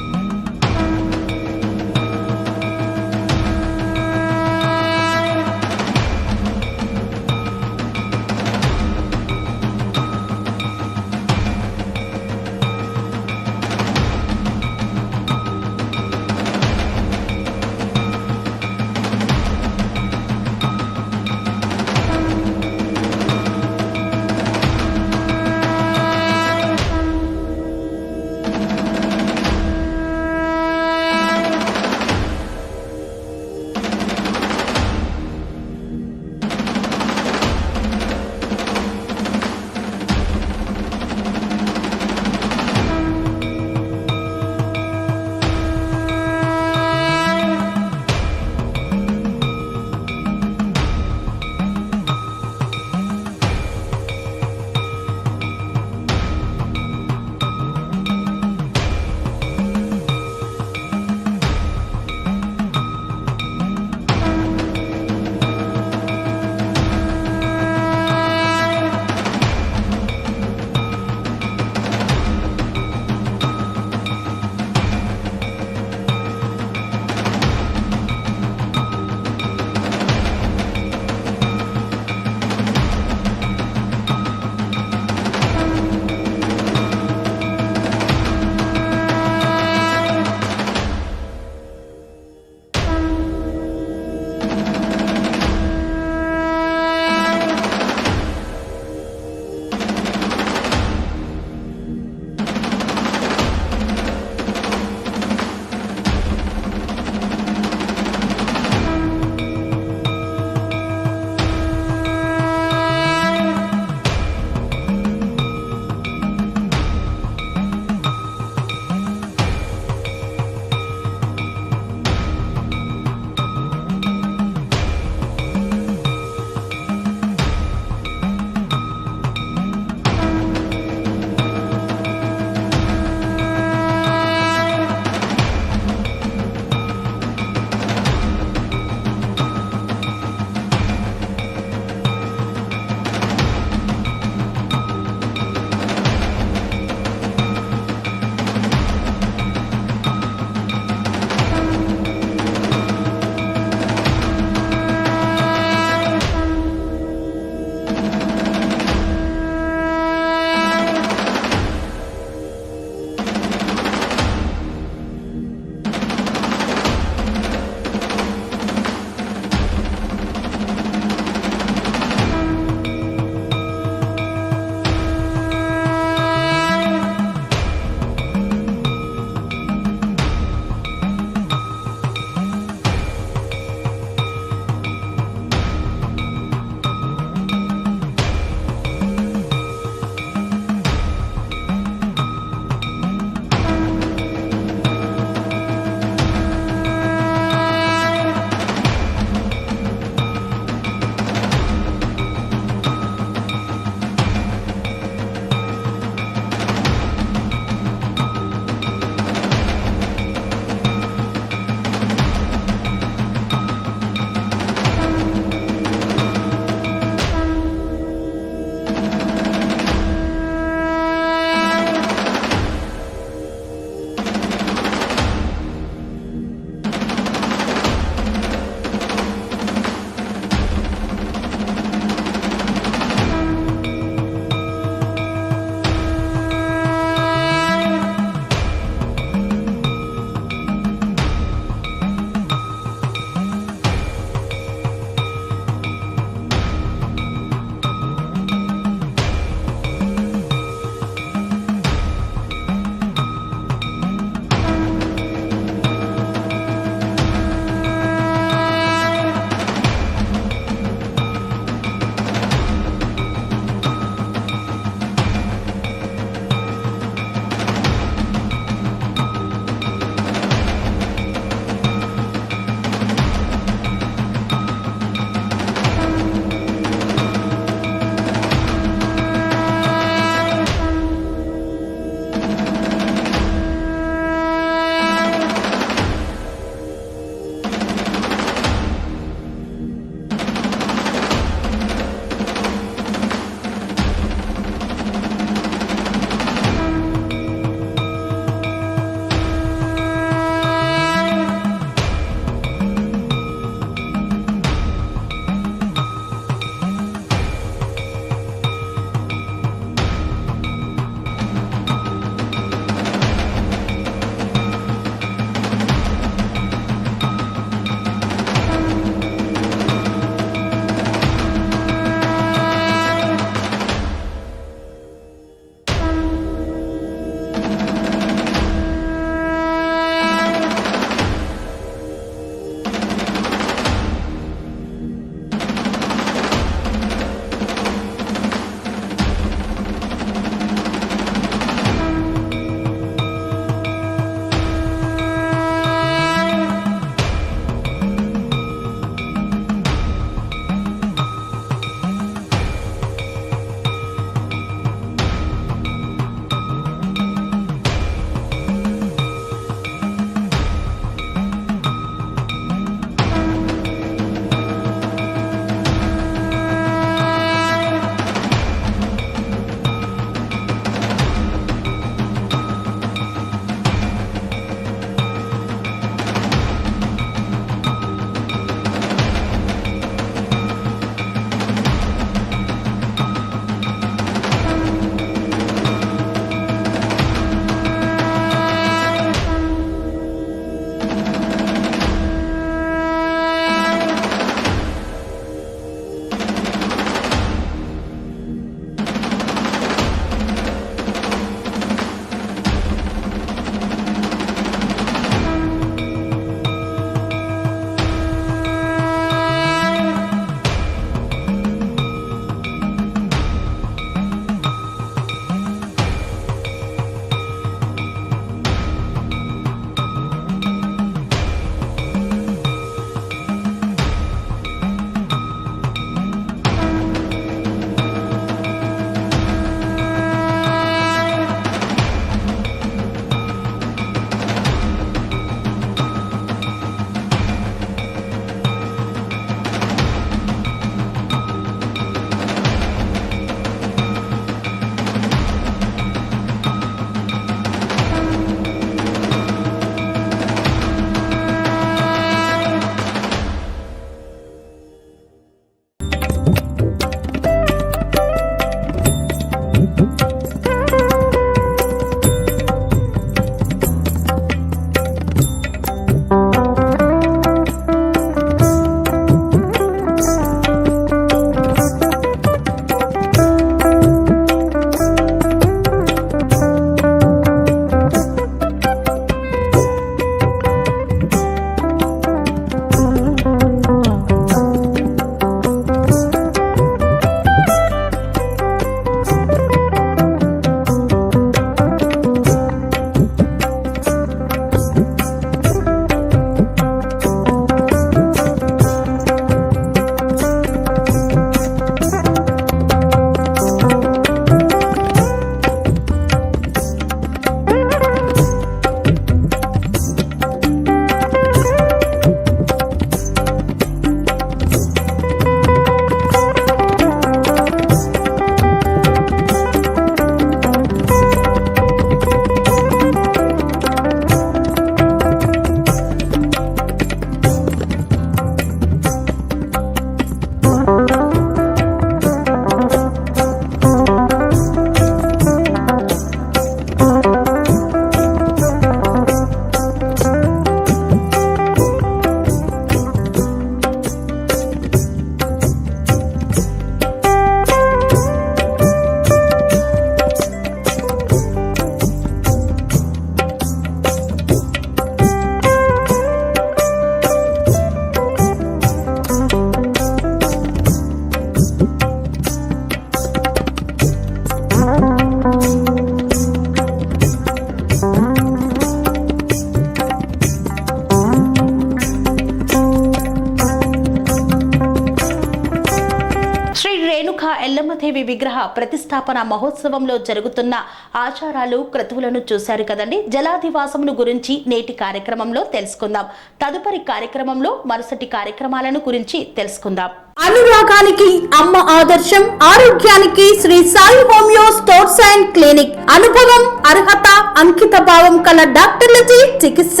ఎల్లమ్మదేవి విగ్రహ ప్రతిష్టాపన మహోత్సవంలో జరుగుతున్న ఆచారాలు క్రతువులను చూశారు కదండి. జలాదివాసమును గురించి నేటి కార్యక్రమంలో తెలుసుకుందాం. తదుపరి కార్యక్రమంలో మరుసటి కార్యక్రమాలను గురించి తెలుసుకుందాం.
అనురాగానికి అమ్మ ఆదర్శం, ఆరోగ్యానికి Shri Sai homeo stores and clinic. అనుభవం, అర్హత, అంకిత భావం కల డాక్టర్లచే చికిత్స.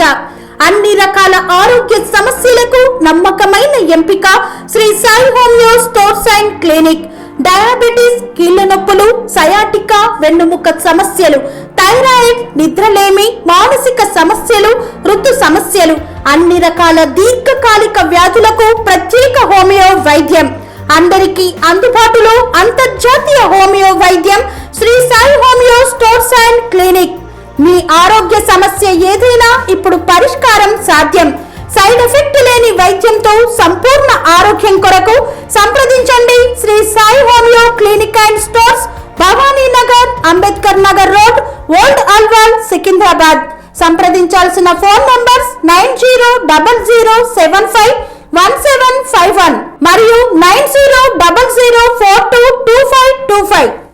అన్ని రకాల ఆరోగ్య సమస్యలకు నమ్మకమైన ఎంపిక Shri Sai homeo stores and clinic. Diabetes, కీళ్ల నొప్పులు, సయాటికా, వెన్నుముక సమస్యలు, థైరాయిడ్, నిద్రలేమి, మానసిక సమస్యలు, ఋతు సమస్యలు, అన్ని రకాల దీర్ఘకాలిక వ్యాధులకు ప్రత్యేక హోమియో వైద్యం. అందరికీ అందుబాటులో అంతర్జాతీయ హోమియో వైద్యం Shri Sai homeo stores and clinic. మీ ఆరోగ్య సమస్య ఏదైనా ఇప్పుడు పరిష్కారం సాధ్యం. సైడ్ ఎఫెక్ట్ లేని వైద్యంతో సంపూర్ణ ఆరోగ్యం కొరకు సంప్రదించండి Shri Sai homeo clinic and stores, Bhavani Nagar, Ambedkar Nagar road, old Alwal, Secunderabad. సంప్రదించాల్సిన ఫోన్ నంబర్స్ 9000751751 మరియు 9000422525.